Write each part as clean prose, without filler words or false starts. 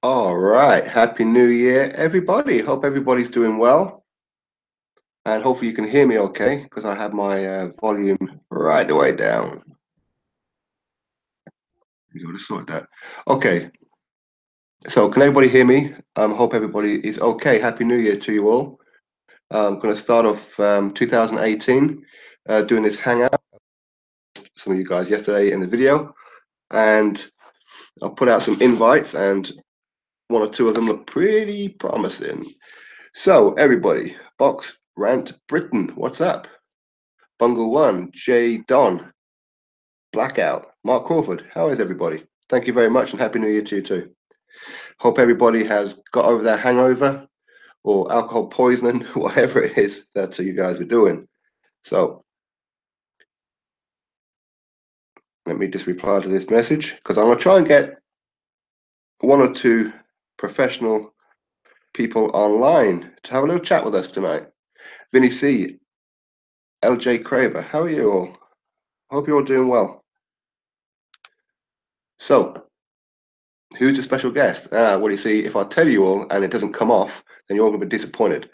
All right. Happy New Year, everybody. Hope everybody's doing well. And hopefully you can hear me okay because I have my volume right the way down. You gotta sort that. Okay. So can everybody hear me? Hope everybody is okay. Happy New Year to you all. I'm going to start off 2018 doing this hangout. Some of you guys yesterday in the video. And I'll put out some invites and one or two of them look pretty promising. So everybody, Box Rant Britain, what's up? Bungle One, Jay Don, Blackout, Mark Crawford. How is everybody? Thank you very much and Happy New Year to you too. Hope everybody has got over their hangover or alcohol poisoning, whatever it is that you guys are doing. So let me just reply to this message because I'm going to try and get one or two professional people online to have a little chat with us tonight. Vinny C, LJ Craver, how are you all? Hope you're all doing well. So, who's the special guest? Well, you see, if I tell you all and it doesn't come off, then you're all going to be disappointed.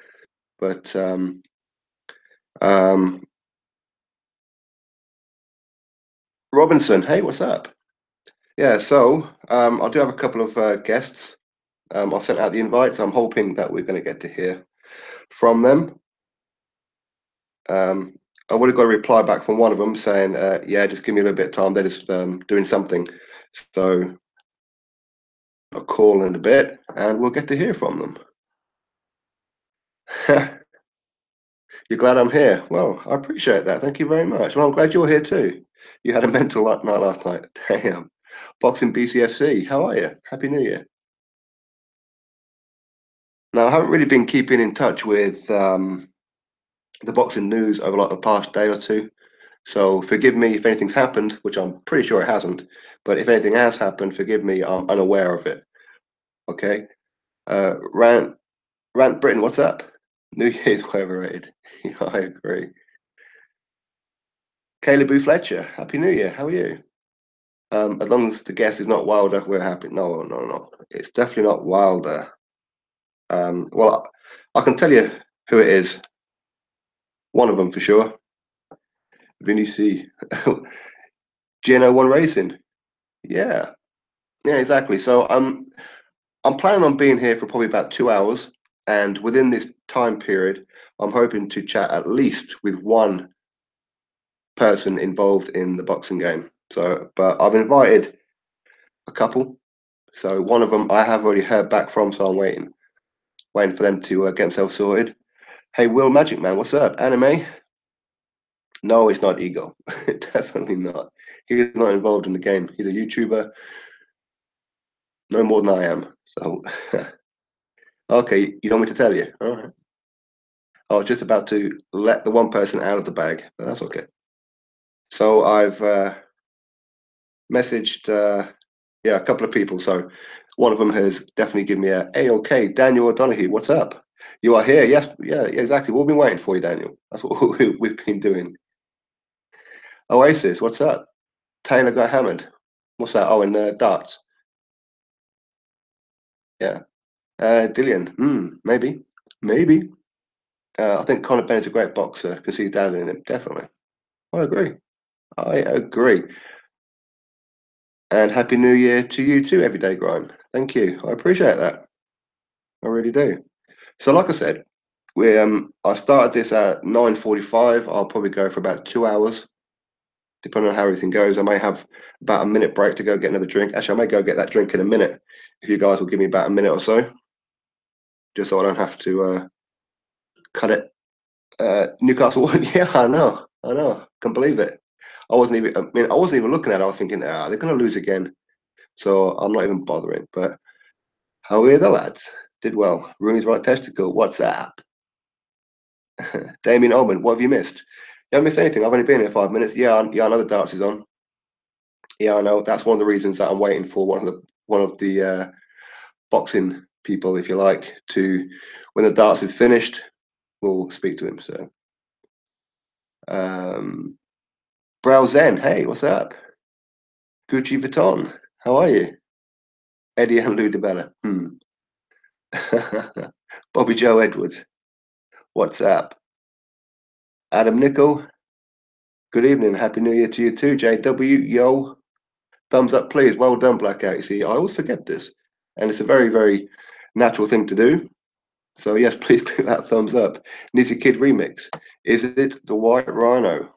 But um, Robinson, hey, what's up? Yeah, so I do have a couple of guests. I've sent out the invites. I'm hoping that we're going to get to hear from them. I would have got a reply back from one of them saying, yeah, just give me a little bit of time. They're just doing something. So I'll call in a bit and we'll get to hear from them. You're glad I'm here? Well, I appreciate that. Thank you very much. Well, I'm glad you're here too. You had a mental night last night. Damn. Boxing BCFC, how are you? Happy New Year. Now, I haven't really been keeping in touch with the boxing news over like the past day or two. So forgive me if anything's happened, which I'm pretty sure it hasn't. But if anything has happened, forgive me, I'm unaware of it. Okay. Rant Britain, what's up? New Year's overrated. Yeah, I agree. Caleb Boo Fletcher, Happy New Year. How are you? As long as the guest is not Wilder, we're happy. No, no, no. It's definitely not Wilder. Well, I can tell you who it is. One of them for sure. Vinny C. GNO1 Racing. Yeah, yeah, exactly. So I'm planning on being here for probably about 2 hours, and within this time period, I'm hoping to chat at least with one person involved in the boxing game. So, but I've invited a couple. So one of them I have already heard back from, so I'm waiting for them to get themselves sorted. Hey, Will Magic Man, what's up? Anime? No, it's not Eagle. Definitely not. He's not involved in the game. He's a YouTuber, no more than I am. So, okay, you don't want me to tell you? All right. I was just about to let the one person out of the bag, but that's okay. So I've messaged, yeah, a couple of people. So one of them has definitely given me a okay, Daniel O'Donoghue, what's up? You are here? Yes, yeah, exactly. We've been waiting for you, Daniel. That's what we've been doing. Oasis, what's up? Taylor got hammered. What's that? Oh, in darts. Yeah. Dillian, maybe. I think Conor Bennet's a great boxer. Can see dad in him, definitely. I agree. I agree. And Happy New Year to you too, Everyday Grime. Thank you. I appreciate that. I really do. So, like I said, I started this at 9:45. I'll probably go for about 2 hours, depending on how everything goes. I may have about a minute break to go get another drink. Actually, I may go get that drink in a minute if you guys will give me about a minute or so, just so I don't have to cut it. Newcastle won. Yeah, I know. Can't believe it. I wasn't even looking at it. I was thinking, they're going to lose again. So I'm not even bothering. But how are the lads? Did well. Rooney's right testicle. What's up? Damien Ullman, what have you missed? You haven't missed anything. I've only been here 5 minutes. Yeah, I know the darts is on. Yeah, I know. That's one of the reasons that I'm waiting for one of the boxing people, if you like, to when the darts is finished, we'll speak to him. So, um, Brow Zen, hey, what's up? Gucci Vuitton, how are you? Eddie and Lou DiBella. Bobby Joe Edwards. What's up? Adam Nickel. Good evening. Happy New Year to you too. JW. Yo. Thumbs up, please. Well done, Blackout. You see, I always forget this, and it's a very, very natural thing to do. So yes, please click that thumbs up. Nizzy Kid remix. Is it the White Rhino?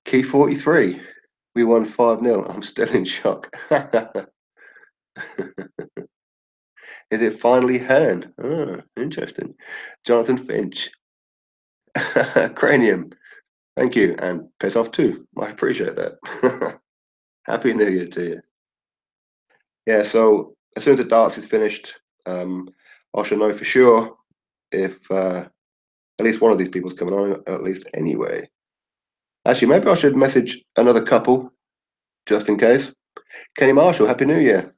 Key 43. We won 5-0. I'm still in shock. Is it finally Hearn? Oh, interesting. Jonathan Finch. Cranium. Thank you. And piss off too. I appreciate that. Happy New Year to you. Yeah, so as soon as the darts is finished, I shall know for sure if at least one of these people's coming on, at least anyway. Actually, maybe I should message another couple just in case. Kenny Marshall, Happy New Year.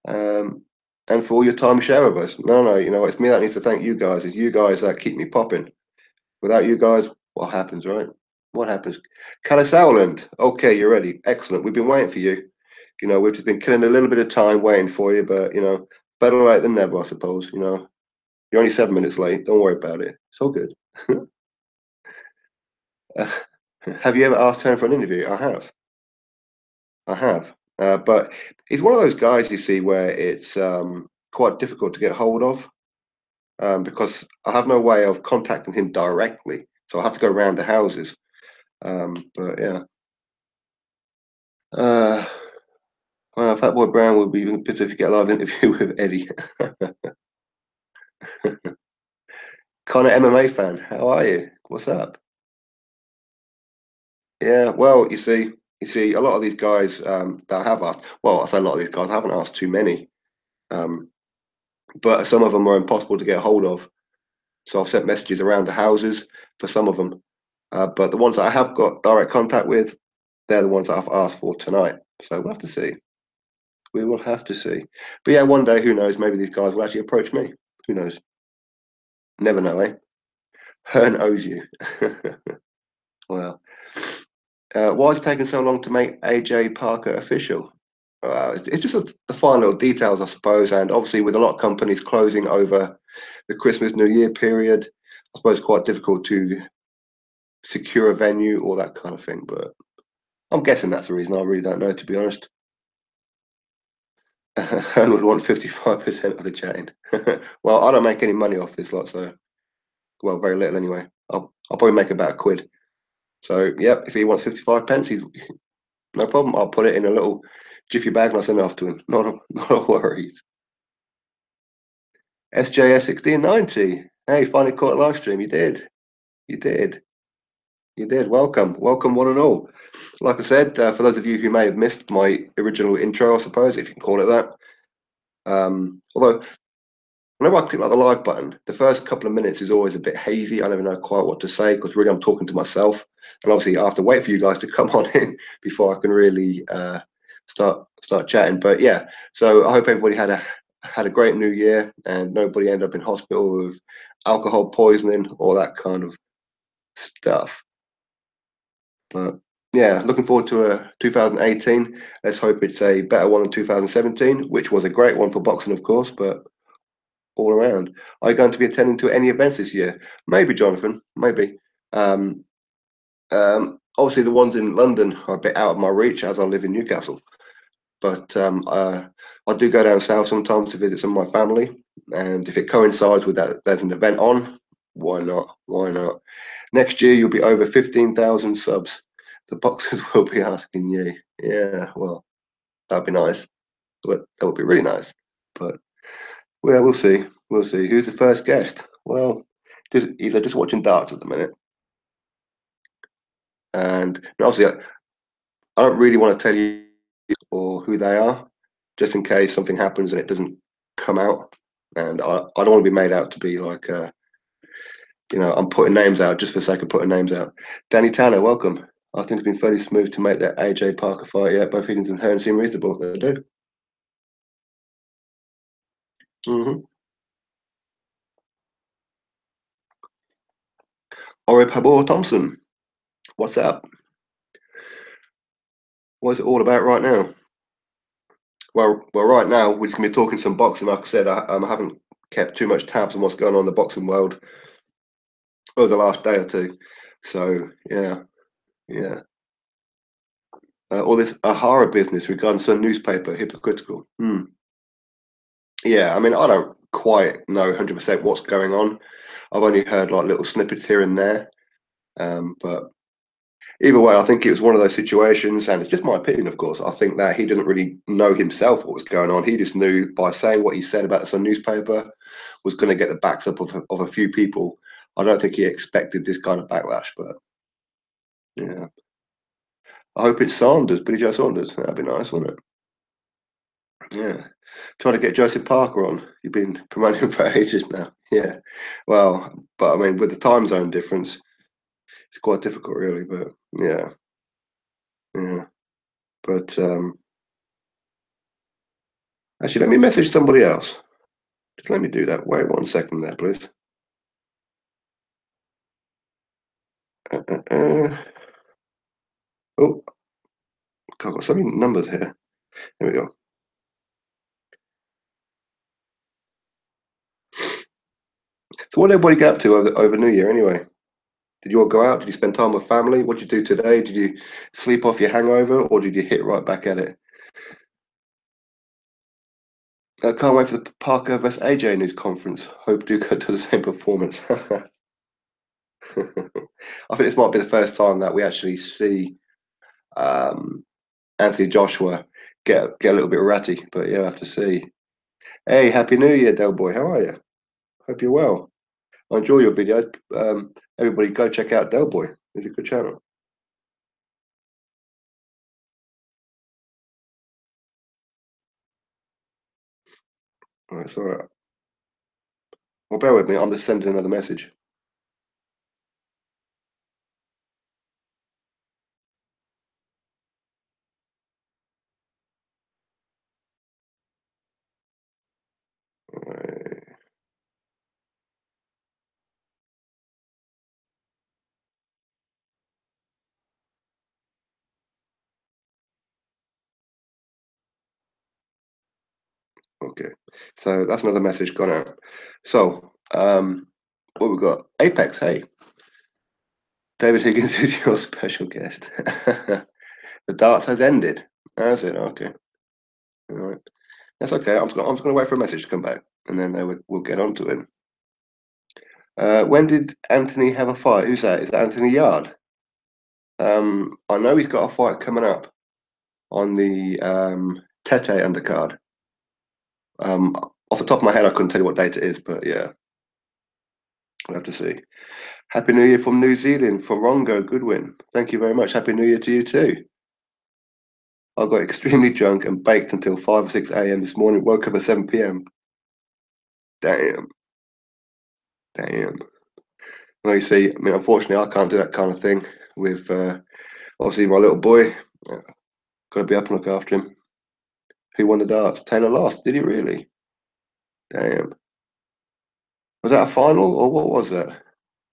Um, and for all your time share with us. No, you know, it's me that needs to thank you guys. It's you guys that keep me popping. Without you guys, what happens, right? What happens? Callis Howland, okay, you're ready. Excellent. We've been waiting for you. You know, we've just been killing a little bit of time waiting for you, but you know, better late than never, I suppose. You know, you're only 7 minutes late. Don't worry about it. It's all good. uh, have you ever asked her for an interview? I have. I have. But he's one of those guys you see where it's quite difficult to get hold of because I have no way of contacting him directly. So I have to go around the houses. But yeah. Uh, well, Fatboy Brown would be even better if you get a live interview with Eddie. Connor MMA fan, how are you? What's up? Yeah, well, you see, a lot of these guys that I have asked. Well, I say a lot of these guys. I haven't asked too many, um, but some of them are impossible to get hold of. So I've sent messages around the houses for some of them. But the ones that I have got direct contact with, they're the ones that I've asked for tonight. So we'll have to see. We will have to see. But yeah, one day, who knows? Maybe these guys will actually approach me. Who knows? Never know, eh? Hearn owes you. Well, why is it taking so long to make AJ Parker official? It's just the fine little details, I suppose. And obviously, with a lot of companies closing over the Christmas New Year period, I suppose it's quite difficult to secure a venue or that kind of thing. But I'm guessing that's the reason. I really don't know, to be honest. And would want 55% of the chain. Well, I don't make any money off this lot, so well, very little anyway. I'll probably make about a quid. So yep, if he wants 55 pence, he's no problem. I'll put it in a little jiffy bag and I'll send it off to him. Not a worries. SJS 1690. Hey, finally caught a live stream. You did. You did. You did. Welcome, one and all. Like I said, for those of you who may have missed my original intro, I suppose, if you can call it that. Although whenever I click like the live button, the first couple of minutes is always a bit hazy. I never know quite what to say because really I'm talking to myself, and obviously I have to wait for you guys to come on in before I can really start chatting. But yeah, so I hope everybody had a great New Year and nobody ended up in hospital with alcohol poisoning or that kind of stuff. But yeah, looking forward to 2018. Let's hope it's a better one than 2017, which was a great one for boxing, of course, but all around. Are you going to be attending to any events this year? Maybe, Jonathan, maybe. Um, Obviously, the ones in London are a bit out of my reach as I live in Newcastle. But I do go down south sometimes to visit some of my family. And if it coincides with that, there's an event on, why not? Why not? Next year, you'll be over 15,000 subs. The boxers will be asking you. Yeah, well, that'd be nice. But that would be really nice. But well, we'll see. We'll see. Who's the first guest? Well, they're just watching darts at the minute. And obviously, I don't really want to tell you or who they are, just in case something happens and it doesn't come out. And I don't want to be made out to be like, I'm putting names out just for the sake of putting names out. Danny Tanner, welcome. I think it's been fairly smooth to make that AJ Parker fight. Yeah, both Higgins and Hearn seem reasonable. They do. Ori Pabor Thompson, what's up? What's it all about right now? Well, right now we're just gonna be talking some boxing. Like I said, I haven't kept too much tabs on what's going on in the boxing world over the last day or two. So yeah, yeah. All this Ahara business regarding some newspaper hypocritical. Yeah, I mean, I don't quite know 100% what's going on. I've only heard like little snippets here and there. But either way, I think it was one of those situations, and it's just my opinion, of course. I think that he didn't really know himself what was going on. He just knew by saying what he said about the Sun newspaper was going to get the backs up of a few people. I don't think he expected this kind of backlash, but yeah. I hope it's Sanders, Billy Joe Saunders. That'd be nice, wouldn't it? Yeah. Trying to get Joseph Parker on. You've been promoting him for ages now. Yeah. Well, but I mean, with the time zone difference, it's quite difficult, really. But yeah, yeah. But actually, let me message somebody else. Just let me do that. Wait 1 second there, please. Oh, God, I've got so many numbers here. There we go. So, what did everybody get up to over New Year anyway? Did you all go out? Did you spend time with family? What did you do today? Did you sleep off your hangover, or did you hit right back at it? I can't wait for the Parker vs AJ news conference. Hope do go to the same performance. I think this might be the first time that we actually see um, Anthony Joshua get a little bit ratty, but yeah, I have to see. Hey, Happy New Year, Del Boy. How are you? Hope you're well. I enjoy your videos. Everybody go check out Del Boy. It's a good channel. All right, it's all right. Well, bear with me. I'm just sending another message. All right. Okay. So that's another message gone out. So, what we got? Apex. Hey, David Higgins is your special guest. The darts has ended. That's it. Okay. All right. That's okay. I'm just gonna wait for a message to come back, and then we'll get on to it. When did Anthony have a fight? Who's that? Is that Anthony Yard? I know he's got a fight coming up on the Tete undercard. Off the top of my head, I couldn't tell you what date it is, but yeah, we'll have to see. Happy New Year from New Zealand, from Rongo Goodwin. Thank you very much. Happy New Year to you too. I got extremely drunk and baked until 5 or 6 a.m. this morning. Woke up at 7 p.m. Damn, damn. Well, you see, I mean, unfortunately, I can't do that kind of thing with obviously my little boy. Got to be up and look after him. Who won the darts? Taylor lost. Did he really? Damn. Was that a final or what was that? I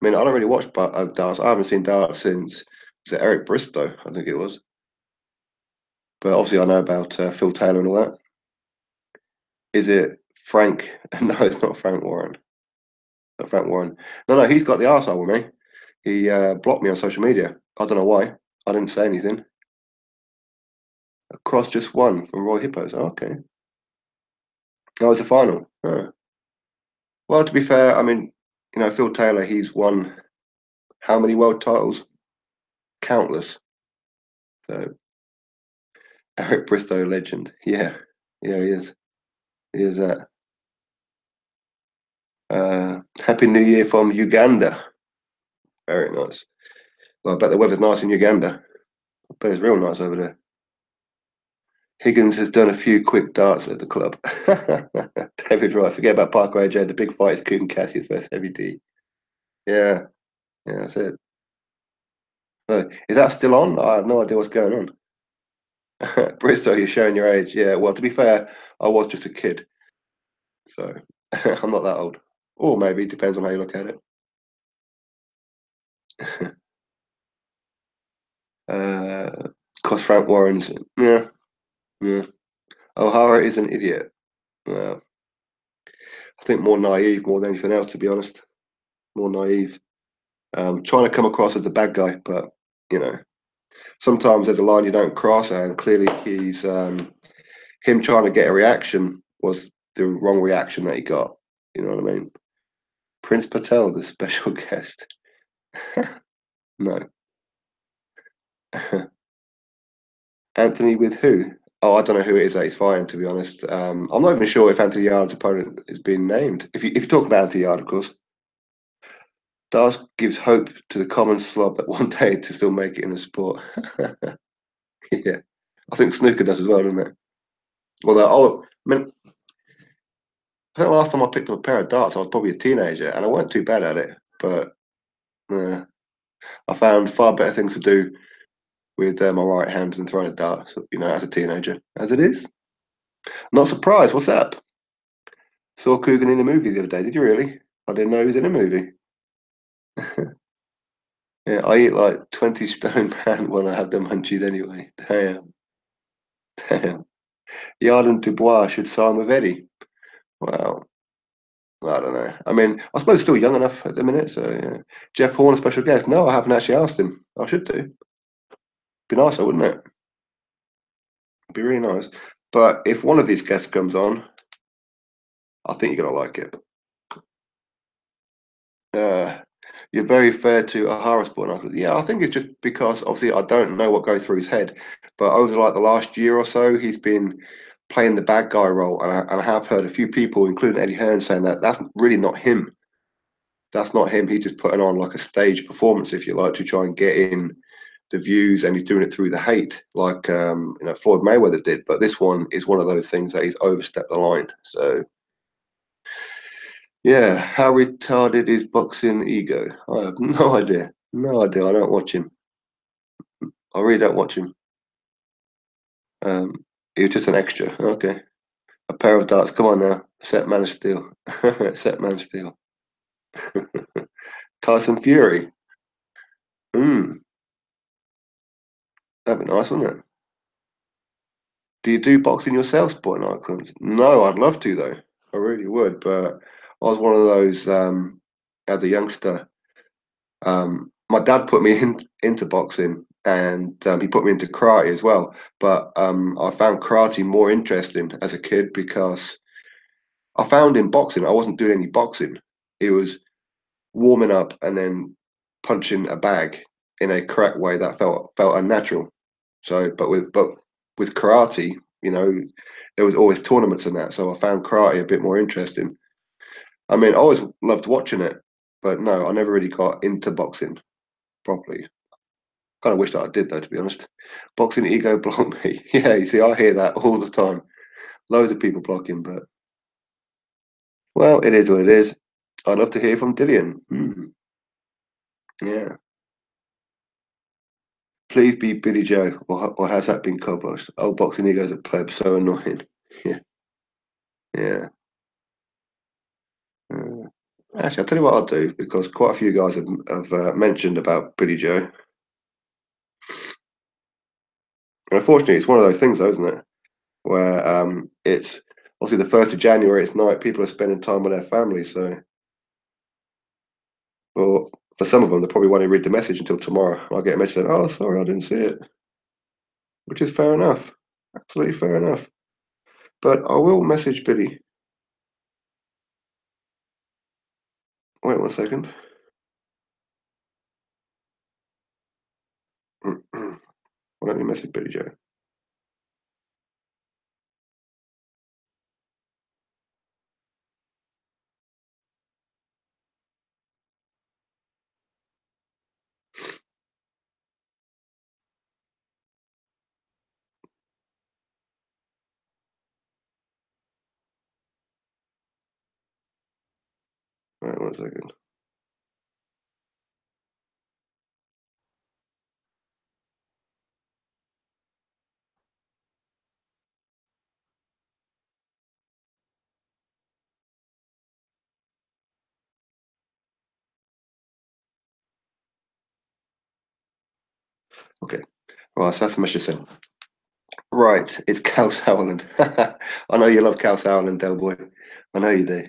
mean, I don't really watch darts. I haven't seen darts since was it Eric Bristow? I think it was. But obviously, I know about Phil Taylor and all that. Is it Frank? No, it's not Frank Warren. Not Frank Warren. No, he's got the arsehole with me. He blocked me on social media. I don't know why. I didn't say anything. Cross just won from Roy Hippos. Oh, okay. Oh, it's a final. Oh. Well, to be fair, I mean, Phil Taylor, he's won how many world titles? Countless. So Eric Bristow, legend. Yeah, yeah, he is. He is that. Happy New Year from Uganda. Very nice. Well, I bet the weather's nice in Uganda. I bet it's real nice over there. Higgins has done a few quick darts at the club. David Wright, forget about Parker AJ. The big fight is Kugan Cassius versus Heavy D. Yeah, yeah, that's it. So, is that still on? I have no idea what's going on. Bristow, you're showing your age. Yeah, well, to be fair, I was just a kid, so I'm not that old. Or maybe, depends on how you look at it. Because Frank Warren's. Yeah, yeah. O'Hara is an idiot. Well, I think more naive more than anything else, to be honest. More naive. Trying to come across as the bad guy, but you know, sometimes there's a line you don't cross, and clearly he's him trying to get a reaction was the wrong reaction that he got. You know what I mean? Prince Patel, the special guest. No. Anthony with who? Oh, I don't know who it is that he's fighting, to be honest. I'm not even sure if Anthony Yard's opponent is being named. If you talk about Anthony Yard, of course, Dars gives hope to the common slob that one day to still make it in the sport. Yeah, I think snooker does as well, doesn't it? Although, I mean, I think last time I picked up a pair of darts, I was probably a teenager, and I weren't too bad at it. But uh, I found far better things to do with my right hand than throwing a dart. So, as a teenager, as it is. Not surprised. What's up? Saw Coogan in a movie the other day. Did you really? I didn't know he was in a movie. Yeah, I eat like 20 stone man when I have the munchies anyway. Damn, damn. Yard and Dubois should sign with Eddie. Well, I don't know. I mean, I suppose still young enough at the minute. So yeah. Jeff Horn, a special guest. No, I haven't actually asked him. I should do. Be nicer, wouldn't it? Be really nice. But if one of these guests comes on, I think you're gonna like it. Uh, you're very fair to O'Hara Sport. And yeah, I think it's just because obviously I don't know what goes through his head, but over like the last year or so, he's been playing the bad guy role, and I have heard a few people, including Eddie Hearn, saying that that's really not him. That's not him. He's just putting on like a stage performance, if you like, to try and get in the views, and he's doing it through the hate, like Floyd Mayweather did. But this one is one of those things that he's overstepped the line. So yeah, how retarded is boxing ego? I have no idea. No idea. I don't watch him. I really don't watch him. He was just an extra. Okay. A pair of darts. Come on now. Set man of steel. Set man of steel. Tyson Fury. Hmm. That'd be nice, wouldn't it? Do you do boxing yourself, Sport Icons? No, I'd love to though. I really would, but I was one of those as a youngster. My dad put me into boxing, and he put me into karate as well. But I found karate more interesting as a kid because I found in boxing I wasn't doing any boxing. It was warming up and then punching a bag in a correct way that felt unnatural. So, but with karate, there was always tournaments and that. So I found karate a bit more interesting. I mean, I always loved watching it, but no, I never really got into boxing properly. Kind of wish that I did, though, to be honest. Boxing ego block me. Yeah, you see, I hear that all the time. Loads of people blocking, but well, it is what it is. I'd love to hear from Dillian. Yeah, please be Billy Joe, or has that been kiboshed? Oh, boxing ego's a pleb, so annoying. Yeah, yeah. Uh, Actually, I'll tell you what I'll do because quite a few guys have mentioned about Billy Joe. And unfortunately, it's one of those things, though, isn't it? Where it's obviously the 1st of January, it's night, people are spending time with their families. So, well, for some of them, they probably won't read the message until tomorrow. I'll get a message saying, oh, sorry, I didn't see it, which is fair enough. Absolutely fair enough. But I will message Billy. Wait 1 second. Why don't you message Billy Joe? Wait 1 second. Okay. Right, so that's the message then. Right, it's Cal Sauerland. I know you love Cal Sauerland, Del Boy. I know you do.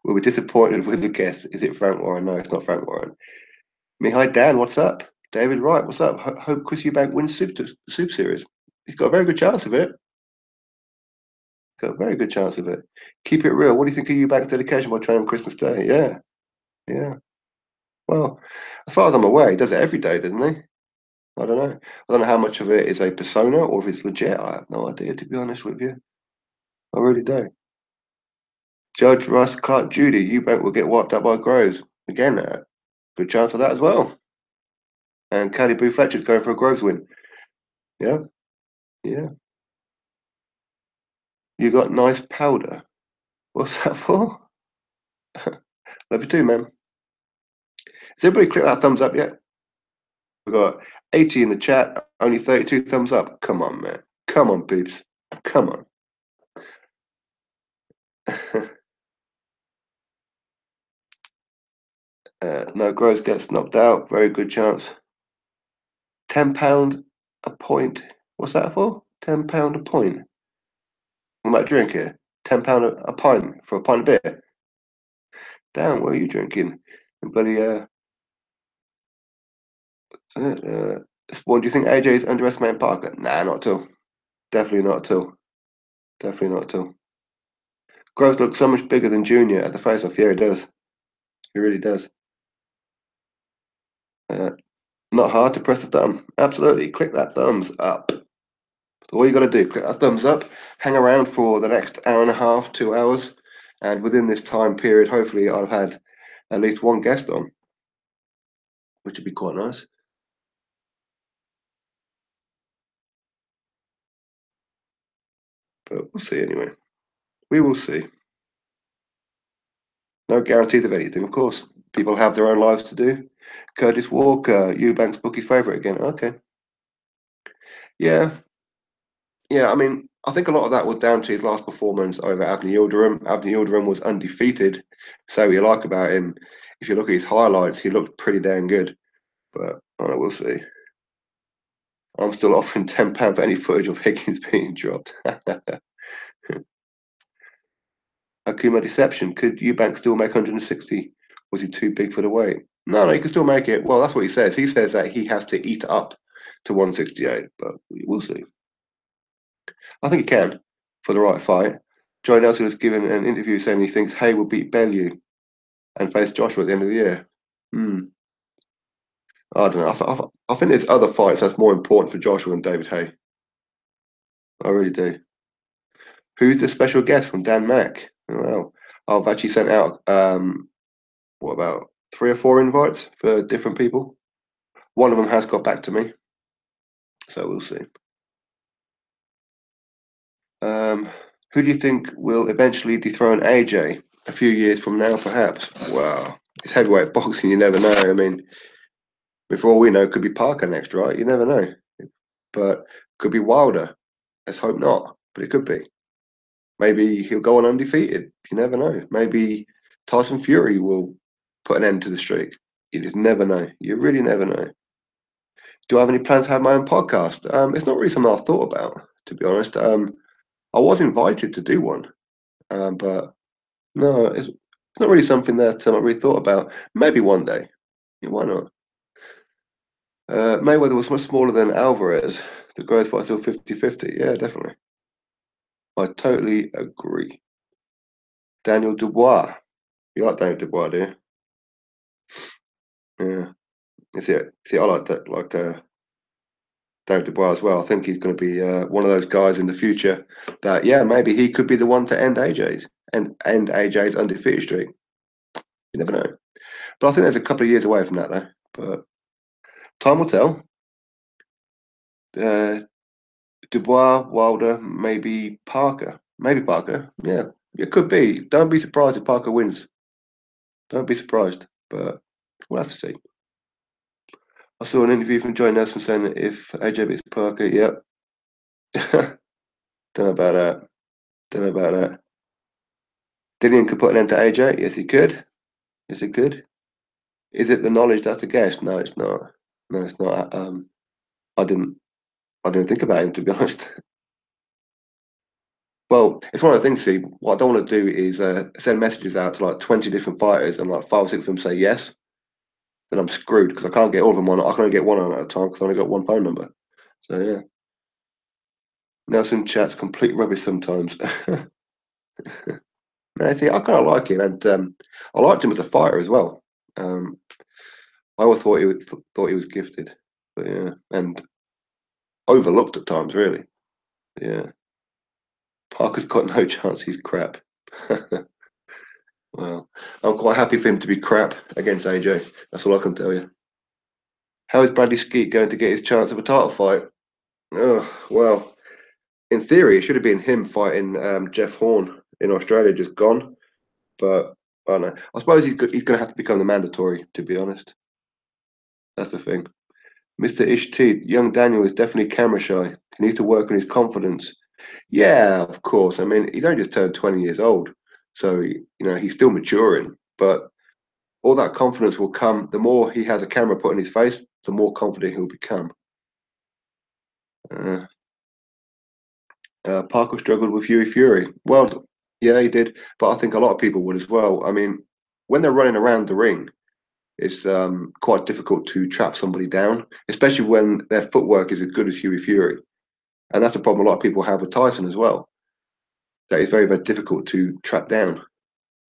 We'll be disappointed with the guess. Is it Frank Warren? No, it's not Frank Warren. Hi Dan, what's up? David Wright, what's up? Hope Chris Eubank wins Super Series. He's got a very good chance of it. Got a very good chance of it. Keep it real. What do you think of Eubank's dedication by training on Christmas Day? Yeah, yeah. Well, as far as I'm aware, he does it every day, doesn't he? I don't know. I don't know how much of it is a persona or if it's legit. I have no idea, to be honest with you. I really don't. Judge Russ Clark Judy, Eubank will get wiped out by Groves. Again, good chance of that as well. And Caddy Boo Fletcher's going for a Groves win. Yeah, yeah. You got nice powder. What's that for? Love you too, man. Has everybody clicked that thumbs up yet? We've got 80 in the chat, only 32 thumbs up. Come on, man. Come on, peeps. Come on. No, Groves gets knocked out. Very good chance. £10 a point. What's that for? £10 a point. What about drink here? £10 a pint for a pint of beer. Damn, what are you drinking? Bloody Spawn, do you think AJ is underestimating Parker? Nah, not at all. Definitely not at all. Definitely not at all. Groves looks so much bigger than Junior at the face-off. Yeah, he does. He really does. Uh, Not hard to press the thumb. Absolutely. Click that thumbs up. All you got to do, click that thumbs up, hang around for the next hour and a half, 2 hours, and within this time period, hopefully I've had at least one guest on, which would be quite nice. But we'll see anyway. We will see. No guarantees of anything, of course. People have their own lives to do. Curtis Walker, Eubank's bookie favourite again. Okay. Yeah, yeah. I mean, I think a lot of that was down to his last performance over Avni Yildirim. Avni Yildirim was undefeated. So what you like about him, if you look at his highlights, he looked pretty dang good. But we'll see. I'm still offering £10 for any footage of Higgins being dropped. Akuma Deception. Could Eubank still make 160? Was he too big for the weight? No, no, he can still make it. Well, that's what he says. He says that he has to eat up to 168, but we'll see. I think he can for the right fight. Joe Nelson was given an interview saying he thinks Hay will beat Bellew and face Joshua at the end of the year. Hmm. I don't know. I think there's other fights that's more important for Joshua than David Hay. I really do. Who's the special guest from Dan Mack? Well, I've actually sent out what about 3 or 4 invites for different people. One of them has got back to me, so we'll see. Who do you think will eventually dethrone AJ a few years from now, perhaps? Wow, it's heavyweight boxing. You never know. I mean, before we know, it could be Parker next, right? You never know. But could be Wilder. Let's hope not, but it could be. Maybe he'll go on undefeated. You never know. Maybe Tyson Fury will put an end to the streak. You just never know. You really never know. Do I have any plans to have my own podcast? It's not really something I've thought about, to be honest. I was invited to do one, but no, it's not really something that I really thought about. Maybe one day. Yeah, why not? Mayweather was much smaller than Alvarez. The growth fight still 50-50. Yeah, definitely. I totally agree. Daniel Dubois. You like Daniel Dubois, do you? Yeah. See, I like that, like Daniel Dubois as well. I think he's going to be one of those guys in the future that, yeah, maybe he could be the one to end AJ's undefeated streak. You never know. But I think there's a couple of years away from that, though. But time will tell. Uh, Dubois, Wilder, maybe Parker. Maybe Parker. Yeah, it could be. Don't be surprised if Parker wins. Don't be surprised. But we'll have to see. I saw an interview from Joey Nelson saying that if AJ beats Parker, yep. Don't know about that. Don't know about that. Dillian could put an end to AJ. Yes, he could. Yes, he could. Is it the knowledge that's a guess? No, it's not. No, it's not. I didn't. I didn't think about him, to be honest. Well, it's one of the things. See, what I don't want to do is send messages out to like 20 different fighters, and like 5 or 6 of them say yes. Then I'm screwed because I can't get all of them on. I can only get one on at a time because I only got one phone number. So yeah, Nelson chat's complete rubbish sometimes. No, see, I kind of like him, and I liked him as a fighter as well. Um, I always thought he was gifted, but yeah, and overlooked at times, really. Yeah, Parker's got no chance. He's crap. Well, I'm quite happy for him to be crap against AJ. That's all I can tell you. How is Bradley Skeet going to get his chance of a title fight? Oh, well, in theory, it should have been him fighting Jeff Horn in Australia, just gone. But I don't know. I suppose he's going to have to become the mandatory, to be honest. That's the thing. Mr. Ishti, young Daniel is definitely camera shy. He needs to work on his confidence. Yeah, of course. I mean, he's only just turned 20 years old. So, he's still maturing. But all that confidence will come the more he has a camera put in his face, the more confident he'll become. Uh, Parker struggled with Huey Fury. Well, yeah, he did, but I think a lot of people would as well. I mean, when they're running around the ring, it's quite difficult to trap somebody down, especially when their footwork is as good as Huey Fury. And that's the problem a lot of people have with Tyson as well. That it's very, very difficult to track down.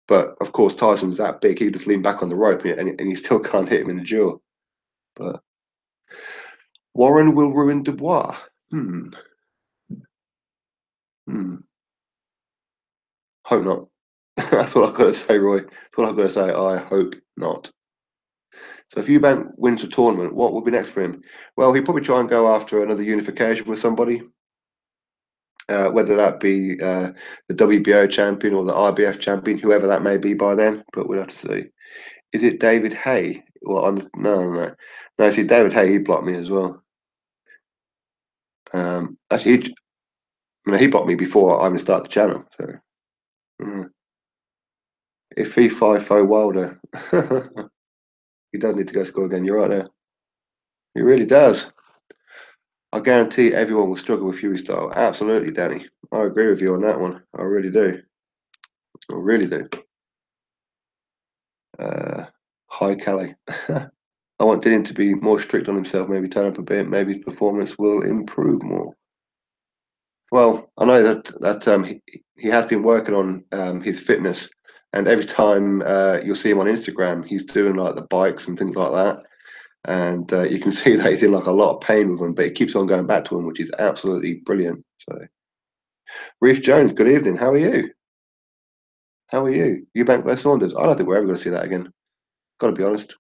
But of course, Tyson's that big; he just lean back on the rope, and you still can't hit him in the jaw. But Warren will ruin Dubois. Hmm. Hmm. Hope not. That's what I've got to say, Roy. That's what I've got to say. I hope not. So if Eubank wins the tournament, what will be next for him? Well, he'll probably try and go after another unification with somebody, whether that be the WBO champion or the IBF champion, whoever that may be by then. But we'll have to see. Is it David Hay? Well, no. See, David Hay, he blocked me as well. Actually, he blocked me before I even started the channel. So if he FIFO Wilder, he does need to go score again. You're right there. He really does. I guarantee everyone will struggle with Fury style. Absolutely, Danny. I agree with you on that one. I really do. I really do. Uh, Hi, Kelly. I want Dylan to be more strict on himself, maybe turn up a bit, maybe his performance will improve more. Well, I know that he has been working on his fitness, and every time you'll see him on Instagram, he's doing like the bikes and things like that, and you can see that he's in like a lot of pain with them, but he keeps on going back to them, which is absolutely brilliant. So, Reef Jones, good evening. How are you? How are you? Eubank versus Saunders. I don't think we're ever going to see that again. Got to be honest,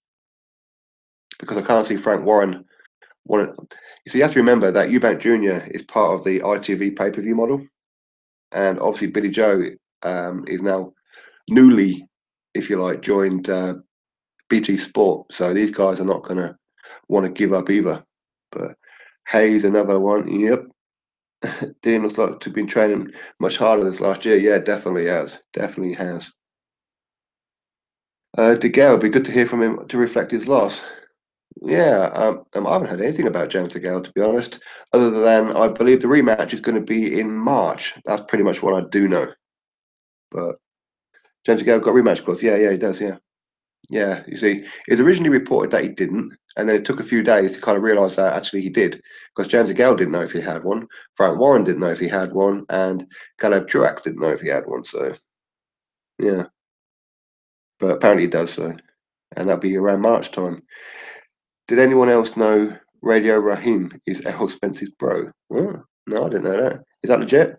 because I can't see Frank Warren. You see, you have to remember that Eubank Jr. is part of the ITV pay-per-view model, and obviously Billy Joe is now newly, if you like, joined BT Sport. So these guys are not going to want to give up either. But Hayes, another one. Yep. Dean looks like to have been training much harder this last year. Yeah, definitely has. Definitely has. De Gea would be good to hear from him to reflect his loss. Yeah, I haven't heard anything about James De Gea, to be honest, other than I believe the rematch is going to be in March. That's pretty much what I do know. But James De Gea got rematch clause. Yeah, he does. Yeah. Yeah, you see, it was originally reported that he didn't, and then it took a few days to kind of realise that actually he did, because James Gale didn't know if he had one, Frank Warren didn't know if he had one, and Caleb Truax didn't know if he had one. So yeah, but apparently he does. So, and that'll be around March time. Did anyone else know Radio Rahim is Errol Spence's bro? Oh, no, I didn't know that. Is that legit?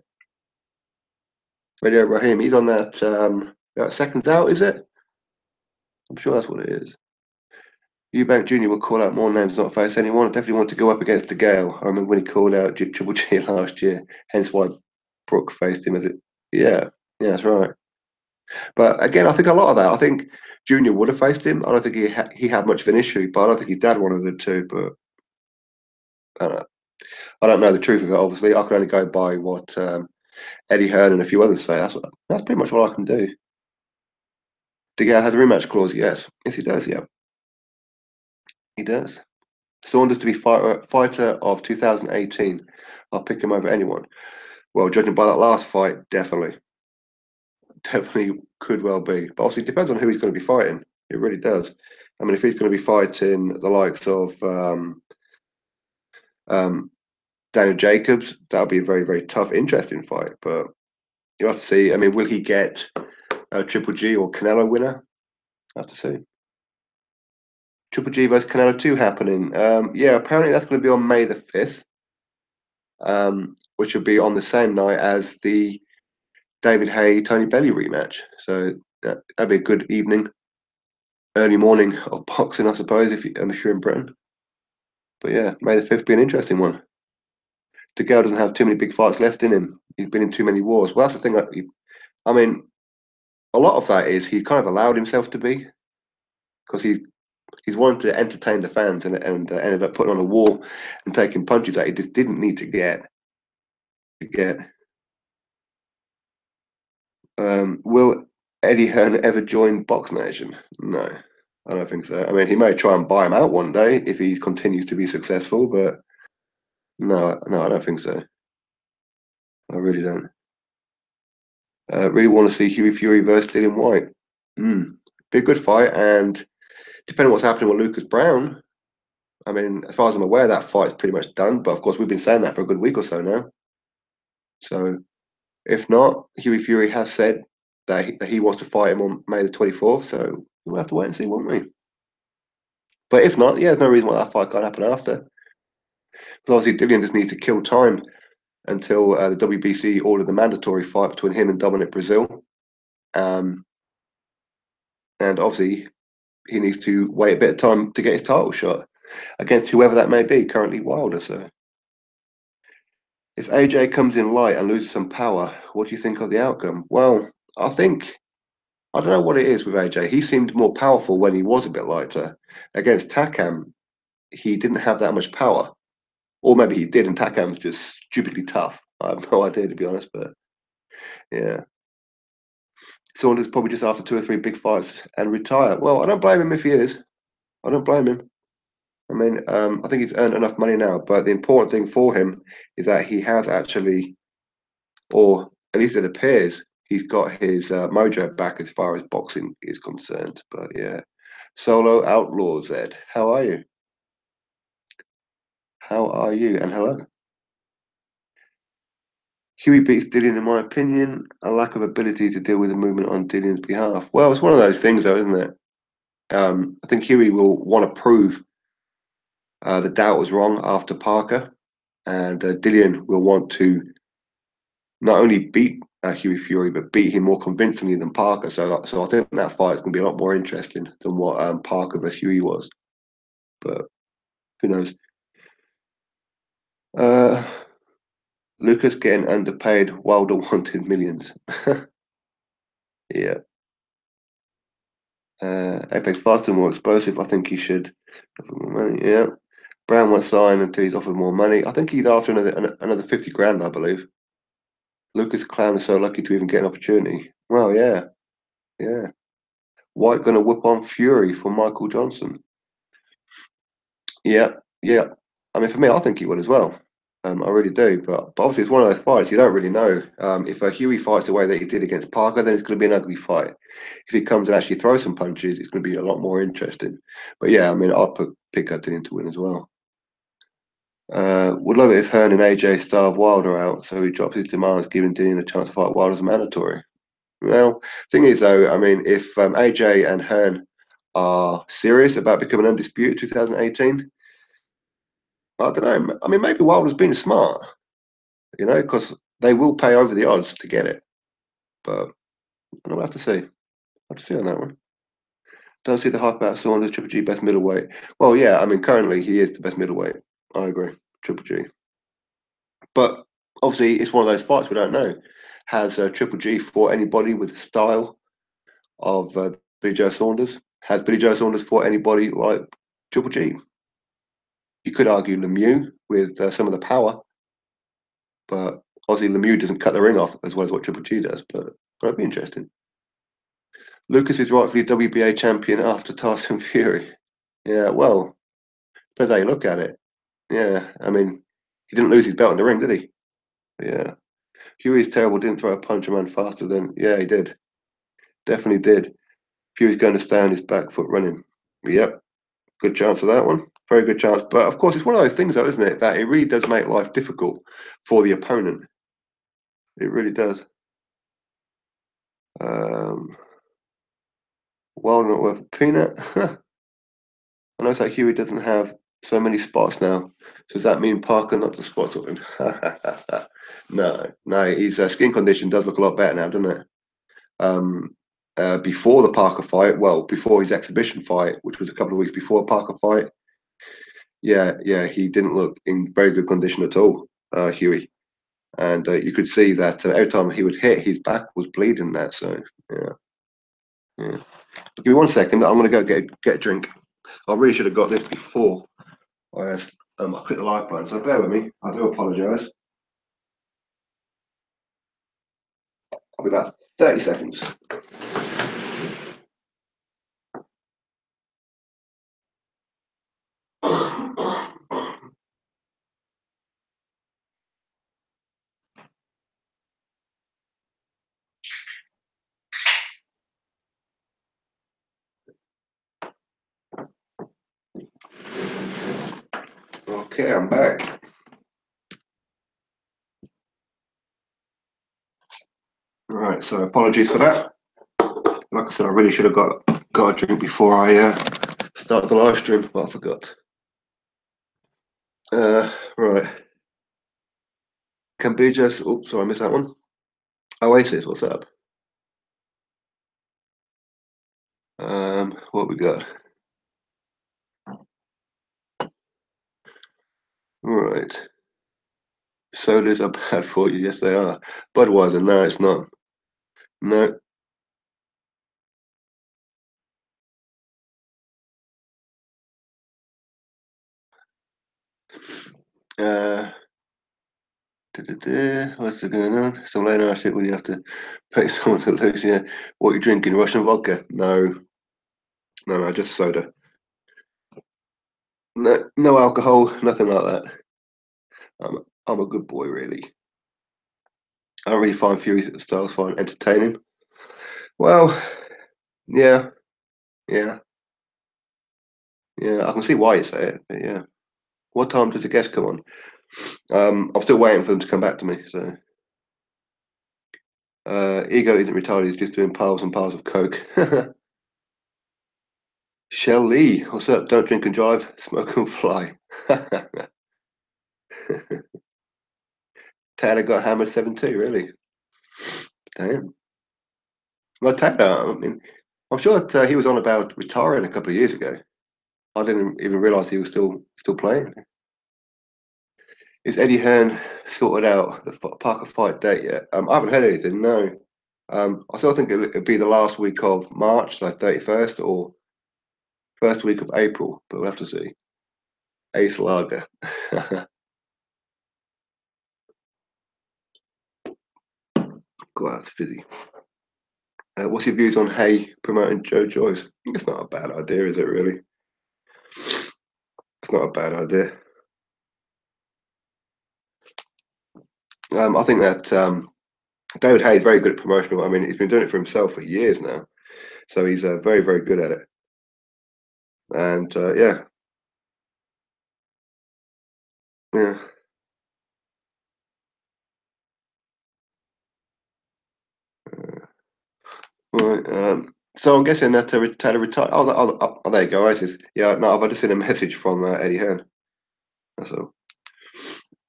Radio Rahim, he's on that Seconds Out, is it? I'm sure that's what it is. Eubank Jr. will call out more names, not face anyone. I definitely want to go up against the Gale. I remember when he called out Triple G last year, hence why Brooke faced him as it. Yeah, yeah, that's right. But again, I think a lot of that. I think Junior would have faced him. I don't think he had much of an issue, but I don't think his dad wanted him to. But I don't know. I don't know the truth of it. Obviously, I can only go by what Eddie Hearn and a few others say. That's pretty much what I can do. The Gale has a rematch clause. Yes, he does. Yeah, he does. Saunders to be fighter of 2018. I'll pick him over anyone. Well, judging by that last fight, definitely. Definitely could well be. But obviously, it depends on who he's going to be fighting. It really does. I mean, if he's going to be fighting the likes of um, Daniel Jacobs, that'll be a very, very tough, interesting fight. But you'll have to see. I mean, will he get a Triple G or Canelo winner? I'll have to see. Triple G versus Canelo 2 happening. Yeah, apparently that's going to be on May the 5th, which will be on the same night as the David Haye Tony Bellew rematch. So that'd be a good evening, early morning of boxing, I suppose, if you're in Britain. But yeah, May the 5th be an interesting one. DeGale doesn't have too many big fights left in him. He's been in too many wars. Well, that's the thing. I mean, a lot of that is he's kind of allowed himself to be because he's wanted to entertain the fans and ended up putting on a wall and taking punches that he just didn't need to get. Will Eddie Hearn ever join Box Nation? No, I don't think so. I mean, he may try and buy him out one day if he continues to be successful, but no, I don't think so. I really don't. Really want to see Hughie Fury versus Dillian White. Be a good fight, and depending on what's happening with Lucas Brown, I mean, as far as I'm aware, that fight's pretty much done. But of course, we've been saying that for a good week or so now. So if not, Hughie Fury has said that he wants to fight him on May the 24th. So we'll have to wait and see, won't we? But if not, yeah, there's no reason why that fight can't happen after. Because obviously, Dillian just needs to kill time until the WBC ordered the mandatory fight between him and Dominic Brazil. Um, and obviously, he needs to wait a bit of time to get his title shot against whoever that may be, currently Wilder. So if AJ comes in light and loses some power, what do you think of the outcome? Well, I don't know what it is with AJ. He seemed more powerful when he was a bit lighter. Against Takam, he didn't have that much power. Or maybe he did, and Takam's just stupidly tough. I have no idea, to be honest, but yeah. Saunders probably just after 2 or 3 big fights and retire. Well, I don't blame him if he is. I don't blame him. I mean, I think he's earned enough money now, but the important thing for him is that he has actually, or at least it appears, he's got his mojo back as far as boxing is concerned. But yeah, Solo Outlaws, Ed, how are you? How are you? And hello. Huey beats Dillian, in my opinion, a lack of ability to deal with the movement on Dillian's behalf. Well, it's one of those things, though, isn't it? I think Huey will want to prove the doubt was wrong after Parker, and Dillian will want to not only beat Huey Fury, but beat him more convincingly than Parker. So I think that fight is going to be a lot more interesting than what Parker versus Huey was. But who knows? Uh, Lucas getting underpaid. Wilder wanted millions. Yeah. Apex faster, more explosive. I think he should. Yeah. Brown won't sign until he's offered more money. I think he's after another 50 grand, I believe. Lucas Clown is so lucky to even get an opportunity. Well, yeah, yeah. White gonna whip on Fury for Michael Johnson. Yeah, yeah. I mean, for me, I think he would as well. I really do. But obviously, it's one of those fights you don't really know. If Huey fights the way that he did against Parker, then it's going to be an ugly fight. If he comes and actually throws some punches, it's going to be a lot more interesting. But yeah, I mean, I'll pick Dillian to win as well. Would love it if Hearn and AJ starve Wilder out, so he drops his demands, giving Dillian a chance to fight Wilder as mandatory. Well, thing is though, I mean, if AJ and Hearn are serious about becoming undisputed 2018, I don't know. I mean, maybe Wilder's being smart, because they will pay over the odds to get it. But I'll have to see. I'll have to see on that one. Don't see the hype about Saunders, Triple G, best middleweight. Well, yeah, I mean, currently he is the best middleweight. I agree, Triple G. But obviously, it's one of those fights we don't know. Has Triple G fought anybody with the style of Billy Joe Saunders? Has Billy Joe Saunders fought anybody like Triple G? You could argue Lemieux with some of the power, but obviously Lemieux doesn't cut the ring off as well as what Triple G does. But that'd be interesting. Lucas is rightfully WBA champion after Tyson Fury. Yeah, well, Depends how you look at it. Yeah, I mean, he didn't lose his belt in the ring, did he? Yeah. Fury's terrible. Didn't throw a punch a man faster than. Yeah, he did. Definitely did. Fury's going to stay on his back foot running. Yep. Good chance of that one. Very good chance. But of course, it's one of those things, though, isn't it? That it really does make life difficult for the opponent. It really does. Um, well, not worth a peanut. I notice that Huey doesn't have so many spots now. Does that mean Parker not the spots of him? No, no. His skin condition does look a lot better now, doesn't it? Um, before the Parker fight, well, before his exhibition fight, which was a couple of weeks before the Parker fight, yeah, he didn't look in very good condition at all, Huey. And you could see that every time he would hit, his back was bleeding. That so yeah, yeah. Give me 1 second. I'm gonna go get a drink. I really should have got this before I clicked the like button. So bear with me. I do apologise. I'll be about 30 seconds. Okay, I'm back. Right, so apologies for that. Like I said, I really should have got a drink before I start the live stream, but I forgot. Right. Cambijas. Oops, sorry, I missed that one. Oasis, what's up? What we got? Right. Sodas are bad for you. Yes, they are. Budweiser, no, it's not. No. Uh, what's going on? Some late night shit when you have to pay someone to lose. Yeah. What you drinking? Russian vodka? No, no, just soda. No, no alcohol, nothing like that. I'm a good boy, really. I don't really find Fury Styles fine entertaining. Well, yeah, yeah, yeah. I can see why you say it, but yeah. What time does the guest come on? I'm still waiting for them to come back to me. So, Ego isn't retarded. He's just doing piles and piles of coke. Shell Lee, what's up? Don't drink and drive, smoke and fly. Taylor got hammered 7-2, really? Damn. Well, Taylor, I mean, I'm sure that he was on about retiring a couple of years ago. I didn't even realise he was still playing. Is Eddie Hearn sorted out the Parker fight date yet? I haven't heard anything. No. I still think it'll be the last week of March, like 31st, or first week of April, but we'll have to see. Ace Lager. Quite fizzy. What's your views on Hay promoting Joe Joyce? It's not a bad idea, is it really? It's not a bad idea. I think that David Hay is very good at promotional. I mean, he's been doing it for himself for years now, so he's very, very good at it. And yeah, yeah. Right. So I'm guessing that Taylor retired. Oh, there you go. Isis. Yeah. No, I've just seen a message from Eddie Hearn. That's all.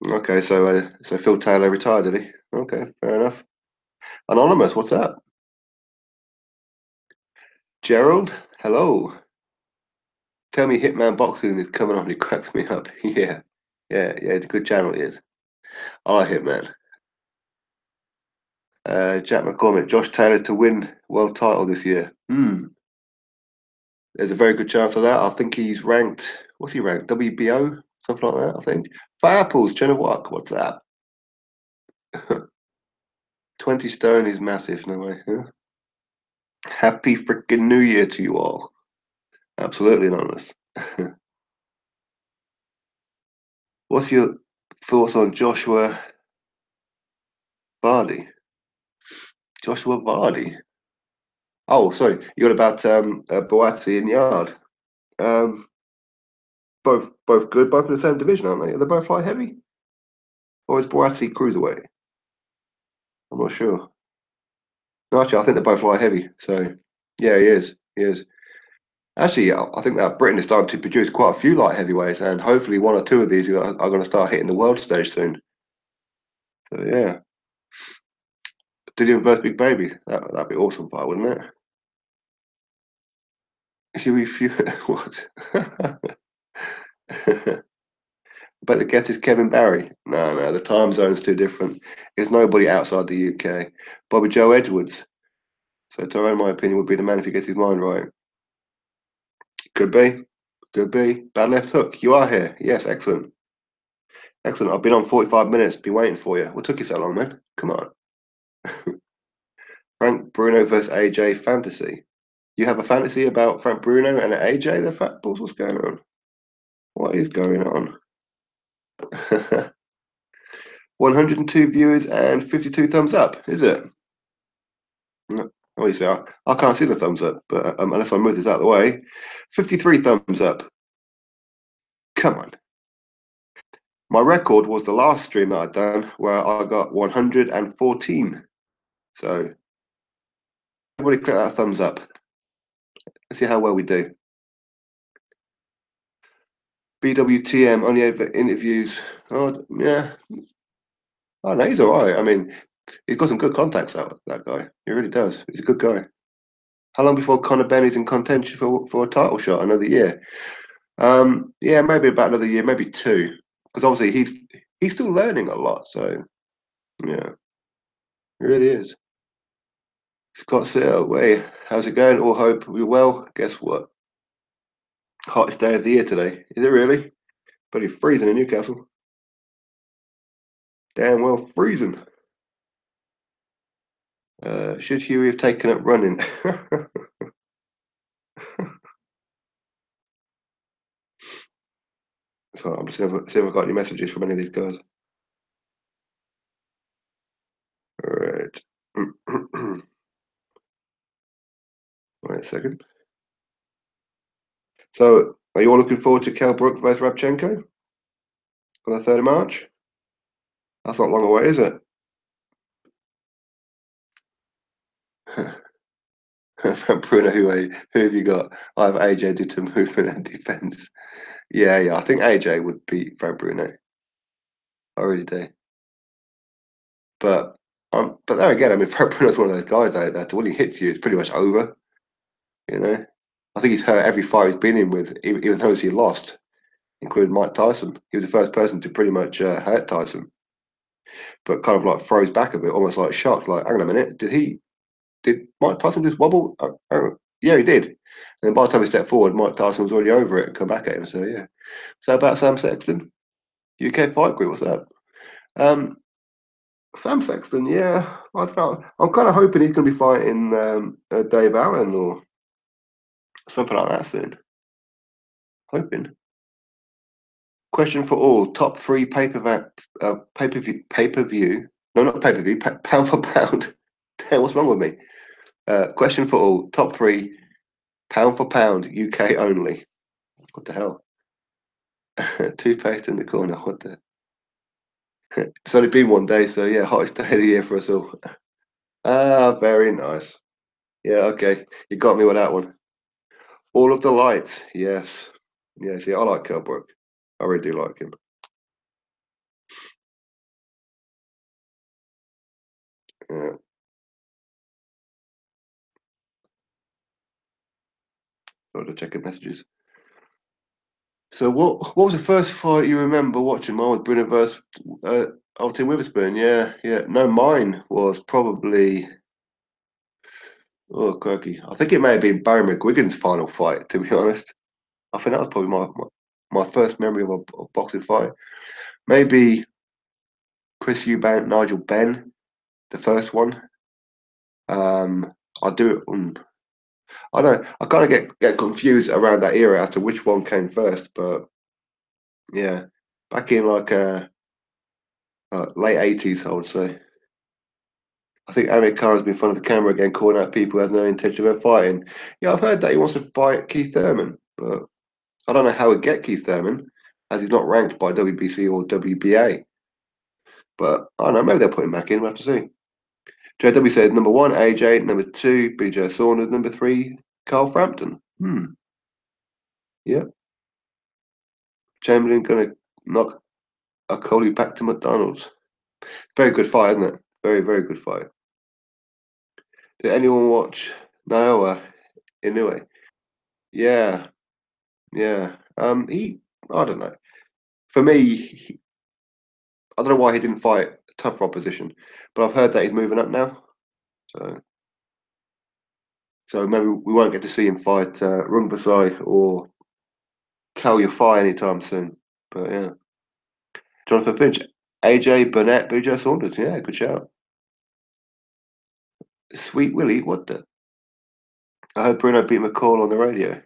Okay. So Phil Taylor retired, did he? Okay. Fair enough. Anonymous. What's up? Gerald. Hello. Tell me, Hitman Boxing is coming on. He cracks me up. Yeah. Yeah. It's a good channel. It is. I like Hitman. Jack McCormick. Josh Taylor to win world title this year. There's a very good chance of that. I think he's ranked. What's he ranked? WBO, something like that. I think. Fat Apples, Jenna Walk. What's that? 20 stone is massive. No way. Huh? Happy freaking New Year to you all. Absolutely anonymous. What's your thoughts on Joshua Vardy? Joshua Vardy. Oh, sorry, you're about Boatti and Yard. Um, both good, both in the same division, aren't they? Are they both light heavy, or is Boatti cruiserweight? I'm not sure. No, actually, I think they're both light heavy. So, yeah, he is. He is. Actually, yeah, I think that Britain is starting to produce quite a few light heavyweights, and hopefully one or two of these are going to start hitting the world stage soon. So, yeah, Dillian versus Big Baby. That'd be awesome fight, wouldn't it? Huey Few. What? But the guess is Kevin Barry. No, the time zone's too different. There's nobody outside the UK. Bobby Joe Edwards. So Tyrone, in my opinion, would be the man if he gets his mind right. Could be. Could be. Bad left hook. You are here. Yes, excellent. Excellent. I've been on 45 minutes, been waiting for you. What took you so long, man? Come on. Frank Bruno versus AJ fantasy. You have a fantasy about Frank Bruno and AJ, the fat balls? What's going on? What is going on? 102 viewers and 52 thumbs up, is it? No, obviously, I can't see the thumbs up, but unless I move this out of the way. 53 thumbs up. Come on. My record was the last stream that I'd done where I got 114. So, everybody click that thumbs up. Let's see how well we do. BWTM, only over interviews. Oh, yeah. Oh, no, he's all right. I mean, he's got some good contacts, that guy. He really does. He's a good guy. How long before Conor Benny's in contention for a title shot? Another year? Yeah, maybe about another year, maybe two. Because obviously he's still learning a lot. So, yeah, he really is. Scott Sittaway, how's it going? All hope you're well. Guess what? Hottest day of the year today. Is it really? Bloody freezing in Newcastle. Damn well freezing. Should Huey have taken up running? So I'm just gonna see if I've got any messages from any of these guys. All right. Wait a second. So, are you all looking forward to Kell Brook versus Rabchenko on the 3rd of March? That's not long away, is it? Bruno, who have you got? I have AJ do to movement and defense. Yeah. I think AJ would beat Frank Bruno. I really do. But there again, I mean, Frank Bruno's one of those guys that when he hits you, it's pretty much over. You know, I think he's hurt every fight he's been in with, even those he lost, including Mike Tyson. He was the first person to pretty much hurt Tyson, but kind of like froze back a bit, almost like shocked. Like, hang on a minute, did Mike Tyson just wobble? Yeah, he did. And then by the time he stepped forward, Mike Tyson was already over it and come back at him. So yeah. So about Sam Sexton, UK Fight Group. What's that? Um, Sam Sexton. Yeah, I don't know. I'm kind of hoping he's going to be fighting Dave Allen or something like that soon. Hoping. Question for all: top three pay per view. No, not pay per view. Pound for pound. What's wrong with me? Question for all: top three pound for pound UK only. What the hell? Toothpaste in the corner. What the? It's only been one day, so yeah, hottest day of the year for us all. Ah, very nice. Yeah, okay. You got me with that one. All of the lights. Yes. Yes, yeah, I like Kell Brook. I really do like him. Yeah. Got to check the messages. So what was the first fight you remember watching? Mine was Bruno versus Alton Witherspoon. Yeah. No, mine was probably crikey. I think it may have been Barry McGuigan's final fight, to be honest. I think that was probably my first memory of a boxing fight. Maybe Chris Eubank, Nigel Benn, the first one. I do. I don't. I kind of get confused around that era as to which one came first, but yeah. back in like late 80s, I would say. I think Amir Khan has been in front of the camera again, calling out people who have no intention of fighting. Yeah, I've heard that he wants to fight Keith Thurman, but I don't know how he'd get Keith Thurman, as he's not ranked by WBC or WBA. But I don't know, maybe they'll put him back in. We'll have to see. JW said number one, AJ, number two, BJ Saunders, number three, Carl Frampton. Yeah. Chamberlain gonna knock a Coley back to McDonald's. Very good fight, isn't it? Very, very good fight. Did anyone watch Naoya Inoue? Yeah, yeah. I don't know. For me, I don't know why he didn't fight tougher opposition, but I've heard that he's moving up now. So, so maybe we won't get to see him fight Rungvisai or Cal Yafai anytime soon. But yeah, Jonathan Finch, AJ Burnett, BJ Saunders. Yeah, good shout. Sweet Willie, what the? I heard Bruno beat McCall on the radio.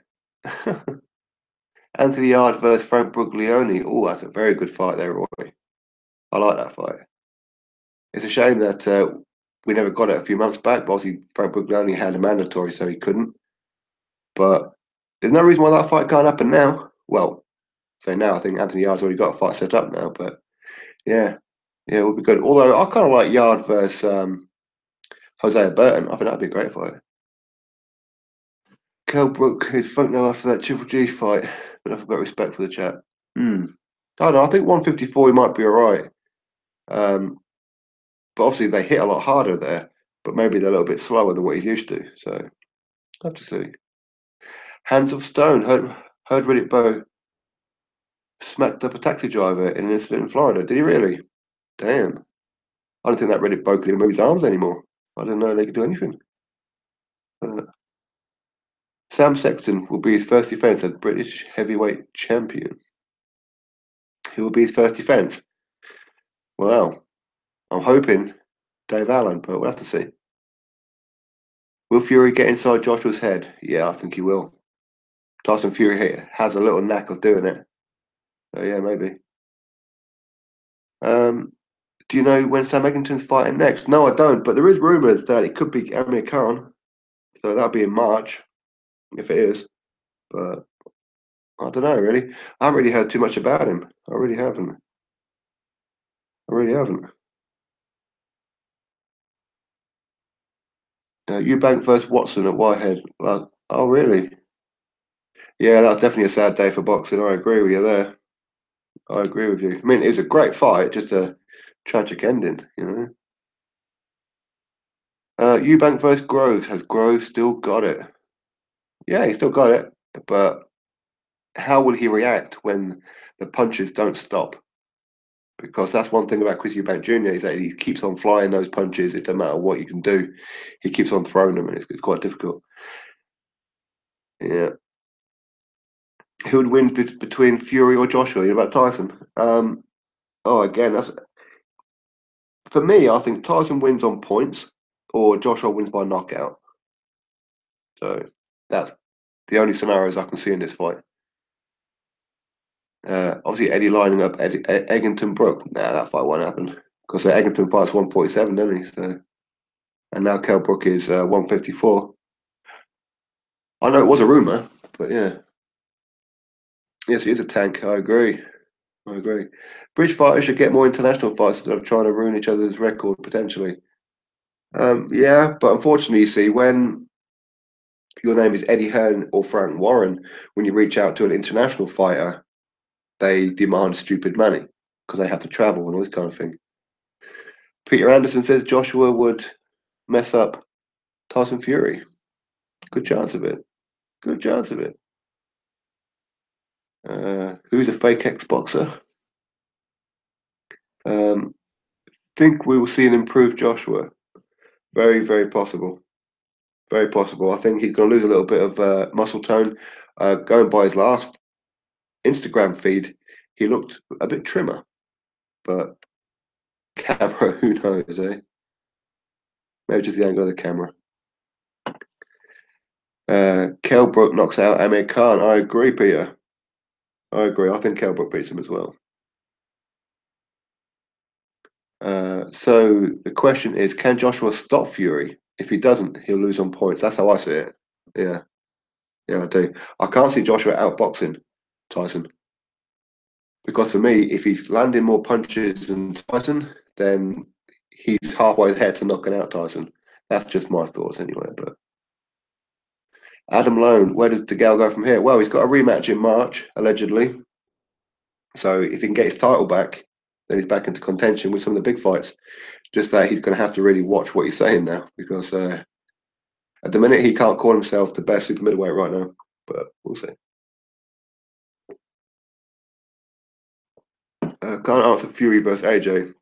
Anthony Yard versus Frank Bruglione. Oh, that's a very good fight there, Roy. I like that fight. It's a shame that we never got it a few months back, but obviously Frank Bruglione had a mandatory, so he couldn't. But there's no reason why that fight can't happen now. Well, say now, I think Anthony Yard's already got a fight set up now, but yeah, yeah, it would be good. Although I kind of like Yard versus Hosea Burton. I think that'd be a great fight. Kell Brook is fucked now after that Triple G fight, but I've got respect for the chat. I don't know. I think 154 he might be all right. Um, but obviously they hit a lot harder there, but maybe they're a little bit slower than what he's used to. So I'll have to see. Hands of Stone. Heard Riddick Bowe smacked up a taxi driver in an incident in Florida. Did he really? Damn. I don't think that Riddick Bowe could even move his arms anymore. I didn't know they could do anything. Uh, Sam Sexton will be his first defence as British heavyweight champion. Who will be his first defence? Well, I'm hoping Dave Allen, but we'll have to see. Will Fury get inside Joshua's head? Yeah, I think he will. Tyson Fury has a little knack of doing it. So yeah, maybe. Um, do you know when Sam Eglinton's fighting next? No, I don't. But there is rumours that it could be Amir Khan. So that'll be in March, if it is. But I don't know, really. I haven't really heard too much about him. I really haven't. I really haven't. Eubank versus Watson at Whitehead. Oh, really? Yeah, that's definitely a sad day for boxing. I agree with you there. I agree with you. I mean, it was a great fight, just a tragic ending, you know. Eubank versus Groves. Has Groves still got it? Yeah, he still got it. But how will he react when the punches don't stop? Because that's one thing about Chris Eubank Jr. is that he keeps on flying those punches. It doesn't matter what you can do. He keeps on throwing them, and it's quite difficult. Yeah. Who would win between Fury or Joshua? You know about Tyson? Oh, again, that's for me. I think Tyson wins on points, or Joshua wins by knockout. So that's the only scenarios I can see in this fight. Obviously, Eddie lining up Eggington Brook. Nah, that fight won't happen because Eggington fights 147, doesn't he? So, and now Kell Brook is 154. I know it was a rumor, but yeah, yes, he is a tank. I agree. I agree. British fighters should get more international fights instead of trying to ruin each other's record potentially. Yeah, but unfortunately, you see, when your name is Eddie Hearn or Frank Warren, when you reach out to an international fighter, they demand stupid money because they have to travel and all this kind of thing. Peter Anderson says Joshua would mess up Tyson Fury. Good chance of it. Good chance of it. Who's a fake ex-boxer? Um, think we will see an improved Joshua. Very, very possible. Very possible. I think he's going to lose a little bit of muscle tone. Going by his last Instagram feed, he looked a bit trimmer, but camera, who knows, eh? Maybe just the angle of the camera. Kell Brook knocks out Amir Khan. I agree, Peter. I agree. I think Kell Brook beats him as well. So the question is, can Joshua stop Fury? If he doesn't, he'll lose on points. That's how I see it. Yeah, yeah, I do. I can't see Joshua outboxing Tyson because for me, if he's landing more punches than Tyson, then he's halfway there to knocking out Tyson. That's just my thoughts anyway. But Adam Lone, where does DeGale go from here? Well, he's got a rematch in March, allegedly. So if he can get his title back, then he's back into contention with some of the big fights. Just that he's going to have to really watch what he's saying now because at the minute he can't call himself the best super middleweight right now. But we'll see. Can't answer Fury versus AJ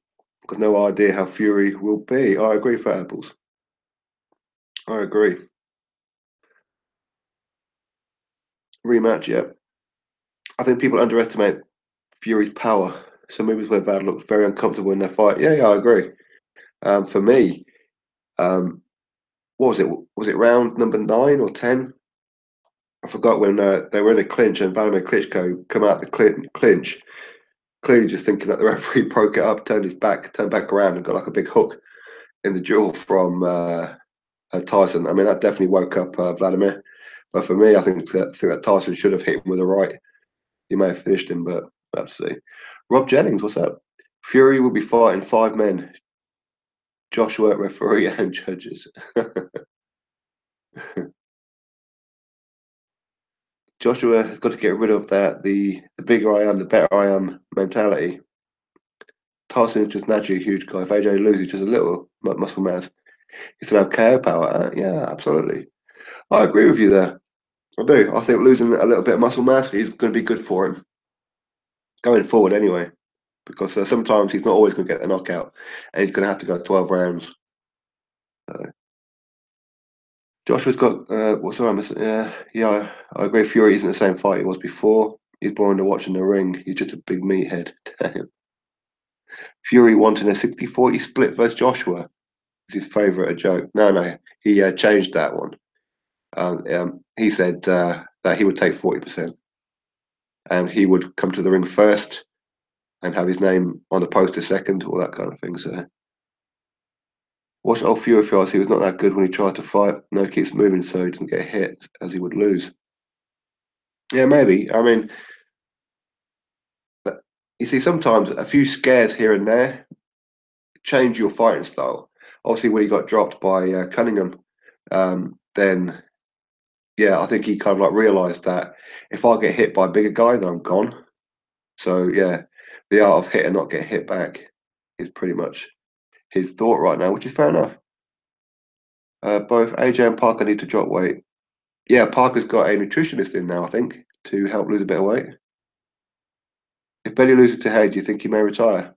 because no idea how Fury will be. I agree for apples. I agree. Rematch, yeah. I think people underestimate Fury's power. Some movies where Bad looks very uncomfortable in their fight. Yeah, yeah, I agree. For me, what was it? Was it round number 9 or 10? I forgot when they were in a clinch and Vladimir Klitschko come out the clinch, clearly just thinking that the referee broke it up, turned his back, turned back around, and got like a big hook in the jaw from Tyson. I mean, that definitely woke up Vladimir. But for me, I think that Tyson should have hit him with a right. He may have finished him, but we'll have to see. Rob Jennings, what's up? Fury will be fighting 5 men. Joshua, referee, and judges. Joshua has got to get rid of that the bigger I am, the better I am mentality. Tyson is just naturally a huge guy. If AJ loses just a little muscle mass, he still have KO power. Yeah, absolutely. I agree with you there. I do. I think losing a little bit of muscle mass is going to be good for him going forward anyway, because sometimes he's not always going to get the knockout, and he's going to have to go 12 rounds. Joshua's got what's the name? Yeah, I agree. Fury isn't the same fight he was before. He's boring to watch in the ring. He's just a big meathead. Fury wanting a 60-40 split versus Joshua is his favourite, a joke. No, he changed that one. He said that he would take 40% and he would come to the ring first and have his name on the poster second, all that kind of thing. So, watch old Fury feels he was not that good when he tried to fight. No, he keeps moving so he didn't get hit as he would lose. Yeah, maybe. I mean, you see, sometimes a few scares here and there change your fighting style. Obviously, when he got dropped by Cunningham, then yeah, I think he kind of like realised that if I get hit by a bigger guy, then I'm gone. So yeah, the art of hit and not get hit back is pretty much his thought right now, which is fair enough. Both AJ and Parker need to drop weight. Yeah, Parker's got a nutritionist in now, I think, to help lose a bit of weight. If Belly loses to Hay, do you think he may retire?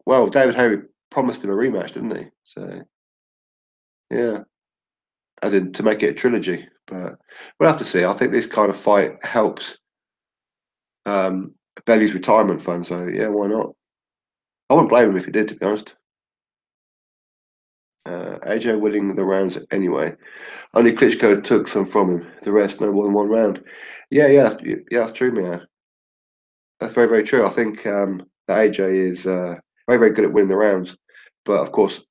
Well, David Hay promised him a rematch, didn't he? So yeah, as in to make it a trilogy. But we'll have to see. I think this kind of fight helps Belly's retirement fund. So yeah, why not? I wouldn't blame him if he did, to be honest. AJ winning the rounds anyway. Only Klitschko took some from him. The rest, no more than one round. Yeah, that's true, man. That's very, very true. I think that AJ is very, very good at winning the rounds. But of course,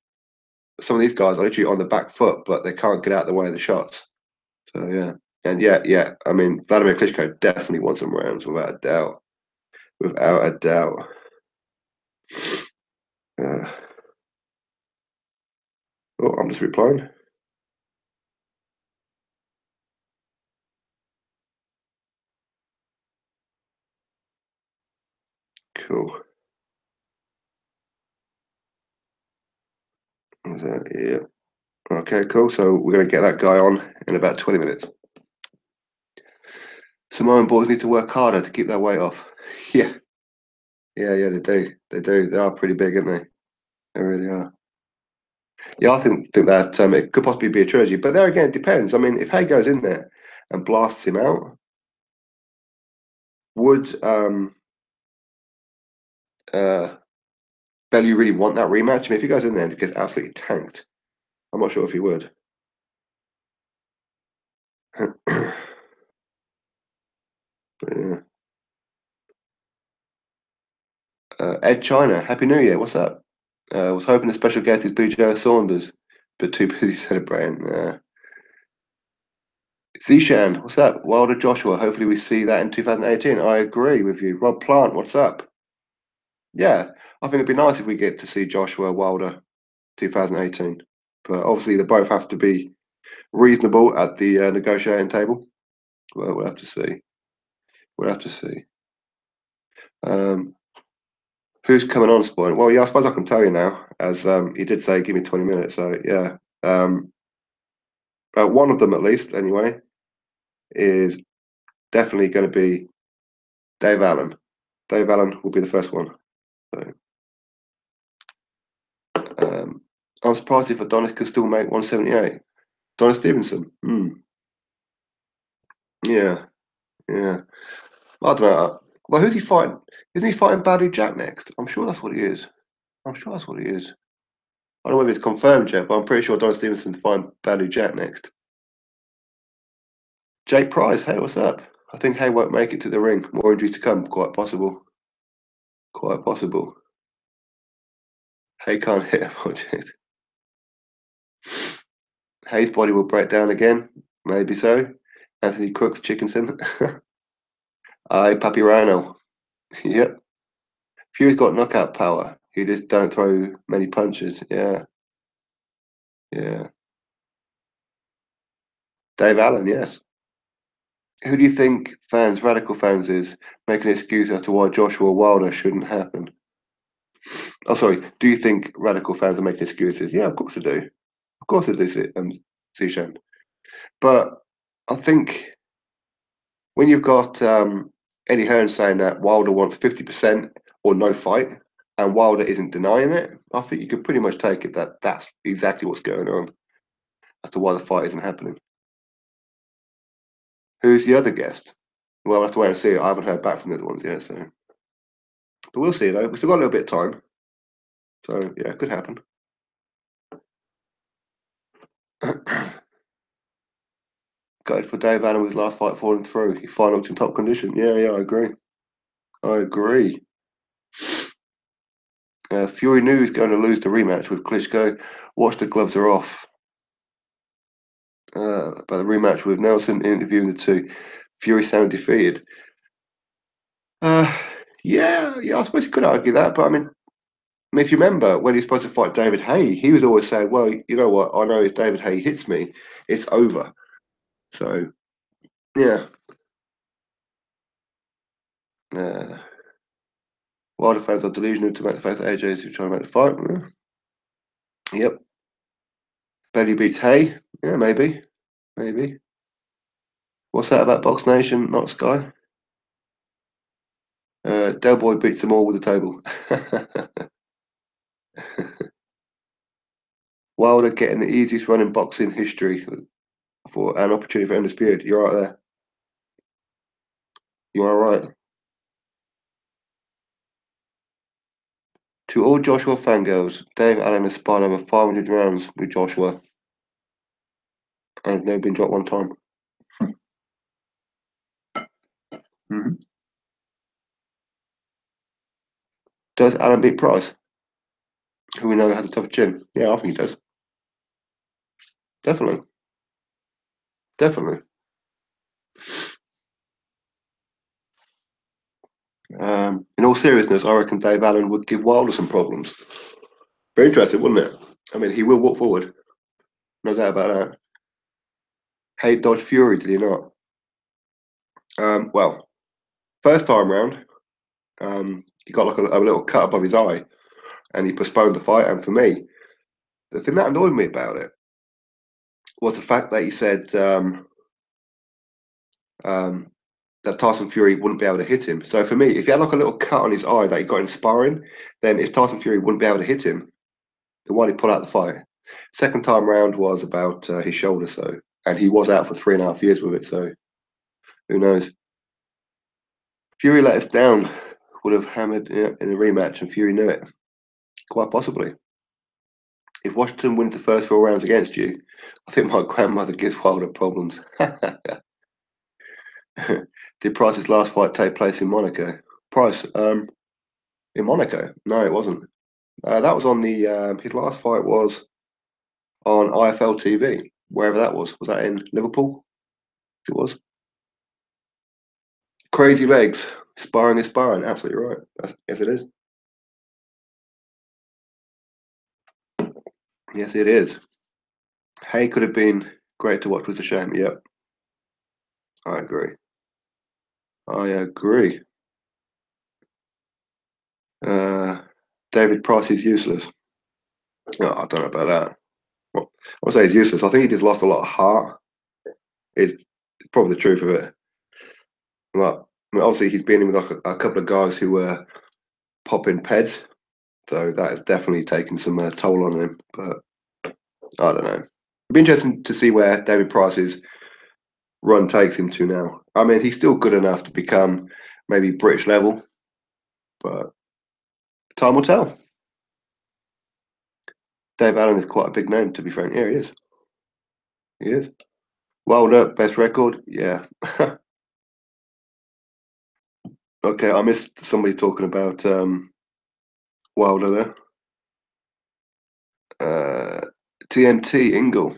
some of these guys are literally on the back foot, but they can't get out of the way of the shots. So yeah, and yeah. I mean, Vladimir Klitschko definitely won some rounds, without a doubt. Without a doubt. Uh, oh, I'm just replying. Cool. Yeah. Okay, cool. So we're going to get that guy on in about 20 minutes. Samoan boys need to work harder to keep their weight off. Yeah, yeah, they do. They do. They are pretty big, aren't they? They really are. Yeah, I think that it could possibly be a trilogy, but there again, it depends. I mean, if Hay goes in there and blasts him out, would uh, Bellew really want that rematch? I mean, if he goes in there and gets absolutely tanked, I'm not sure if he would. But, yeah. Ed China, Happy New Year. What's up? Was hoping the special guest is BJ Saunders, but too busy celebrating. Zishan, what's up? Wilder Joshua. Hopefully we see that in 2018. I agree with you. Rob Plant, what's up? Yeah, I think it'd be nice if we get to see Joshua Wilder 2018. But obviously they both have to be reasonable at the negotiating table. Well, we'll have to see. We'll have to see. Um, who's coming on, Spawn? Well, yeah, I suppose I can tell you now, as he did say, give me 20 minutes. So yeah, one of them at least, anyway, is definitely going to be Dave Allen. Dave Allen will be the first one. So, I'm surprised if Adonis can still make 178. Adonis Stevenson. Yeah, yeah. I don't know. Well, who's he fighting? Isn't he fighting Badou Jack next? I'm sure that's what he is. I'm sure that's what he is. I don't know whether it's confirmed yet, but I'm pretty sure Adonis Stevenson's fighting Badou Jack next. Jake Price, hey, what's up? I think Hay won't make it to the ring. More injuries to come. Quite possible. Quite possible. Hay can't hit a project. Hay's body will break down again. Maybe so. Anthony Crooks, Chickenson. Aye, Papi Rhino. Yep. Fury's got knockout power. He just don't throw many punches. Yeah. Yeah. Dave Allen, yes. Who do you think radical fans is making an excuse as to why Joshua Wilder shouldn't happen? Oh, sorry. Do you think radical fans are making excuses? Yeah, of course I do. Of course I do, Zishan. But I think when you've got Eddie Hearn saying that Wilder wants 50% or no fight, and Wilder isn't denying it, I think you could pretty much take it that that's exactly what's going on as to why the fight isn't happening. Who's the other guest? Well, I'll have to wait and see. I haven't heard back from the other ones yet, so. But we'll see, though. We've still got a little bit of time. So, yeah, it could happen. Going for Dave Allen with his last fight falling through. He finally looked in top condition. Yeah, I agree. I agree. Fury knew he was going to lose the rematch with Klitschko. Watch the gloves are off. About the rematch with Nelson, interviewing the two. Fury sounded defeated. Uh, yeah, I suppose you could argue that, but I mean, if you remember when he was supposed to fight David Haye, he was always saying, "Well, you know what? I know if David Haye hits me, it's over." So, yeah. Uh, Wilder fans are delusional to make the fact that AJ is trying to make the fight. Yep. Belly beats Haye. Yeah, maybe. Maybe. What's that about Box Nation, not Sky? Del Boy beats them all with the table. Wilder getting the easiest run in boxing history for an opportunity for undisputed. You're right there. You are right. To all Joshua fangirls, Dave Allen has sparred over 500 rounds with Joshua and has never been dropped one time. Mm-hmm. Does Allen beat Price, who we know has a tough chin? Yeah, I think he does. Definitely. Definitely. In all seriousness, I reckon Dave Allen would give Wilder some problems. Very interesting, wouldn't it? I mean, he will walk forward. No doubt about that. Hey, Dodge Fury, did he not? Well, first time round, he got like a little cut above his eye and he postponed the fight. And for me, the thing that annoyed me about it was the fact that he said um, that Tyson Fury wouldn't be able to hit him. So for me, if he had like a little cut on his eye that he got in sparring, then if Tyson Fury wouldn't be able to hit him, then why did he pull out the fight? Second time round was about his shoulder, so and he was out for 3.5 years with it. So who knows? Fury let us down. Would have hammered in a rematch, and Fury knew it. Quite possibly. If Washington wins the first 4 rounds against you, I think my grandmother gives Wilder problems. Did Price's last fight take place in Monaco? Price, in Monaco? No, it wasn't. That was on the his last fight was on IFL TV, wherever that was. Was that in Liverpool? It was. Crazy legs, sparring is sparring. Absolutely right. Yes, it is. Yes, it is. Hay could have been great to watch. Was a shame. Yep, I agree. I agree. Uh, David Price is useless. No, I don't know about that. Well, I would say he's useless. I think he just lost a lot of heart. Is probably the truth of it. Like, I mean, obviously, he's been in with like a couple of guys who were popping peds, so that has definitely taken some toll on him. But I don't know. It'd be interesting to see where David Price's run takes him to now. I mean, he's still good enough to become maybe British level, but time will tell. Dave Allen is quite a big name, to be frank. Yeah, he is. He is. Wilder, best record? Yeah. Okay, I missed somebody talking about Wilder there. TNT Ingle,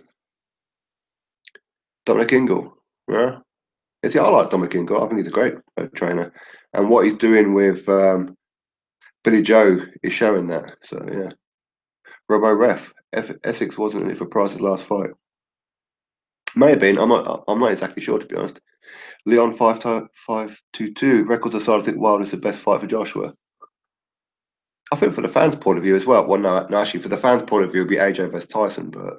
Dominic Ingle. Yeah. Yeah, see, I like Dominic Ingle. I think he's a great trainer, and what he's doing with Billy Joe is showing that. So yeah, Robo Ref. Essex wasn't in it for Price's last fight. May have been. I'm not exactly sure, to be honest. Leon 522 records aside. I think Wilder's the best fight for Joshua. I think for the fans' point of view as well. Well, no, actually, for the fans' point of view, it'd be AJ versus Tyson. But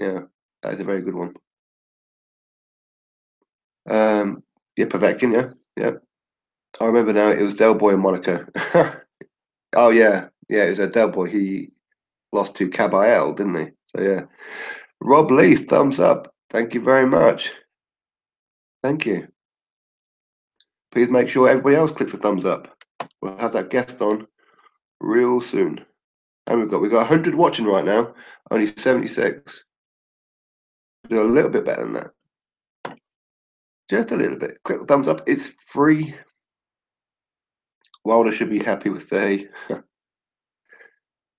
yeah, that is a very good one. Yeah, Povetkin. Yeah, yeah. I remember now. It was Del Boy in Monaco. Oh yeah, yeah. It was a Del Boy. He lost to Caballero, didn't he? So yeah. Rob Lee, thumbs up. Thank you very much. Thank you. Please make sure everybody else clicks the thumbs up. We'll have that guest on real soon. And we've got 100 watching right now, only 76. Do a little bit better than that. Just a little bit. Click the thumbs up. It's free. Wilder should be happy with the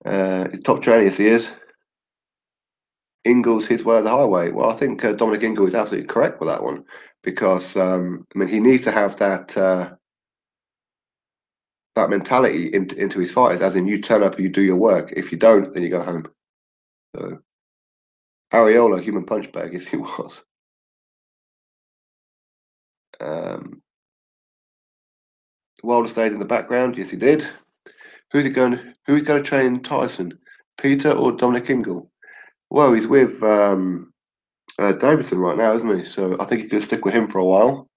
his top trainer, yes, he is. Ingle's his way of the highway. Well, I think Dominic Ingle is absolutely correct with that one because I mean he needs to have that mentality into his fighters, as in you turn up and you do your work. If you don't, then you go home. So Ariola, human punch bag, yes he was. Um, Wilder stayed in the background, yes he did. Who's going to train Tyson? Peter or Dominic Ingle? Well, he's with Davidson right now, isn't he? So I think he's going to stick with him for a while.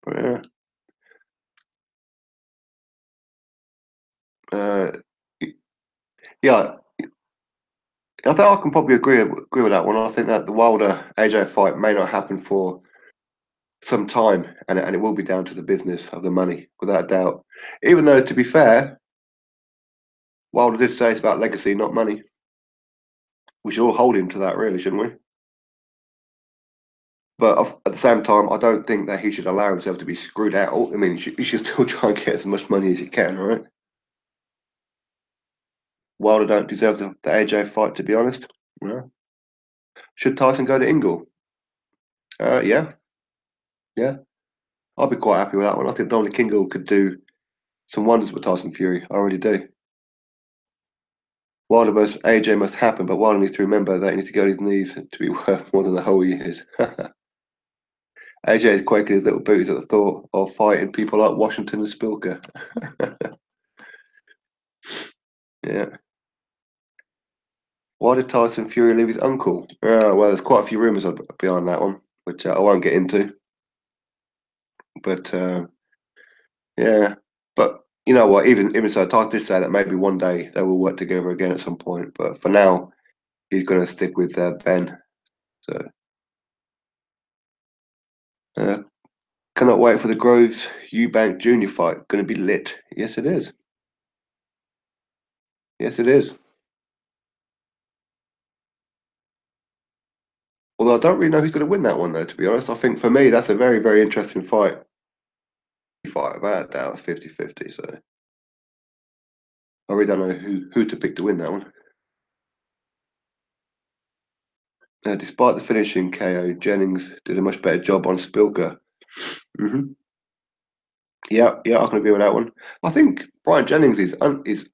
But yeah. Uh, yeah, I think I can probably agree with that one. I think that the Wilder AJ fight may not happen for some time, and it will be down to the business of the money, without a doubt. Even though, to be fair, Wilder did say it's about legacy, not money. We should all hold him to that, really, shouldn't we? But at the same time, I don't think that he should allow himself to be screwed out. I mean, he should still try and get as much money as he can, right? Wilder don't deserve the AJ fight, to be honest. Yeah. Should Tyson go to Ingle? Yeah, yeah. I'll be quite happy with that one. I think Dominic Ingle could do some wonders with Tyson Fury. I already do. Wilder versus AJ must happen, but Wilder needs to remember that he needs to go on his knees to be worth more than the whole he is. AJ is quaking his little boots at the thought of fighting people like Washington and Spilker. Yeah. Why did Tyson Fury leave his uncle? Well, there's quite a few rumours behind that one, which I won't get into. But yeah, but you know what? Even so, Tyson did say that maybe one day they will work together again at some point. But for now, he's going to stick with Ben. So uh, cannot wait for the Groves Eubank Junior fight. Going to be lit. Yes, it is. Yes, it is. Although I don't really know who's going to win that one, though. To be honest, I think for me that's a very, very interesting fight. Fight without a doubt, 50-50. So I really don't know who to pick to win that one. Despite the finishing KO, Jennings did a much better job on Spilker. Yeah, I can agree with that one. I think Brian Jennings is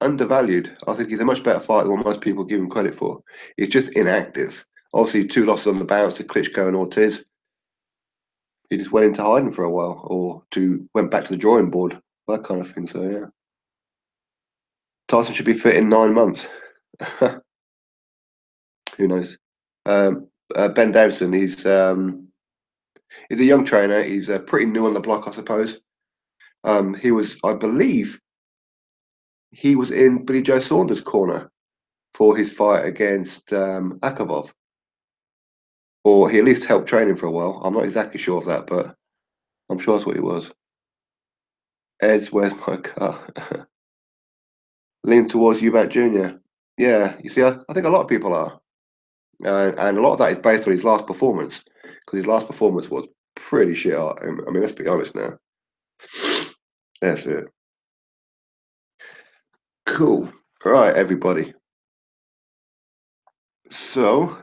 undervalued. I think he's a much better fighter than what most people give him credit for. He's just inactive. Obviously, 2 losses on the bounce to Klitschko and Ortiz. He just went into hiding for a while, or went back to the drawing board, that kind of thing. So yeah, Tyson should be fit in 9 months. Who knows? Ben Davison, he's a young trainer. He's pretty new on the block, I suppose. He was, I believe, he was in Billy Joe Saunders' corner for his fight against Akavov, or he at least helped train him for a while. I'm not exactly sure of that, but I'm sure that's what he was. Ed's, where's my car? Lean towards Eubank Jr. Yeah, you see, I think a lot of people are, and a lot of that is based on his last performance, because his last performance was pretty shit. I mean, let's be honest now. That's it. Cool. All right, everybody. So,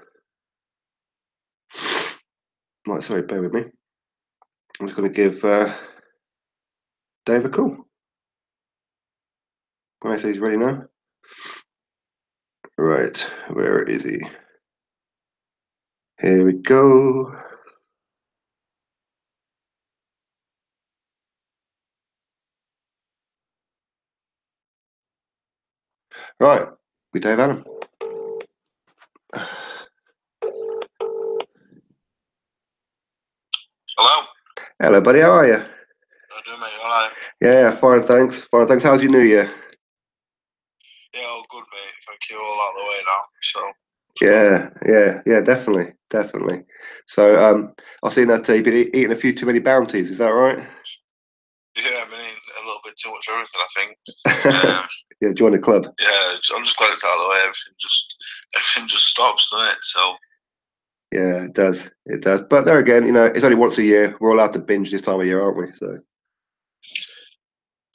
right, sorry, bear with me. I'm just going to give Dave a call. Right, so he's ready now. Right, where is he? Here we go. Right, we Dave Allen. Hello. Hello, buddy. How are you? How do you, mate? All right. Yeah, fine, thanks. Fine, thanks. How's your New Year? Yeah, all good, mate. Thank you. All out of the way now. So. Yeah, definitely. So, I've seen that you've been eating a few too many bounties. Is that right? Yeah, I mean, a little bit too much of everything, I think. Yeah, join the club. Yeah, I'm just glad it's out of the way. Everything just stops, doesn't it? So. Yeah, it does. It does. But there again, it's only once a year. We're allowed to binge this time of year, aren't we? So.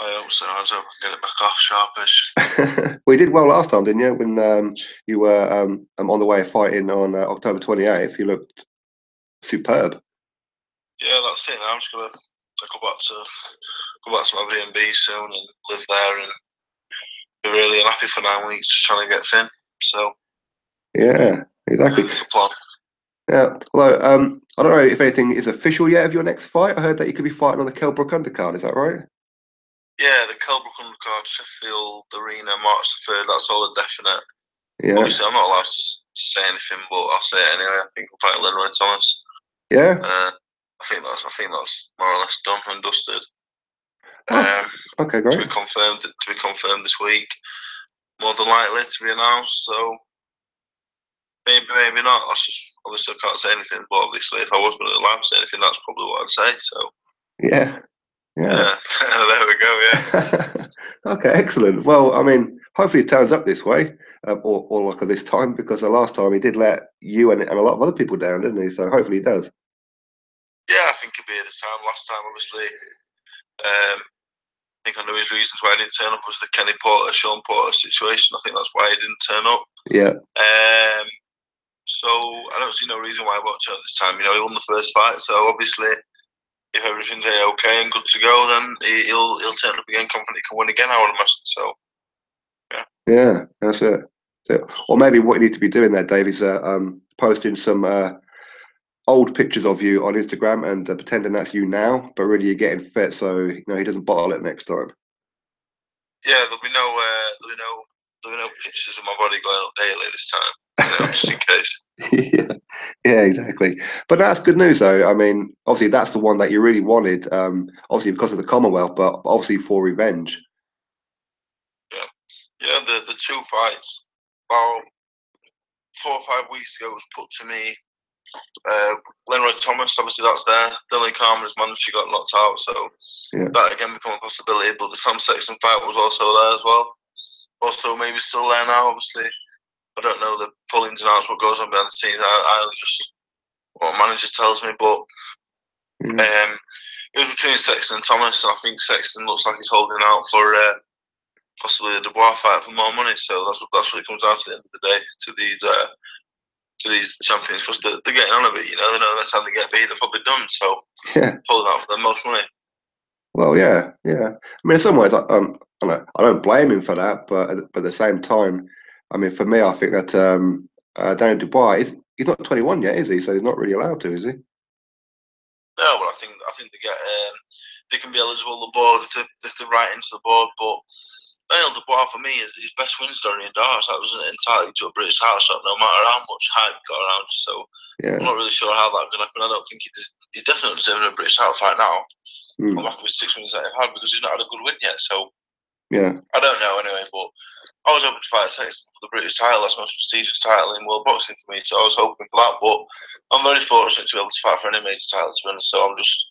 I hope so. I hope I can get it back off sharpish. Well, you did well last time, didn't you? When you were on the way of fighting on October 28th, you looked superb. Yeah, that's it. Now I'm just gonna go back to my B&B soon and live there and be really unhappy for 9 weeks, just trying to get thin. So. Yeah, exactly. That's the plan. Yeah. Although I don't know if anything is official yet of your next fight. I heard that you could be fighting on the Kell Brook undercard. Is that right? Yeah, the Kell Brook undercard, Sheffield Arena, March the 3rd. That's all definite. Yeah. Obviously, I'm not allowed to say anything, but I'll say it anyway. I think I'm fighting Leroy Thomas. Yeah. I think that's more or less done and dusted. Okay, great. To be confirmed this week. More than likely to be announced. So maybe not. Obviously I can't say anything. But obviously, if I was going to allowed to say anything, that's probably what I'd say. So yeah. There we go. Yeah. Okay, excellent. Well, I mean, hopefully it turns up this way, or like this time, because the last time he did let you and a lot of other people down, didn't he? So hopefully he does. Yeah, I think it'll be this time. Last time, obviously, I think I know his reasons why he didn't turn up was the Kenny Porter, Sean Porter situation. I think that's why he didn't turn up. Yeah. So I don't see no reason why I won't turn up this time. He won the first fight, so obviously, if everything's okay and good to go, then he'll turn up again, confident he can win again. I would imagine. So. Yeah, that's it. Or maybe what you need to be doing there, Dave, is posting some old pictures of you on Instagram and pretending that's you now, but really you're getting fit, so he doesn't bottle it next time. Yeah, there'll be no pictures of my body going up daily this time, just in case. Yeah, exactly. But that's good news, though. I mean, obviously that's the one that you really wanted, obviously because of the Commonwealth, but obviously for revenge. Yeah, the 2 fights about 4 or 5 weeks ago was put to me. Leroy Thomas, obviously that's there. Dylan Carmen's manager got knocked out, so that again become a possibility. But the Sam Sexton fight was also there as well. Also maybe still there now. Obviously, I don't know the full ins and outs what goes on behind the scenes. I only just what my manager tells me, but it was between Sexton and Thomas, and I think Sexton looks like he's holding out for possibly a Dubois fight for more money. So that's what it comes down to at the end of the day to these champions, because they're getting on a bit. You know, they know the next time they get beat, they're probably done. So Yeah. pulling out for the most money. Well, yeah, yeah. I mean, in some ways, I don't blame him for that, but at the same time, I mean, for me, I think that Daniel Dubois he's not 21 yet, is he? So he's not really allowed to, is he? No, but I think they can be eligible on the board if they're right into the board. But Daniel Dubois for me is his best win story in darts. That wasn't entirely to a British title shot, no matter how much hype got around. So Yeah. I'm not really sure how that could happen. I don't think he's definitely deserving a British title fight now. I'm happy with 6 wins that he's had because he's not had a good win yet. So yeah, I don't know anyway, but I was hoping to fight Sexton for the British title. That's the most prestigious title in world boxing for me. So I was hoping for that. But I'm very fortunate to be able to fight for any major title, to be honest. So I'm just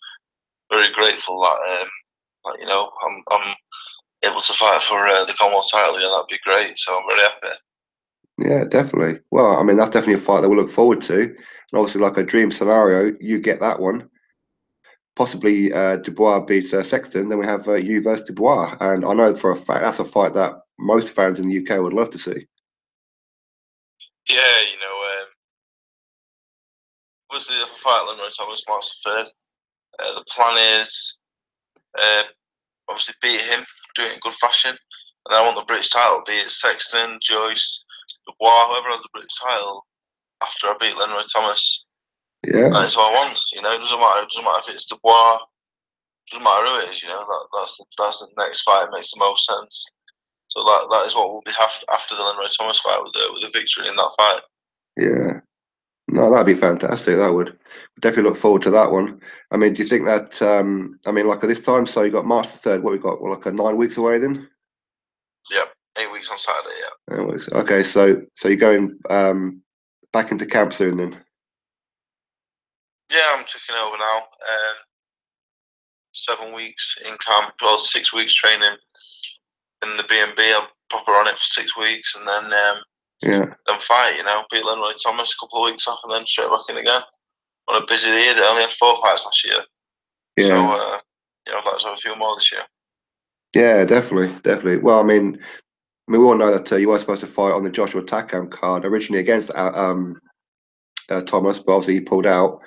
very grateful that you know I'm able to fight for the Commonwealth title. Yeah, that'd be great. So I'm very happy. yeah, definitely. Well, I mean, that's definitely a fight that we'll look forward to. And obviously, like a dream scenario, you get that one. Possibly Dubois beats Sexton, then we have you versus Dubois. And I know for a fact that's a fight that most fans in the UK would love to see. Yeah, you know, obviously if I fight Lenroy Thomas March the 3rd, the plan is obviously beat him, do it in good fashion, and I want the British title, be it Sexton, Joyce, Dubois, whoever has the British title after I beat Lenroy Thomas. Yeah, that's what I want. You know, it doesn't matter. It doesn't matter if it's Dubois. It doesn't matter who it is. You know, that's the next fight. It makes the most sense. So that is what will be after the Lenroy Thomas fight with the victory in that fight. yeah. No, that'd be fantastic. That would definitely look forward to that one. I mean, do you think that? I mean, like at this time, so you got March the 3rd. What we got? Well, like 9 weeks away then. Yeah, 8 weeks on Saturday. Yeah. 8 weeks. Okay, so you're going back into camp soon then. Yeah, I'm checking over now. 7 weeks in camp, well, 6 weeks training in the B&B. I'm proper on it for 6 weeks, and then fight. You know, beat Lenroy Thomas, a couple of weeks off, and then straight back in again. On a busy year, they only had 4 fights last year. Yeah. So you know, let's have a few more this year. Yeah, definitely, definitely. Well, I mean, we all know that you were supposed to fight on the Joshua Takam card originally against Thomas, but obviously he pulled out.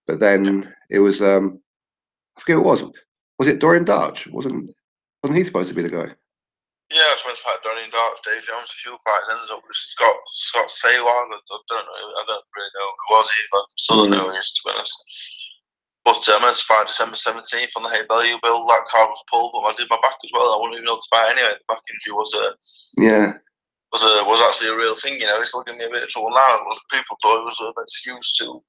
But then it was I forget who it was. Was it Dorian Dutch? Wasn't he supposed to be the guy? Yeah, I was meant to fight Dorian Darts, Dave Jones, a few fights. Ended up with Scott Saywag. I don't really know who it was either. Still don't know who he is, to be honest. But I meant to fight December 17th on the Hay Bellew bill. That card was pulled, but I did my back as well. I wasn't even able to fight anyway. The back injury was actually a real thing. You know, it's looking me a bit of trouble now. People thought it was an excuse to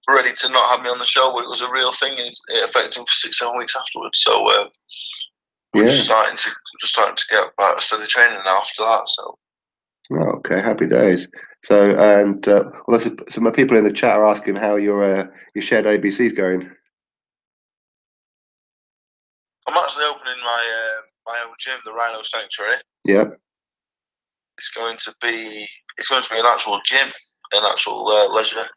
ready to not have me on the show, but it was a real thing, and it affected him for 6-7 weeks afterwards. So we're just starting to get back to steady training now after that. So. Oh, okay, happy days. So, and well, some people in the chat are asking how your shared ABC is going. I'm actually opening my own gym, the Rhino Sanctuary. Yeah. It's going to be an actual gym, an actual leisure,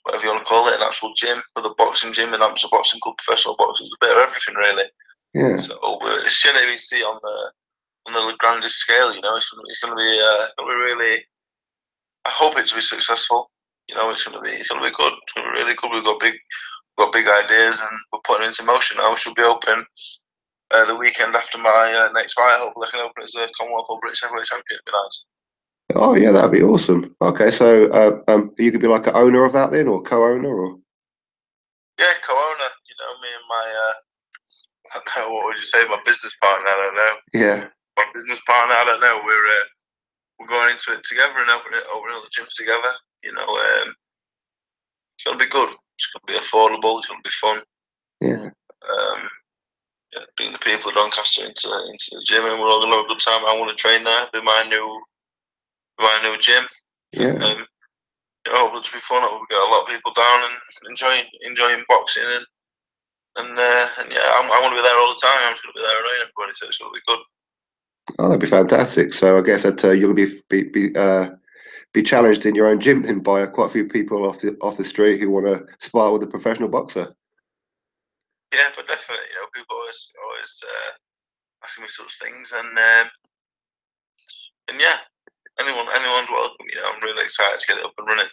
whatever you want to call it, an actual gym with a boxing gym, an amateur boxing club, professional boxing, a bit of everything really. Yeah. So it's shared ABC on the grandest scale. You know, it's going to be really. I hope it to be successful. You know, it's going to be good. It's going to be really good. We've got big ideas, and we're putting it into motion now. We should be open the weekend after my next fight. Hopefully, I can open as a Commonwealth or British heavyweight champion. It'd be nice. Oh yeah, that'd be awesome. Okay, so you could be like an owner of that then, or co-owner, or yeah, co-owner. You know, me and my I don't know, what would you say, my business partner. I don't know. Yeah. My business partner. I don't know. We're going into it together and opening up the gyms together. You know, it's gonna be good. It's gonna be affordable. It's gonna be fun. Yeah. Bring the people of Doncaster into the gym, and we're all gonna have a good time. I want to train there. Be my new gym. Yeah. You know, it'll be fun. We'll get a lot of people down and enjoying boxing and yeah, I want to be there all the time. I'm just gonna be there annoying everybody, so it's gonna be good. Oh, that'd be fantastic. So I guess that you're gonna be challenged in your own gym then by quite a few people off the street who want to spar with a professional boxer. Yeah, but definitely, you know, people always asking me such things, and yeah, anyone's welcome. You know, I'm really excited to get it up and running.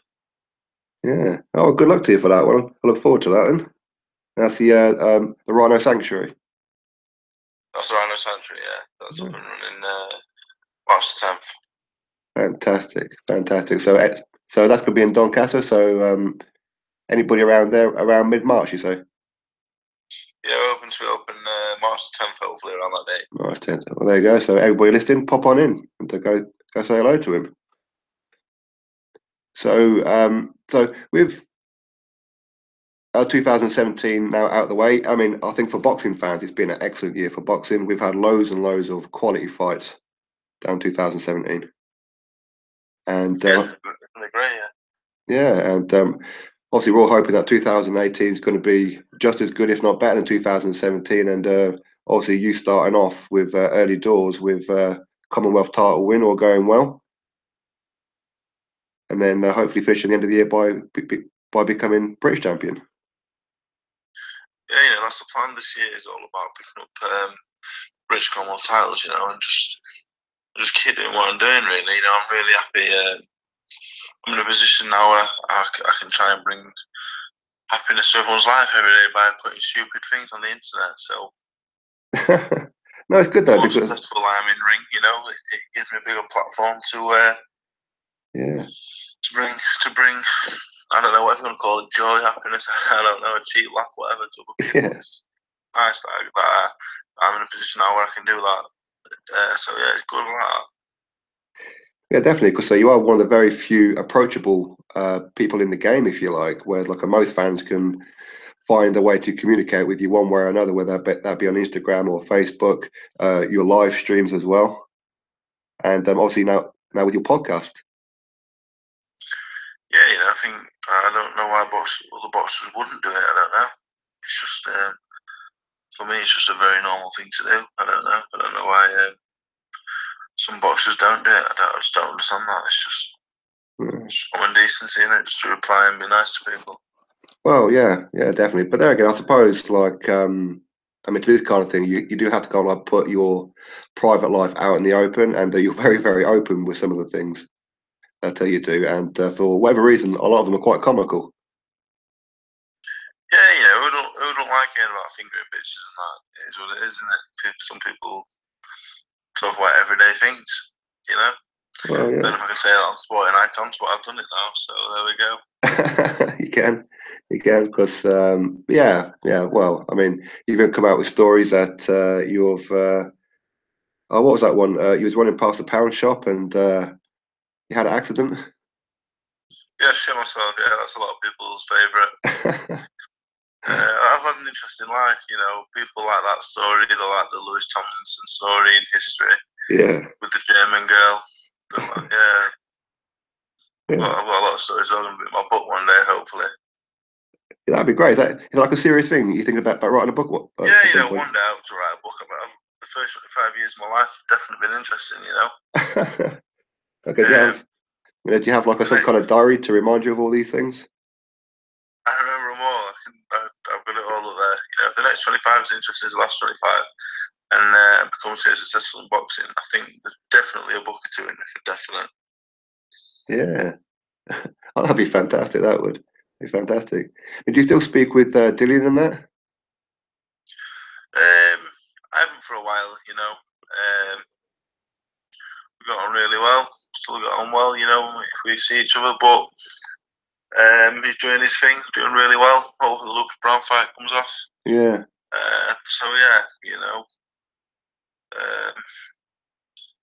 Yeah. Oh, good luck to you for that one. I look forward to that. Then that's the Rhino Sanctuary. That's the Rhino Sanctuary. Yeah, that's up and running March 10th. Fantastic, fantastic. So that's going to be in Doncaster. So anybody around there around mid-March, you say? Yeah, we're hoping to be open March 10th, hopefully around that date. March 10th. Well, there you go. So everybody listening, pop on in and to go say hello to him. So with 2017 now out of the way, I mean, I think for boxing fans, it's been an excellent year for boxing. We've had loads and loads of quality fights down 2017. And yeah, great, yeah, and obviously we're all hoping that 2018 is going to be just as good, if not better, than 2017. And obviously you starting off with early doors with Commonwealth title win or going well, and then hopefully finishing the end of the year by becoming British champion. Yeah, that's the plan this year. Is all about picking up British Commonwealth titles, you know, and just keep doing what I'm doing. Really, you know, I'm really happy. I'm in a position now where I can try and bring happiness to everyone's life every day by putting stupid things on the internet. So no, it's good though, the more because successful I'm in ring, you know, it gives me a bigger platform to yeah, to bring I don't know what I'm going to call it, joy, happiness. I don't know, a cheap laugh, whatever to other people. yeah. It's nice that I'm in a position now where I can do that. So yeah, it's good like that. Yeah, definitely. Because so you are one of the very few approachable people in the game, if you like, where like most fans can find a way to communicate with you one way or another, whether that be on Instagram or Facebook, your live streams as well, and obviously now with your podcast. Yeah, you know, I think I don't know why other boxers wouldn't do it. I don't know. It's just for me, it's just a very normal thing to do. I don't know. I don't know why some boxers don't do it. I just don't understand that. It's just common decency in it, just to reply and be nice to people. Well, yeah, definitely. But there again, I suppose like I mean, to do this kind of thing, you do have to kind of like put your private life out in the open, and you're very, very open with some of the things that you do, and for whatever reason, a lot of them are quite comical. Yeah, you know, who don't like hearing about fingering bitches and that? It is what it is, isn't it? Some people talk about everyday things, you know. Well, Then yeah. if I can say that on Sporting Icons, but I've done it now, so there we go. You can, because yeah. Well, I mean, you've even come out with stories that you've. Oh, what was that one? You was running past a pound shop and you had an accident. Yeah, shit myself. Yeah, that's a lot of people's favourite. I've had an interesting life, you know. People like that story. They like the Lewis Tomlinson story in history. Yeah. With the German girl. Like, yeah. Yeah. Well, I've got a lot of stories. I'm going to be in my book one day, hopefully. That'd be great. Is that like a serious thing? You thinking about writing a book? Yeah, you know, one day I hope to write a book about the first 25 years of my life. Definitely been interesting, you know. Okay. Do you have like some kind of diary to remind you of all these things? I remember them all. I've got it all up there. You know, if the next 25 is interesting as the last 25 and becomes so successful in boxing, I think there's definitely a book or two in it for definite. Yeah. Oh, that'd be fantastic. That would be fantastic. And do you still speak with Dillian and that? I haven't for a while, you know. We got on really well. Still got on well, you know, if we see each other. But he's doing his thing, doing really well. Hopefully the Lucas Brown fight comes off. Yeah. So yeah, you know.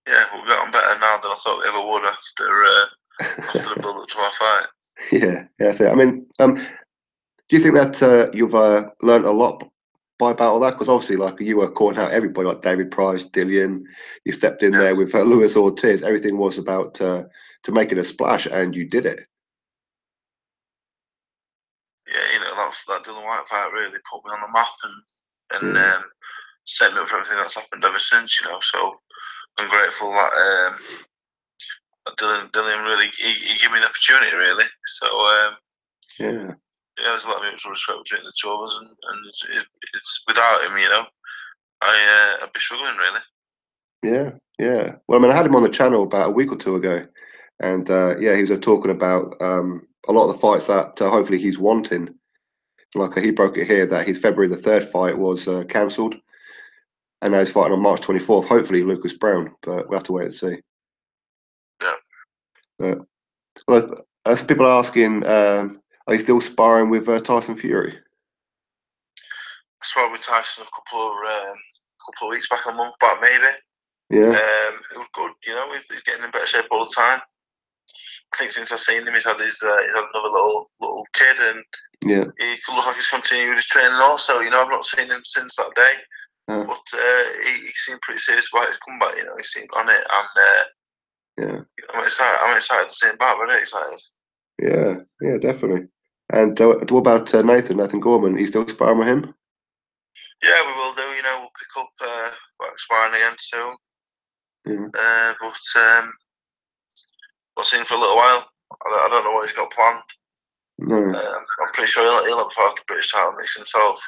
Yeah, we've got on better now than I thought we ever would after the build up to our fight. Yeah. So I mean, do you think that you've learned a lot about all that? Because obviously, like you were calling out everybody, like David Price, Dillian. You stepped in there with Luis Ortiz. Everything was about to make it a splash, and you did it. Yeah, you know that Dillian White fight really put me on the map and set me up for everything that's happened ever since. You know, so I'm grateful that Dillian really he gave me the opportunity really. So yeah, there's a lot of mutual respect between the two of us, and it's without him, you know, I'd be struggling really. Yeah, yeah. Well, I mean, I had him on the channel about a week or two ago, and yeah, he was talking about a lot of the fights that hopefully he's wanting. Like he broke it here that his February the 3rd fight was cancelled, and now he's fighting on March 24th. Hopefully, Lucas Brown, but we'll have to wait and see. Yeah. But well, some people are asking, are you still sparring with Tyson Fury? I sparred with Tyson a couple of weeks back, a month back maybe. Yeah. It was good, you know. He's getting in better shape all the time. I think since I've seen him, he's had another little kid, and yeah, he could look like he's continuing with his training also. You know, I've not seen him since that day, but he seemed pretty serious about his comeback. You know, he seemed on it, and yeah, I'm excited. I'm excited to see him back. Very excited. yeah, yeah, definitely. And what about Nathan Gorman? Are you still sparring with him? Yeah, we will do. You know, we'll pick up back sparring again soon. Yeah. But we'll see him for a little while. I don't know what he's got planned. No. I'm pretty sure he'll have the British title mix himself.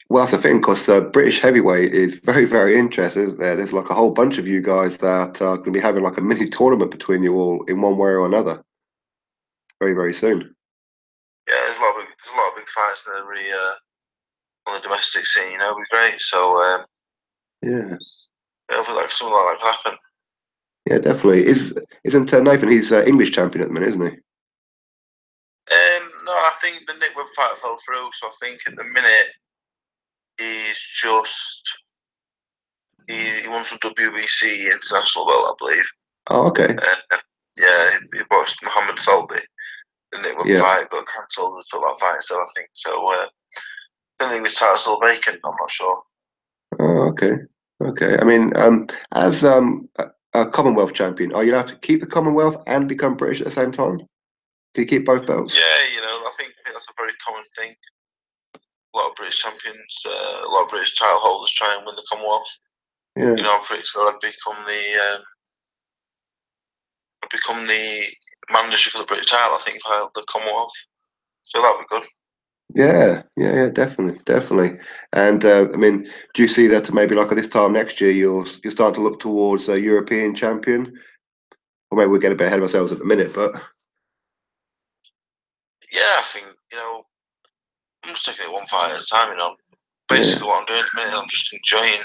Well, that's the thing, because British heavyweight is very, very interesting, isn't there? There's like a whole bunch of you guys that are going to be having like a mini tournament between you all in one way or another very, very soon. Yeah, there's a lot of big fights in on the domestic scene. You know, it'll be great. So Yeah, hopefully, something like that can happen. yeah, definitely. Isn't Nathan? He's English champion at the minute, isn't he? No, I think the Nick Webb fight fell through. So I think at the minute he's just he won some WBC international belt, I believe. Oh, okay. Yeah, he boxed Mohammed Salbi. The Nick Webb Yeah. fight got cancelled for that fight, so I think so. I think his title's still vacant. I'm not sure. Oh, okay. Okay. I mean, as a Commonwealth champion, are you allowed to keep the Commonwealth and become British at the same time? Do you keep both belts? Yeah, you know, I think that's a very common thing. A lot of British champions, a lot of British title holders try and win the Commonwealth. Yeah. You know, I'm pretty sure I'd become the manager for the British title. I think if I held the Commonwealth, so that'd be good. Yeah, yeah, yeah, definitely, definitely. And I mean, do you see that maybe like at this time next year, you're starting to look towards a European champion? Or maybe we're getting a bit ahead of ourselves at the minute, but Yeah, I think you know, I'm just taking it one fight at a time. You know, yeah, basically what I'm doing at the minute, I'm just enjoying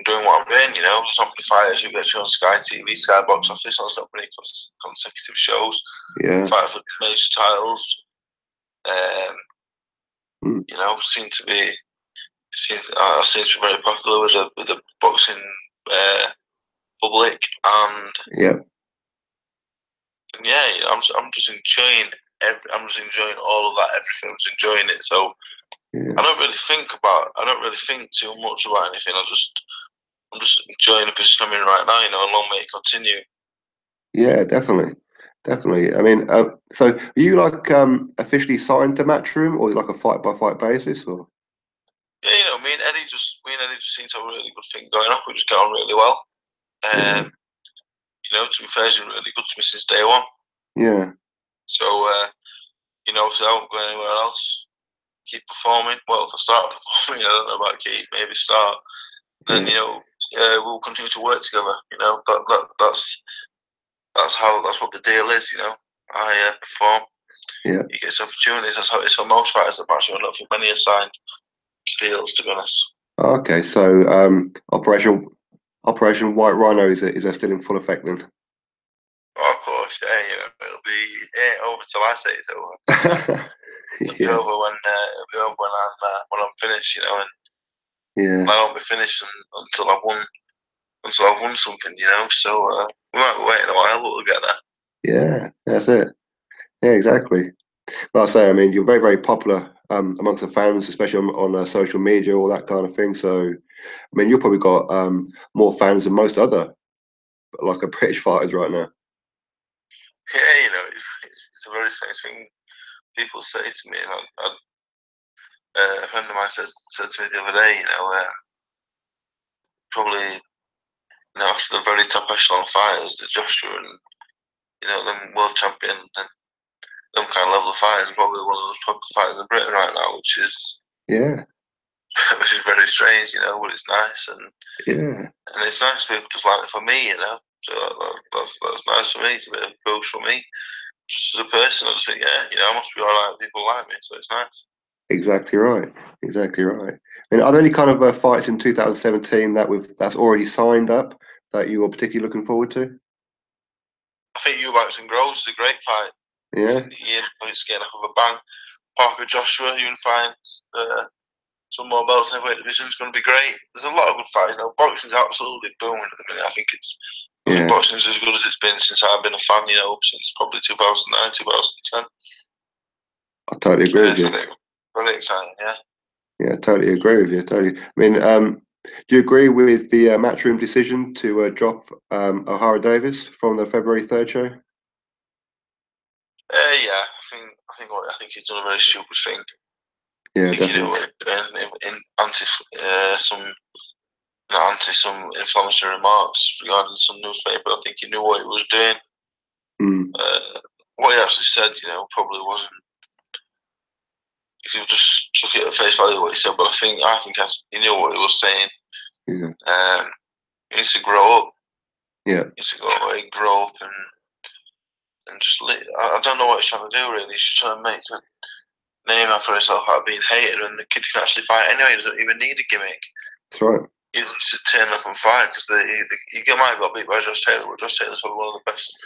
doing what I'm doing. You know, there's not many fighters who get shown on Sky TV, Sky Box Office. There's not many consecutive shows. yeah, Fight for major titles. mm, You know, seems to be very popular with the boxing public, yeah, and yeah, I'm just enjoying I'm just enjoying all of that. Everything, I'm just enjoying it. So yeah, I don't really think too much about anything. I'm just enjoying the position I'm in right now. You know, and long may it continue. yeah, definitely, definitely. I mean, so are you like officially signed to Matchroom, or like a fight by fight basis, or? Yeah, you know, me and Eddie just seem to have a really good thing going on. We just get on really well. Yeah, You know, to be fair, he's been really good to me since day one. yeah, So, you know, so I won't go anywhere else. Keep performing. Well, if I start performing, I don't know about keep. Maybe start. Then yeah, you know, we'll continue to work together. You know, that's what the deal is. You know, I perform. yeah. He gets opportunities. That's how it's for most fighters. Actually, I don't think many are signed deals, to be honest. Okay, so Operation White Rhino is that still in full effect then? Oh, of course, yeah. You know, it ain't over till I say it's over. It'll be Yeah, over when I'm finished. You know, and yeah, I won't be finished until I've won something. You know, so we might be waiting a while, but we'll get there. yeah. That's it. Yeah, exactly. Like I say, I mean, you're very, very popular amongst the fans, especially on social media, all that kind of thing. So, I mean, you've probably got more fans than most other like a British fighters right now. Yeah, you know, it's a very strange thing people say to me. And a friend of mine said to me the other day, you know, probably you know after the very top echelon fighters, the Joshua and you know them world champion and them kind of level of fighters, probably one of those top fighters in Britain right now, which is Yeah, which is very strange, but it's nice, Yeah, and it's nice people just like it for me, So that's nice for me. It's a bit of a boost for me, just as a person. I just think, I must be alright. People like me, so it's nice. exactly right. Exactly right. And are there any kind of fights in 2017 that's already signed up that you are particularly looking forward to? I think Eubanks and Groves is a great fight. Yeah, It's getting off of a bang. Parker Joshua, you can find some more belts in the heavyweight division. It's going to be great. There's a lot of good fights. Boxing's absolutely booming at the minute. I think yeah, boxing's as good as it's been since I've been a fan. Since probably 2009, 2010. I totally agree with you. Very exciting, yeah. Yeah, totally agree with you. Totally. I mean, do you agree with the Matchroom decision to drop O'Hara Davis from the February 3rd show? Yeah, I think he's done a very stupid thing. Yeah, I think definitely. In some inflammatory remarks regarding some newspaper. I think he knew what he was doing. Mm. What he actually said, probably wasn't. If you just took it at face value what he said, but I think he knew what he was saying. Yeah. He needs to grow up. Yeah. He needs to go away, grow up, and just. I don't know what he's trying to do. Really, he's just trying to make a name out for himself out of being hated, and the kid can actually fight anyway. He doesn't even need a gimmick. That's right. He doesn't just turn up and fight because you might have got beat by Josh Taylor, but Josh Taylor's probably one of the best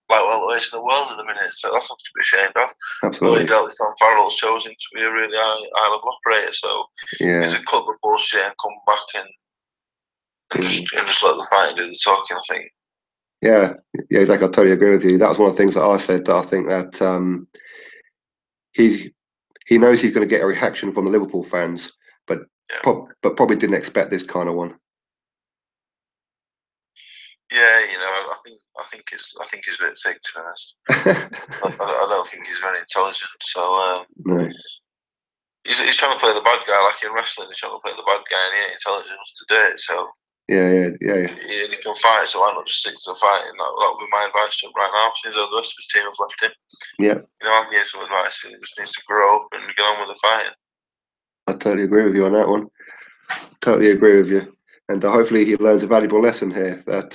lightweights in the world at the minute, so that's something to be ashamed of. Absolutely. He dealt with Tom Farrell's chosen to be a really high level operator, so he's a cut the bullshit and come back and just let the fighting do the talking, I think. Yeah, exactly. I totally agree with you. That was one of the things that I said, that I think that he knows he's going to get a reaction from the Liverpool fans, but probably didn't expect this kind of one. Yeah, I think he's a bit thick, to be honest. I don't think he's very intelligent. So no. He's trying to play the bad guy, like in wrestling. He's trying to play the bad guy, and he ain't intelligent enough to do it. So yeah. He can fight, so why not just stick to the fighting? That would be my advice to him right now, since the rest of his team have left him. Yeah. I'm getting some advice. He just needs to grow up and get on with the fighting. I totally agree with you on that one. Totally agree with you. And hopefully he learns a valuable lesson here, that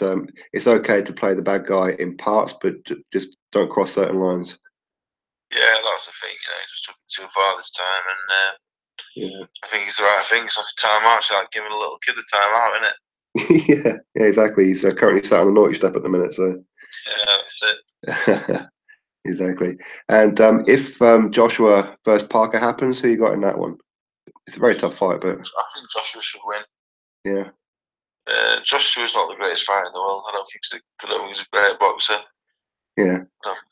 it's okay to play the bad guy in parts, but just don't cross certain lines. Yeah, that's the thing. He just took it too far this time, and I think it's the right thing. It's like a time out. It's like giving a little kid a time out, isn't it? yeah, exactly. He's currently sat on the naughty step at the minute, so. Yeah, that's it. Exactly. And if Joshua versus Parker happens, who you got in that one? It's a very tough fight, but I think Joshua should win. Yeah. Joshua's not the greatest fighter in the world. I don't think he's a great boxer. Yeah.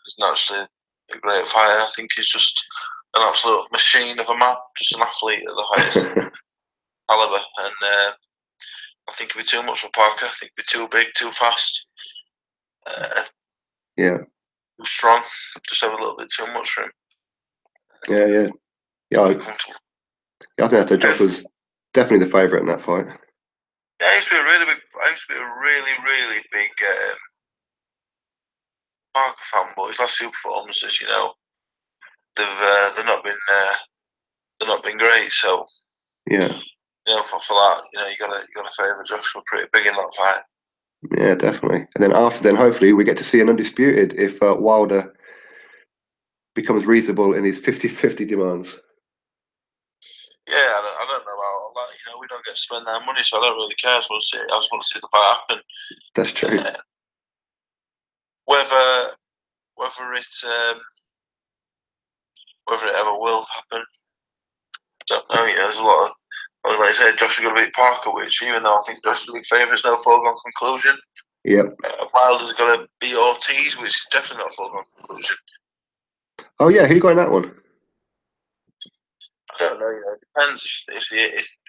He's naturally a great fighter. I think he's just an absolute machine of a man, just an athlete at the highest caliber. And I think it'd be too much for Parker. I think it'd be too big, too fast. Yeah. Too strong. Just have a little bit too much for him. Yeah. I think that Joshua's definitely the favourite in that fight. Yeah, I used to be a really, really big Parker fan, but his last two performances, they've not been great. So yeah, for that, you gotta favour Joshua pretty big in that fight. Yeah, definitely. And then hopefully we get to see an undisputed if Wilder becomes reasonable in his 50-50 demands. Yeah, I don't know about all that. We don't get to spend that money, so I don't really care. I just want to see the fight happen. That's true. Whether it ever will happen, I don't know. There's a lot of, like I said, Josh is going to beat Parker, which even though I think Josh is the big favourite, it's no foregone conclusion. Yep. Wilder's going to beat Ortiz, which is definitely not a foregone conclusion. Oh yeah, who you got in that one? I don't know. It depends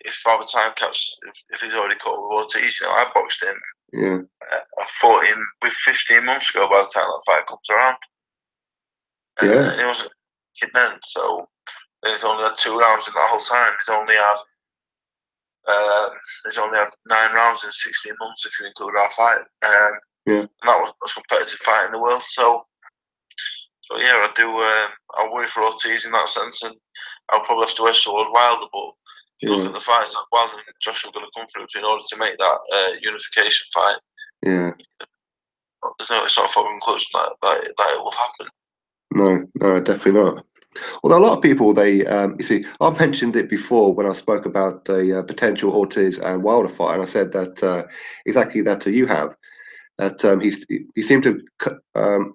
if Father Time Caps, if he's already caught with Ortiz. I boxed him. Yeah. I fought him with 15 months ago. By the time that fight comes around, and he wasn't a kid then. So he's only had 2 rounds in that whole time. He's only had 9 rounds in 16 months if you include our fight. And that was the most competitive fight in the world. So yeah, I worry for Ortiz in that sense, and I'll probably have to edge towards Wilder, but you look at the fights that Wilder and Joshua are going to come through in order to make that unification fight. Yeah. It's not fucking close that it will happen. No, definitely not. Although a lot of people, they, you see, I've mentioned it before when I spoke about the potential Ortiz and Wilder fight, and I said that exactly that you have. That he seemed to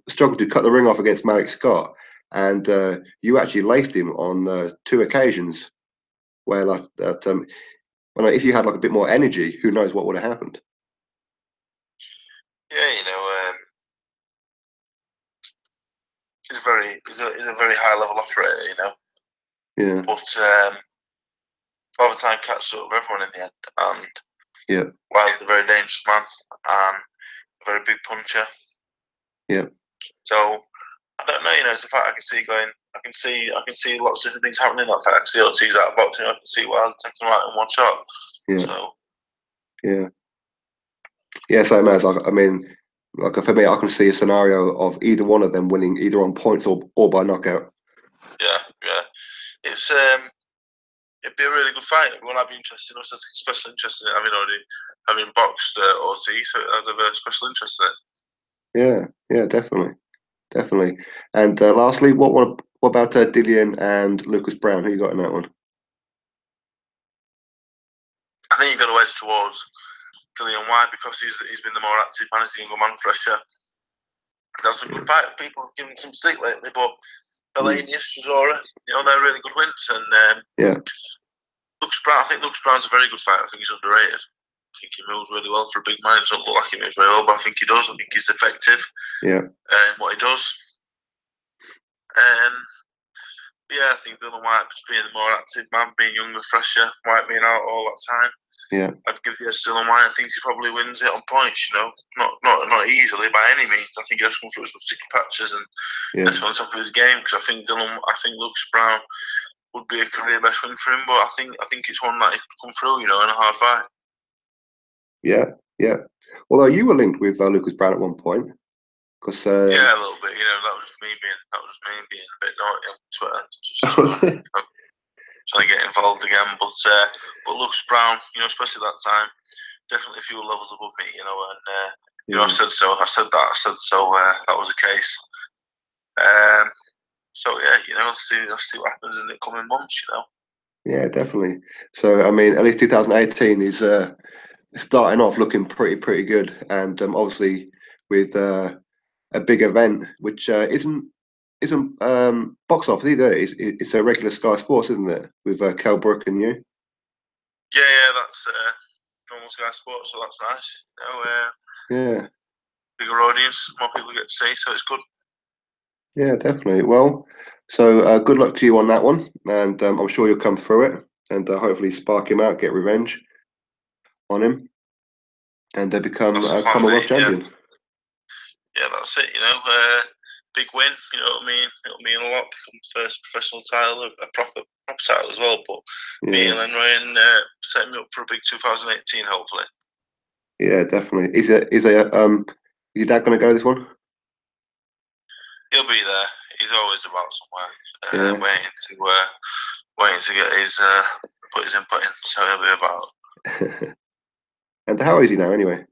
struggle to cut the ring off against Malik Scott, and you actually laced him on 2 occasions, where like that. Well, if you had like a bit more energy, who knows what would have happened? Yeah, he's a very high level operator, Yeah. But by the time catches up with everyone in the end, and yeah, Wilder's a very dangerous man and a very big puncher. Yeah. So I don't know, it's a fight I can see going. I can see lots of different things happening in that fight. I can see Ortiz out of boxing. I can see Wilder taking him out in one shot. Yeah. So yeah, same as I mean, like for me, I can see a scenario of either one of them winning either on points or by knockout. Yeah. It's it'd be a really good fight. Everyone I'd be interested in, especially interested in having boxed Ortiz, so I'd have a special interest in it. Yeah, definitely. And lastly, what about Dillian and Lucas Brown? Who you got in that one? I think you've got to edge towards Dillian Whyte because he's been the more active man, he's the younger man, fresher. That's a good fight. People have given some stick lately, but Helenius, Chisora, they're really good wins. And Lucas Brown, I think Lucas Brown's a very good fighter. I think he's underrated. I think he moves really well for a big man. He doesn't look like he moves very well, but I think he does. I think he's effective in what he does. Yeah, I think Dillian Whyte just being the more active man, being younger, fresher, Whyte being out all that time. Yeah. I'd give the edge to Dillian Whyte. I think he probably wins it on points, not easily by any means. I think he has come through some sticky patches and that's on top of his game because I think Lucas Brown would be a career best win for him, but I think it's one that he could come through, in a hard fight. Yeah. Although you were linked with Lucas Brown at one point, because yeah, a little bit. That was just me being a bit naughty on Twitter, just trying to get involved again. But Lucas Brown, especially that time, definitely a few levels above me, and I said so. That was the case. So yeah, let's see what happens in the coming months. Yeah, definitely. So I mean, at least 2018 is starting off looking pretty good, and obviously with a big event which isn't box office either. It's a regular Sky Sports, isn't it? With Kell Brook and you. Yeah, that's normal Sky Sports, so that's nice. Yeah. Bigger audience, more people get to see, so it's good. Yeah, definitely. Well, so good luck to you on that one, and I'm sure you'll come through it, and hopefully spark him out, get revenge on him, and become a Commonwealth champion. Yeah, that's it. Big win. You know what I mean? It'll mean a lot. Become the first professional title, a proper title as well. But me and Ryan setting me up for a big 2018, hopefully. Yeah, definitely. Is your dad going to go this one? He'll be there. He's always about somewhere, waiting to get his put his input in. So he'll be about. And how is he now, anyway?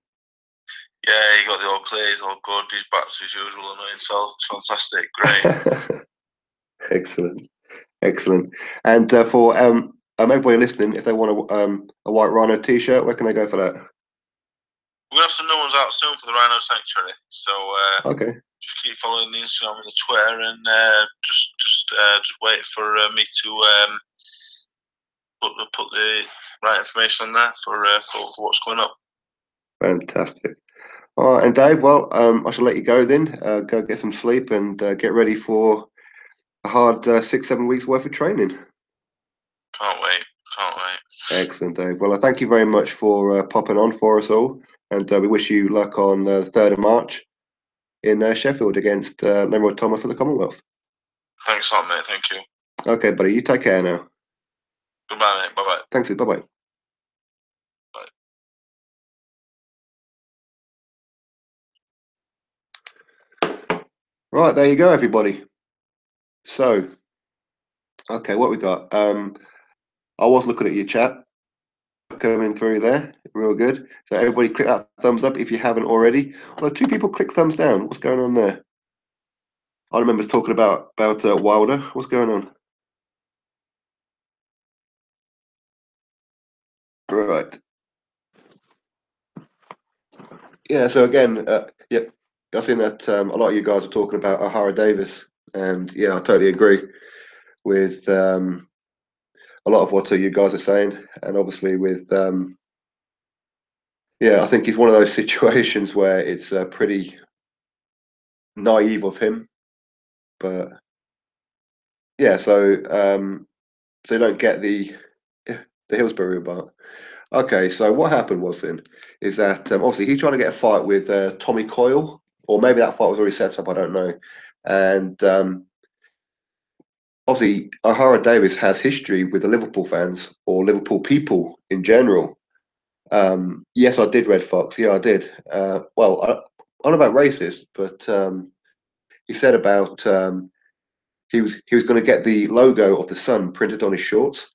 Yeah, he got the all clear. He's all good. He's back to his usual annoying self. It's fantastic. Great. Excellent. And for everybody listening, if they want a White Rhino T-shirt, where can they go for that? We're gonna have some new ones out soon for the Rhino Sanctuary. So okay. Just keep following the Instagram and the Twitter, and just wait for me to put the right information on there for what's coming up. Fantastic. All right, and Dave, well, I shall let you go then. Go get some sleep and get ready for a hard 6-7 weeks worth of training. Can't wait. Excellent, Dave. Well, thank you very much for popping on for us all, and we wish you luck on the 3rd of March in Sheffield against Leroy Thomas for the Commonwealth. Thanks a lot, mate. Thank you. Okay, buddy. You take care now. Goodbye, mate. Bye-bye. Thanks. Bye-bye. Right, there you go, everybody. So, okay, what we got? I was looking at your chat coming through there, real good. So everybody click that thumbs up if you haven't already. Well, 2 people click thumbs down. What's going on there? I remember talking about Wilder. What's going on? Right. Yeah. So again, yeah, I've seen that a lot of you guys are talking about Ohara Davis, and yeah, I totally agree with a lot of what you guys are saying, and obviously with yeah, I think it's one of those situations where it's pretty naive of him, but yeah, so you don't get the Hillsbury remark. Okay, so what happened was then is that obviously he's trying to get a fight with Tommy Coyle, or maybe that fight was already set up. I don't know. And obviously, O'Hara Davis has history with the Liverpool fans or Liverpool people in general. Yes, I did Red Fox. Yeah, I did. Well, I don't know about racist, but he said about he was going to get the logo of the sun printed on his shorts.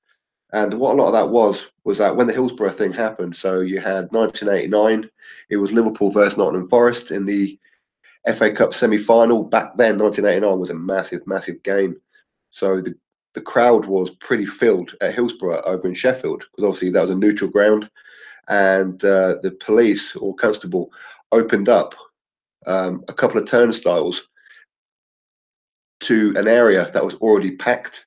And what a lot of that was that when the Hillsborough thing happened, so you had 1989, it was Liverpool versus Nottingham Forest in the FA Cup semi-final. Back then, 1989 was a massive, massive game. So the crowd was pretty filled at Hillsborough over in Sheffield because obviously that was a neutral ground, and the police or constable opened up a couple of turnstiles to an area that was already packed.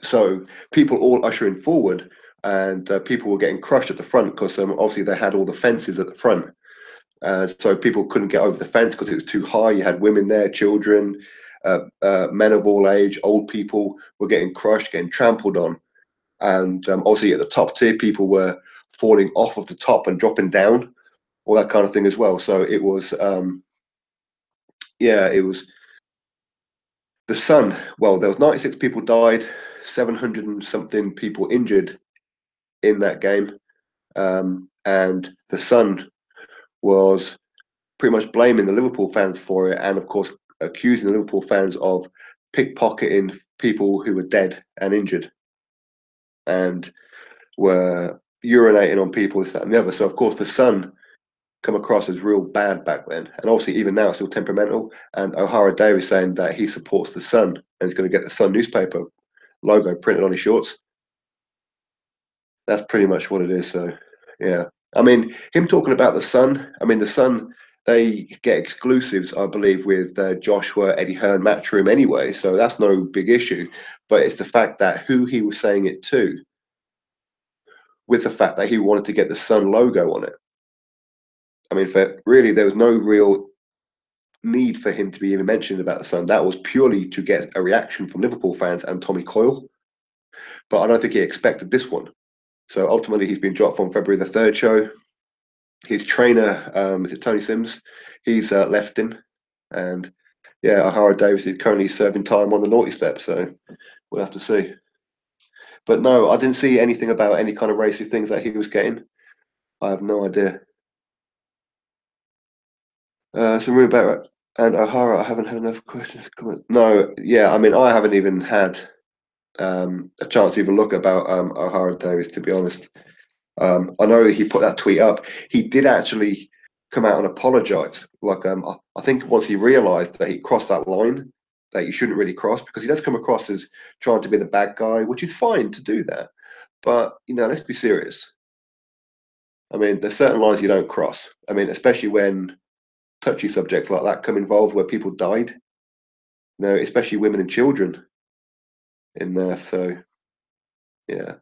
So people all ushering forward, and people were getting crushed at the front because obviously they had all the fences at the front. So people couldn't get over the fence because it was too high. You had women there, children, men of all age, old people were getting crushed, getting trampled on. And obviously at the top tier, people were falling off of the top and dropping down, all that kind of thing as well. So it was, yeah, it was the sun. Well, there was 96 people died, 700 and something people injured in that game. And the Sun was pretty much blaming the Liverpool fans for it, and of course accusing the Liverpool fans of pickpocketing people who were dead and injured, and were urinating on people, this, that, and the other. So of course the Sun come across as real bad back then, and obviously even now it's still temperamental. And O'Hara Davis saying that he supports the Sun and he's going to get the Sun newspaper logo printed on his shorts. That's pretty much what it is. So yeah, I mean, him talking about the Sun. I mean, the Sun, they get exclusives, I believe, with Joshua, Eddie Hearn, Matchroom anyway. So that's no big issue. But it's the fact that who he was saying it to, with the fact that he wanted to get the Sun logo on it. I mean, for really, there was no real need for him to be even mentioned about the Sun. That was purely to get a reaction from Liverpool fans and Tommy Coyle. But I don't think he expected this one. So ultimately, he's been dropped from February the 3rd show. His trainer, is it Tony Sims? He's left him, and yeah, O'Hara Davis is currently serving time on the naughty step. So we'll have to see. But no, I didn't see anything about any kind of racy things that he was getting. I have no idea. Some rumor about and O'Hara. I haven't had enough questions to comment. No, yeah, I mean, I haven't even had a chance to even look about O'Hara Davis, to be honest. I know he put that tweet up. He did actually come out and apologize. Like, I think once he realized that he crossed that line that you shouldn't really cross, because he does come across as trying to be the bad guy, which is fine to do that. But, let's be serious. I mean, there's certain lines you don't cross. I mean, especially when touchy subjects like that come involved where people died, especially women and children in there. So, yeah.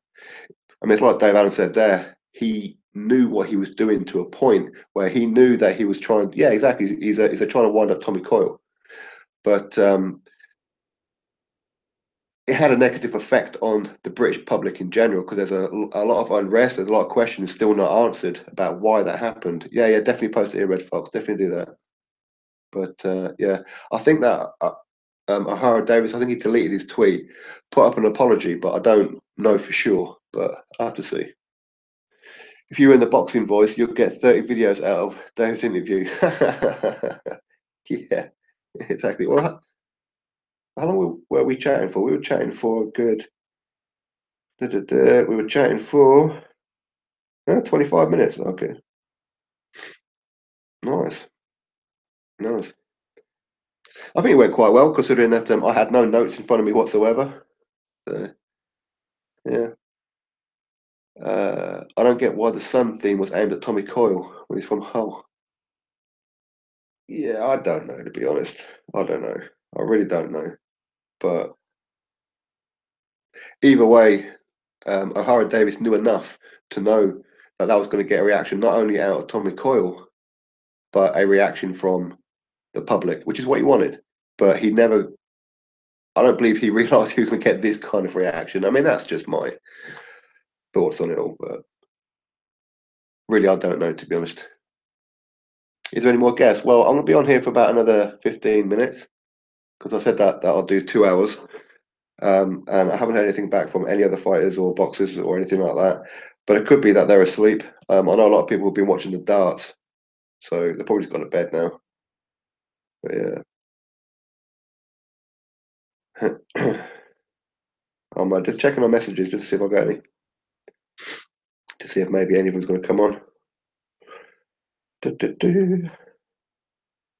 I mean, it's like Dave Allen said there. He knew what he was doing to a point where he knew that he was trying. Yeah, exactly. He's trying to wind up Tommy Coyle, but it had a negative effect on the British public in general because there's a lot of unrest. There's a lot of questions still not answered about why that happened. Yeah, yeah, definitely post it here, Red Fox. Definitely do that. But yeah, I think that O'Hara Davis. I think he deleted his tweet, put up an apology, but I don't know for sure. But I have to see. If you're in the boxing voice, you'll get 30 videos out of Dave's interview. Yeah, exactly. Well, how long were we chatting for? We were chatting for a good We were chatting for 25 minutes. Okay. Nice. Nice. I think it went quite well, considering that I had no notes in front of me whatsoever. So, yeah. I don't get why the Sun theme was aimed at Tommy Coyle when he's from Hull. Yeah, I don't know, to be honest. I don't know. I really don't know. But either way, O'Hara Davis knew enough to know that that was going to get a reaction not only out of Tommy Coyle, but a reaction from the public, which is what he wanted. But he never, I don't believe he realised he was going to get this kind of reaction. I mean, that's just my thoughts on it all. But really, I don't know, to be honest. Is there any more guests? Well, I'm going to be on here for about another 15 minutes because I said that I'll do 2 hours. And I haven't heard anything back from any other fighters or boxers or anything like that. But it could be that they're asleep. I know a lot of people have been watching the darts, so they're probably just gone to bed now. But yeah. I'm just checking my messages just to see if I got any. To see if maybe anyone's going to come on.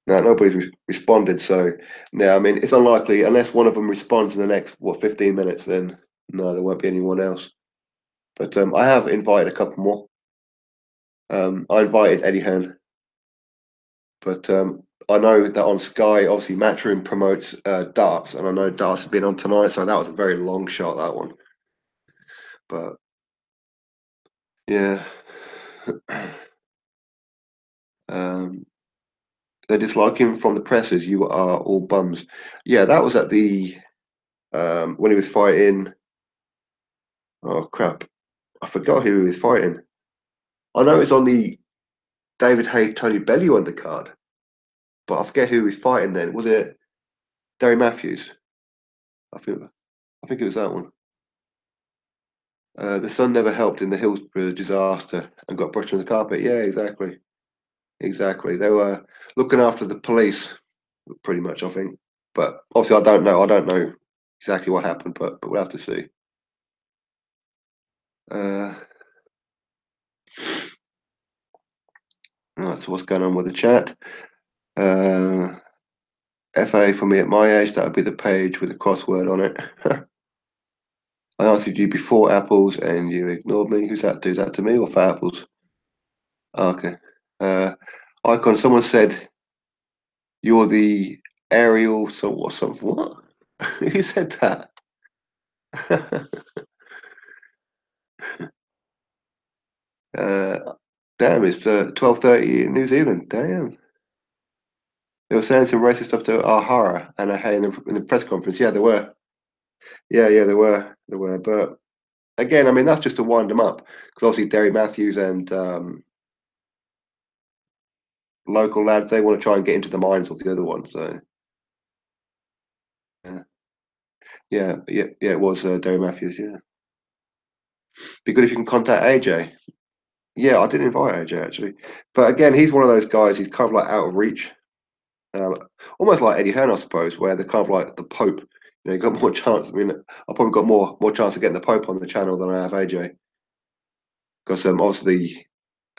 No, nobody's responded. So, yeah, I mean, it's unlikely unless one of them responds in the next 15 minutes. Then no, there won't be anyone else. But I have invited a couple more. I invited Eddie Hearn, but I know that on Sky, obviously, Matchroom promotes darts, and I know darts has been on tonight, so that was a very long shot, that one. But yeah. They dislike him from the presses. You are all bums. Yeah, that was at the when he was fighting. Oh crap! I forgot who he was fighting. I know it's on the David Haye Tony Bellew undercard, but I forget who he was fighting. Then was it Derry Matthews? I think it was that one. The Sun never helped in the Hillsborough disaster and got brushed on the carpet. Yeah, exactly, exactly. They were looking after the police, pretty much. I think, but obviously, I don't know. I don't know exactly what happened, but we'll have to see. That's what's going on with the chat. FA for me at my age, that would be the page with a crossword on it. I answered you before apples and you ignored me. Who's that? Do that to me or for apples? Okay. Icon, someone said you're the Ariel, so what? Something what? Who said that? Damn, it's 12:30 in New Zealand. Damn. They were saying some racist stuff to O'Hara and Hay in the press conference. Yeah, there were. Yeah, there were. There were. But again, I mean, that's just to wind them up because obviously Derry Matthews and local lads, they want to try and get into the minds of the other ones. So yeah, it was Derry Matthews. Yeah, be good if you can contact AJ. Yeah, I did invite AJ actually, but again, he's one of those guys. He's kind of like out of reach, um, almost like Eddie Hearn, I suppose, where they're kind of like the Pope. You know, you got more chance. I mean, I probably got more chance of getting the Pope on the channel than I have AJ, because obviously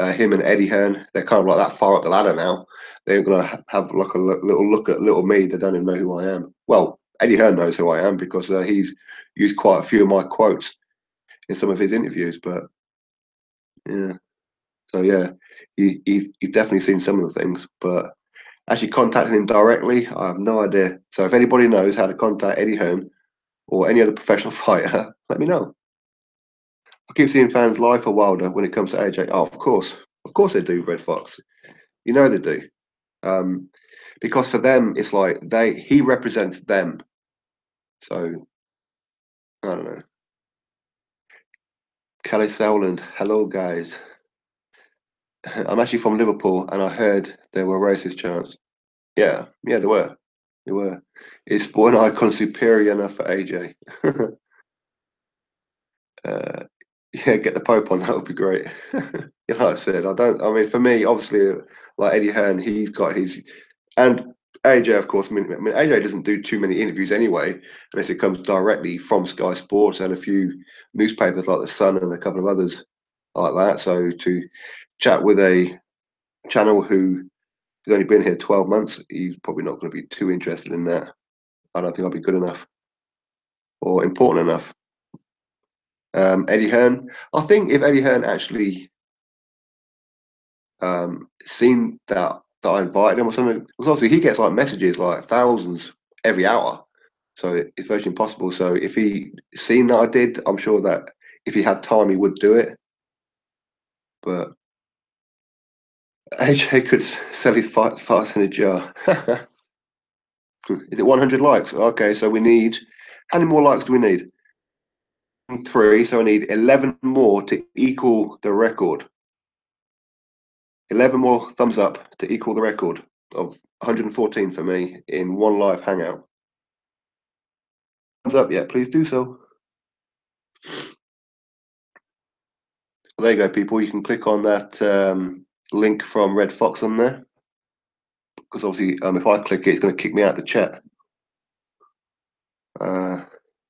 him and Eddie Hearn, they're kind of like that far up the ladder now. They're gonna have like a little look at little me. They don't even know who I am. Well, Eddie Hearn knows who I am because he's used quite a few of my quotes in some of his interviews. But yeah, so yeah, he's definitely seen some of the things. But actually contacting him directly, I have no idea. So if anybody knows how to contact Eddie Hearn or any other professional fighter, let me know. I keep seeing fans lie for Wilder when it comes to AJ. Oh, of course they do, Red Fox. You know they do. Because for them, it's like he represents them. So I don't know. Kelly Sowland, hello guys. I'm actually from Liverpool, and I heard there were racist chants. Yeah, there were. There were. Is Spawn Icon superior enough for AJ? Yeah, get the Pope on. That would be great. Like I said, I don't. I mean, for me, obviously, like Eddie Hearn, he's got his, and AJ, of course. I mean, AJ doesn't do too many interviews anyway, unless it comes directly from Sky Sports and a few newspapers like the Sun and a couple of others like that. So to chat with a channel who has only been here 12 months, he's probably not going to be too interested in that. I don't think I'll be good enough or important enough. Eddie Hearn. I think if Eddie Hearn actually seen that I invited him or something, because obviously he gets like messages like thousands every hour, so it's virtually impossible. So if he seen that I did, I'm sure that if he had time, he would do it. But AJ could sell his farts in a jar. Is it 100 likes? Okay, so we need, how many more likes do we need? 3, so I need 11 more to equal the record. 11 more thumbs up to equal the record of 114 for me in one live hangout. Thumbs up, yeah, please do so. Well, there you go, people. You can click on that link from Red Fox on there, because obviously if I click it, it's going to kick me out the chat.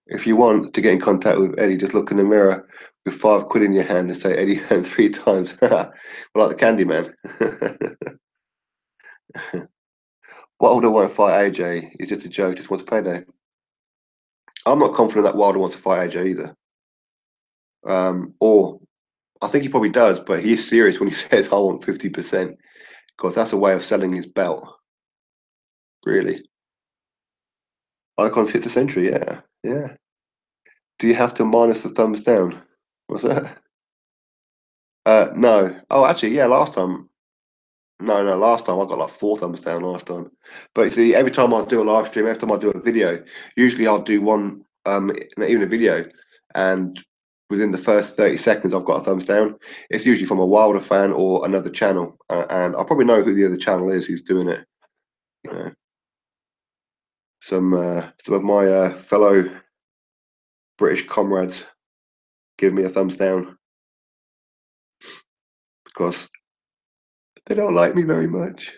If you want to get in contact with Eddie, just look in the mirror with £5 in your hand and say Eddie Hearn 3 times. Like the Candyman. Wilder won't fight AJ. It's just a joke, just wants a payday. I'm not confident that Wilder wants to fight AJ either. Or I think he probably does, but he is serious when he says I want 50%, because that's a way of selling his belt. Really. Icons hits a century, yeah. Yeah. Do you have to minus the thumbs down? What's that? No. Oh, actually, yeah, last time. No, last time I got like 4 thumbs down last time. But you see, every time I do a live stream, every time I do a video, usually I'll do one, even a video, and within the first 30 seconds, I've got a thumbs down. It's usually from a Wilder fan or another channel, and I probably know who the other channel is who's doing it. You know, some of my fellow British comrades give me a thumbs down because they don't like me very much.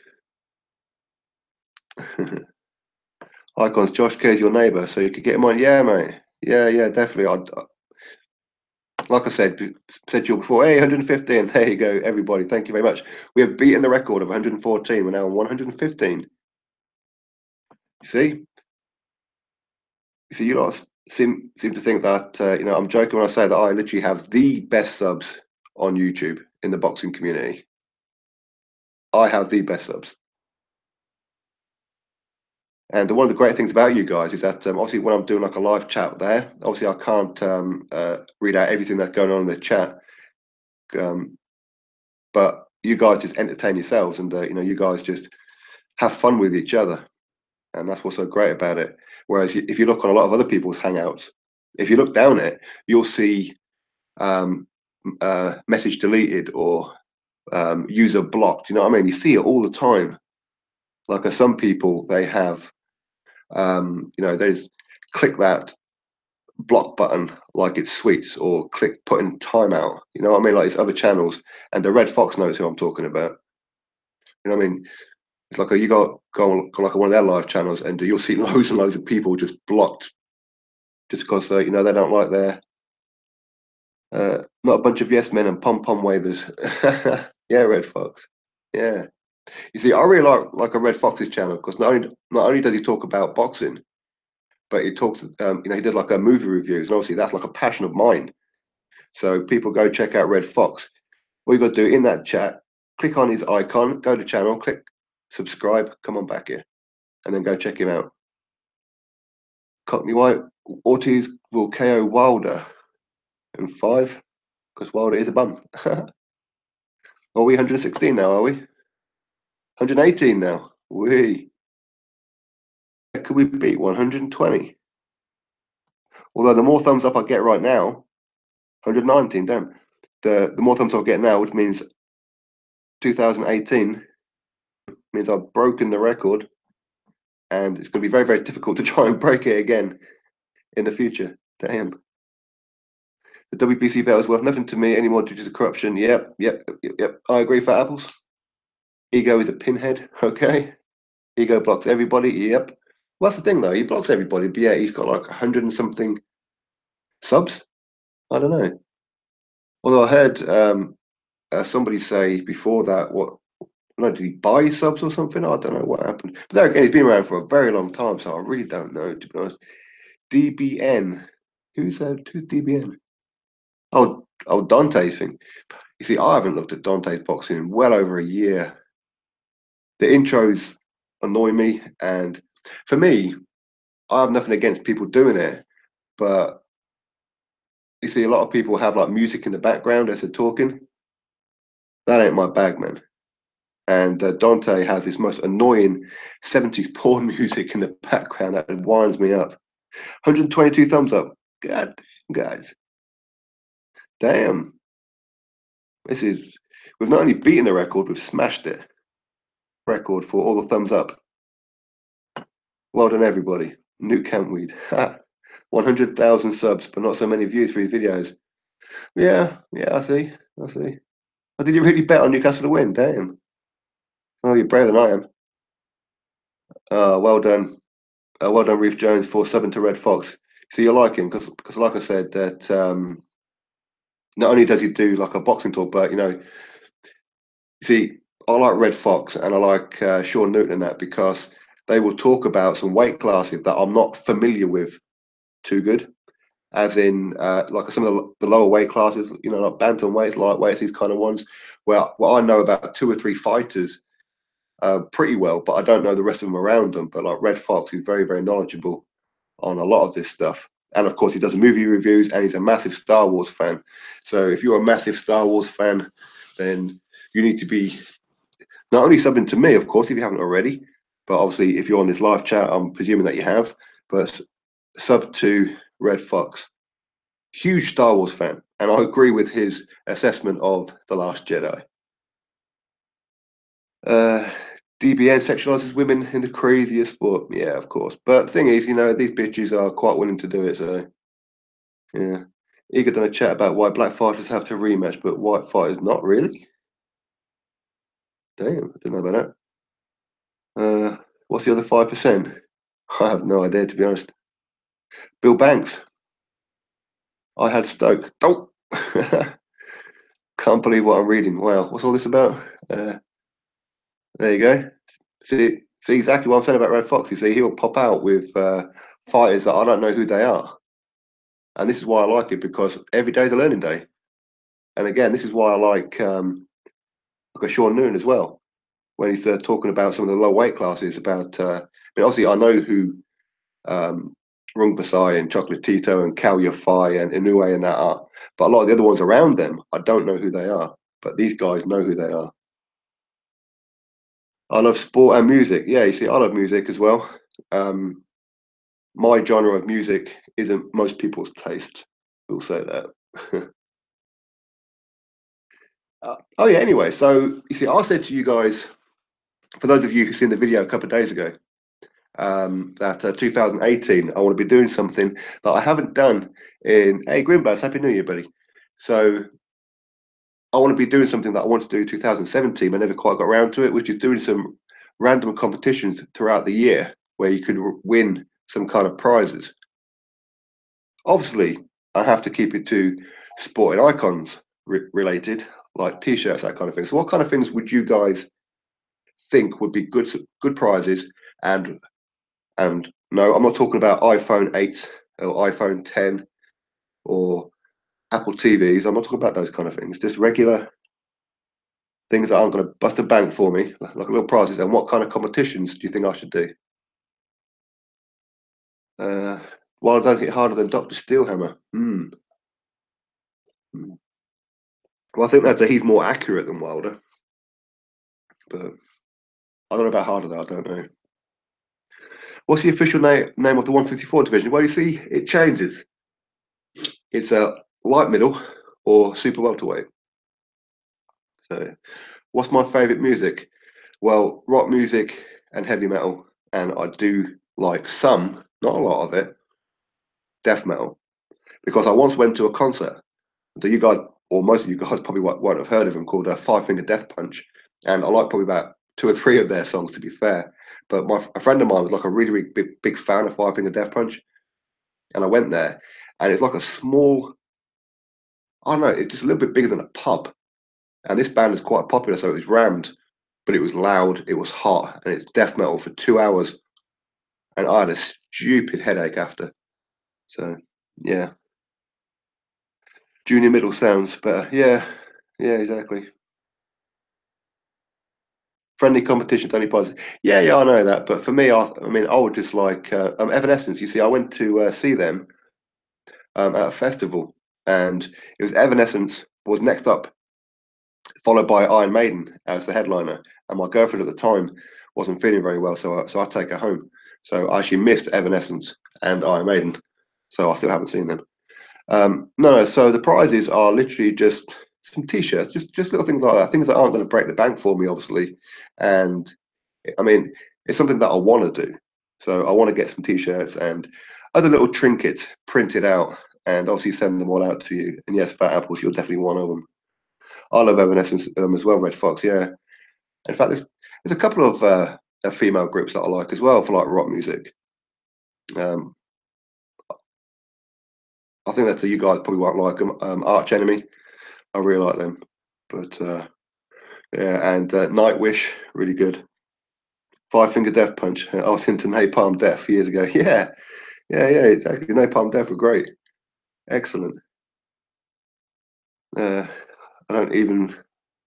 Icons, Josh Kerr's your neighbour, so you could get him on. Yeah, mate. Yeah, definitely. Like I said to you before, hey, 115. There you go, everybody. Thank you very much. We have beaten the record of 114. We're now on 115. You see? You lot seem to think that I'm joking when I say that I literally have the best subs on YouTube in the boxing community. I have the best subs. And one of the great things about you guys is that obviously when I'm doing like a live chat there, obviously I can't read out everything that's going on in the chat, but you guys just entertain yourselves, and you guys just have fun with each other, and that's what's so great about it. Whereas if you look on a lot of other people's hangouts, if you look down it, you'll see message deleted or user blocked. You know what I mean? You see it all the time. Like some people, they have there's click that block button like it's sweets, or click put in timeout. You know what I mean? Like it's other channels, and the Red Fox knows who I'm talking about. You know what I mean? It's like you go on like one of their live channels, and you'll see loads and loads of people just blocked, just because they don't like their not a bunch of yes men and pom pom wavers. Yeah, Red Fox. Yeah. You see, I really like a Red Fox's channel, because not only does he talk about boxing, but he talks, he did like a movie reviews, and obviously that's like a passion of mine. So people go check out Red Fox. What you got to do in that chat, click on his icon, go to channel, click subscribe, come on back here, and then go check him out. Cockney White, Ortiz will KO Wilder in 5, because Wilder is a bum. Are we 116 now, are we? 118 now. Could we beat 120? Although the more thumbs up I get right now, 119, damn. The more thumbs up I get now, which means 2018, means I've broken the record, and it's going to be very, very difficult to try and break it again in the future. Damn. The WBC belt is worth nothing to me anymore due to the corruption. Yep. I agree, Fat Apples. Ego is a pinhead. Okay. Ego blocks everybody. Yep. Well, that's the thing though. He blocks everybody, but yeah, he's got like 100 and something subs. I don't know. Although I heard somebody say before that, what? No, did he buy subs or something? I don't know what happened. But there again, he's been around for a very long time, so I really don't know, to be honest. DBN. Who's DBN? Oh, Dante's thing. You see, I haven't looked at Dante's boxing in well over a year. The intros annoy me, and for me, I have nothing against people doing it, but you see, a lot of people have like music in the background as they're talking. That ain't my bag, man. And Dante has this most annoying 70s porn music in the background that winds me up. 122 thumbs up. God, guys. Damn. We've not only beaten the record, we've smashed it. Record for all the thumbs up. Well done, everybody. New Campweed. 100,000 subs, but not so many views for his videos. Yeah, I see. Oh, did you really bet on Newcastle to win? Damn. Oh, you're braver than I am. Well done. Well done, Reef Jones, for subbing to Red Fox. So you like him because, like I said, that not only does he do like a boxing talk, but you see, I like Red Fox and I like Sean Newton and that because they will talk about some weight classes that I'm not familiar with too good, as in like some of the lower weight classes, like bantamweights, lightweights, these kind of ones, where I know about two or three fighters pretty well, but I don't know the rest of them around them. But like Red Fox, he's very, very knowledgeable on a lot of this stuff. And of course, he does movie reviews and he's a massive Star Wars fan. So if you're a massive Star Wars fan, then you need to be not only subbing to me, of course, if you haven't already, but obviously if you're on this live chat, I'm presuming that you have, but sub to Red Fox. Huge Star Wars fan. And I agree with his assessment of The Last Jedi. DBN sexualizes women in the craziest sport. Yeah, of course. But the thing is, these bitches are quite willing to do it, so yeah. Eager done a chat about why black fighters have to rematch, but white fighters not really. Damn, I didn't know about that. What's the other 5%? I have no idea, to be honest. Bill Banks. I had Stoke. Oh, can't believe what I'm reading. Wow, what's all this about? There you go. See exactly what I'm saying about Red Fox. You see, he'll pop out with fighters that I don't know who they are. And this is why I like it, because every day is a learning day. And again, this is why I like a Sean Noon as well, when he's talking about some of the low weight classes. About, obviously, I know who Rung Basai and Chocolatito and Cal Yafai and Inoue and that are, but a lot of the other ones around them, I don't know who they are. But these guys know who they are. I love sport and music. Yeah, you see, I love music as well. My genre of music isn't most people's taste. We'll say that. Oh yeah. Anyway, so you see, I said to you guys, for those of you who've seen the video a couple of days ago, that 2018, I want to be doing something that I haven't done in. Hey, Grimbass, Happy New Year, buddy. So I want to be doing something that I wanted to do in 2017. I never quite got around to it, which is doing some random competitions throughout the year where you could win some kind of prizes. Obviously, I have to keep it to sporting icons related, like t-shirts, that kind of thing. So what kind of things would you guys think would be good prizes? And no, I'm not talking about iPhone 8 or iPhone 10 or Apple TVs. I'm not talking about those kind of things. Just regular things that aren't going to bust a bank for me, like little prizes. And what kind of competitions do you think I should do? Well, I don't hit harder than Dr. Steelhammer. Well, I think he's more accurate than Wilder, but I don't know about harder though. I don't know. What's the official name of the 154 division? Well, you see, it changes. It's a light middle or super welterweight. So, what's my favorite music? Well, rock music and heavy metal, and I do like some, not a lot of it, death metal, because I once went to a concert that you guys, or most of you guys, probably won't have heard of him, called Five Finger Death Punch, and I like probably about two or three of their songs, to be fair. But a friend of mine was like a really, really big fan of Five Finger Death Punch, and I went there, and it's like a small, I don't know, it's just a little bit bigger than a pub. And this band is quite popular, so it was rammed, but it was loud, it was hot, and it's death metal for 2 hours. And I had a stupid headache after. So, yeah. Junior middle sounds better. Yeah, exactly. Friendly competition, only prizes. Yeah, I know that. But for me, I mean, I would just like Evanescence. You see, I went to see them at a festival, and it was Evanescence was next up, followed by Iron Maiden as the headliner. And my girlfriend at the time wasn't feeling very well, so I take her home. So I actually missed Evanescence and Iron Maiden, so I still haven't seen them. No, so the prizes are literally just some t-shirts, just little things like that, things that aren't going to break the bank for me, obviously. And I mean, it's something that I want to do. So I want to get some t-shirts and other little trinkets printed out and obviously send them all out to you. And yes, Fat Apples, you're definitely one of them. I love Evanescence as well, Red Fox, yeah. In fact, there's a couple of female groups that I like as well for like rock music. Um, I think that you guys probably won't like them. Arch Enemy, I really like them. But yeah, and Nightwish, really good. Five Finger Death Punch. I was into Napalm Death years ago. Yeah, exactly. Napalm Death were great. Excellent. Uh, I don't even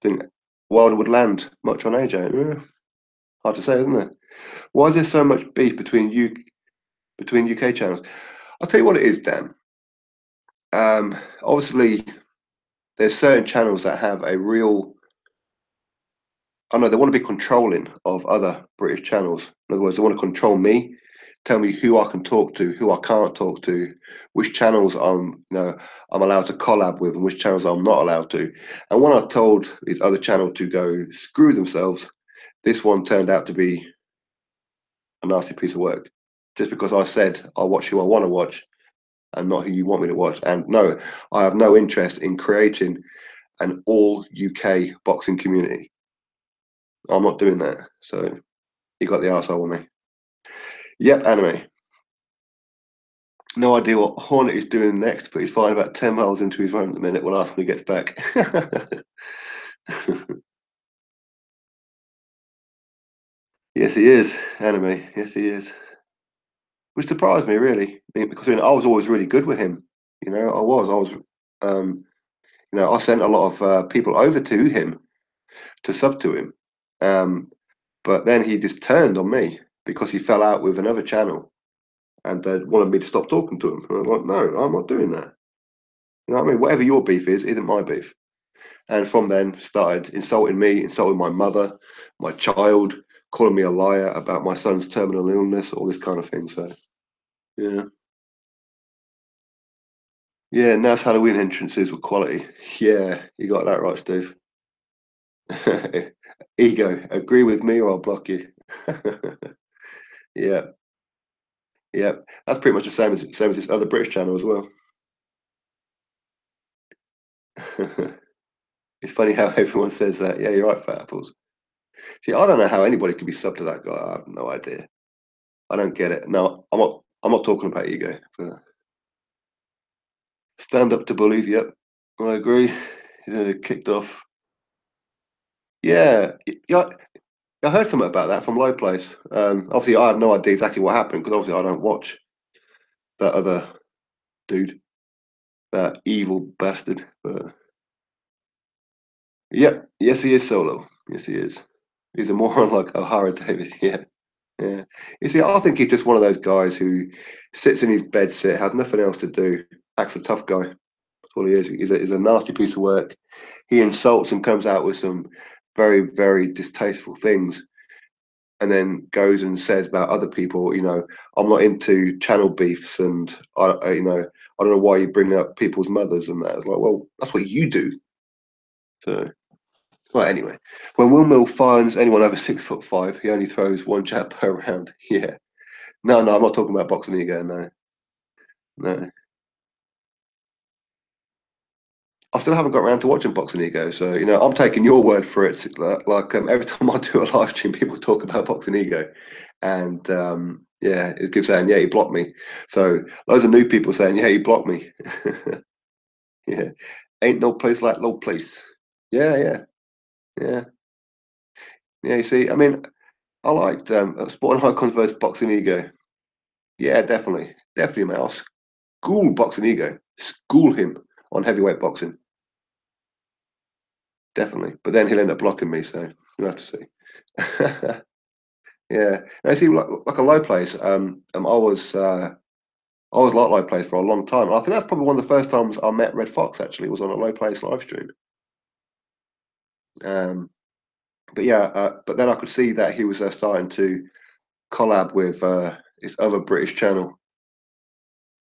think Wilder would land much on AJ. Hard to say, isn't it? Why is there so much beef between UK channels? I'll tell you what it is, Dan. Obviously, there's certain channels that have a real. I know they want to be controlling of other British channels. In other words, they want to control me, tell me who I can talk to, who I can't talk to, which channels I'm allowed to collab with, and which channels I'm not allowed to. And when I told these other channels to go screw themselves, this one turned out to be a nasty piece of work. Just because I said I'll watch who I want to watch and not who you want me to watch. And no, I have no interest in creating an all UK boxing community. I'm not doing that. So you got the arsehole on me. Yep, anime. No idea what Hornet is doing next, but he's flying about 10 miles into his run at the minute. We'll ask when he gets back. Yes, he is. Anime. Yes, he is. Which surprised me, really, because I was always really good with him. I was. Um, I sent a lot of people over to him to sub to him. Um, but then he just turned on me because he fell out with another channel and wanted me to stop talking to him. And I'm like, no, I'm not doing that. You know what I mean? Whatever your beef is, isn't my beef. And from then started insulting me, insulting my mother, my child, calling me a liar about my son's terminal illness, all this kind of thing. So yeah. Yeah, Now's Halloween entrances were quality. Yeah, you got that right, Steve. Ego, agree with me or I'll block you. Yeah, yeah. That's pretty much the same as this other British channel as well. It's funny how everyone says that. Yeah, you're right, Fat Apples. See, I don't know how anybody could be sub to that guy. I have no idea. I don't get it. No, I'm not talking about ego. But stand up to bullies. Yep, I agree. Kicked off. Yeah. I heard something about that from Low Place. Obviously, I have no idea exactly what happened because obviously I don't watch that other dude, that evil bastard. But yeah, yes, he is solo. Yes, he is. He's a moron like O'Hara Davis. Yeah. You see, I think he's just one of those guys who sits in his bed, has nothing else to do, acts a tough guy. That's all he is. He's a nasty piece of work. He insults and comes out with some very, very distasteful things, and then goes and says about other people, I'm not into channel beefs, and I don't know why you bring up people's mothers and that. It's like, well, that's what you do. So, well, anyway, when Will Mill finds anyone over 6'5", he only throws one jab per round. Yeah. No, I'm not talking about boxing again. No, no. I still haven't got around to watching Boxing Ego, so you know I'm taking your word for it. Like every time I do a live stream, people talk about Boxing Ego, and yeah, it keeps saying, "Yeah, he blocked me." So loads of new people saying, "Yeah, he blocked me." Yeah, ain't no place like low place. Yeah, yeah, yeah, yeah. You see, I mean, I liked Sporting Icons versus Boxing Ego. Yeah, definitely, definitely, man. I'll school Boxing Ego, school him on heavyweight boxing, definitely. But then he'll end up blocking me, so you'll have to see. Yeah, no, see, like a low place. I was like low place for a long time. And I think that's probably one of the first times I met Red Fox. Actually, was on a low place live stream. Um, but yeah, but then I could see that he was starting to collab with his other British channel.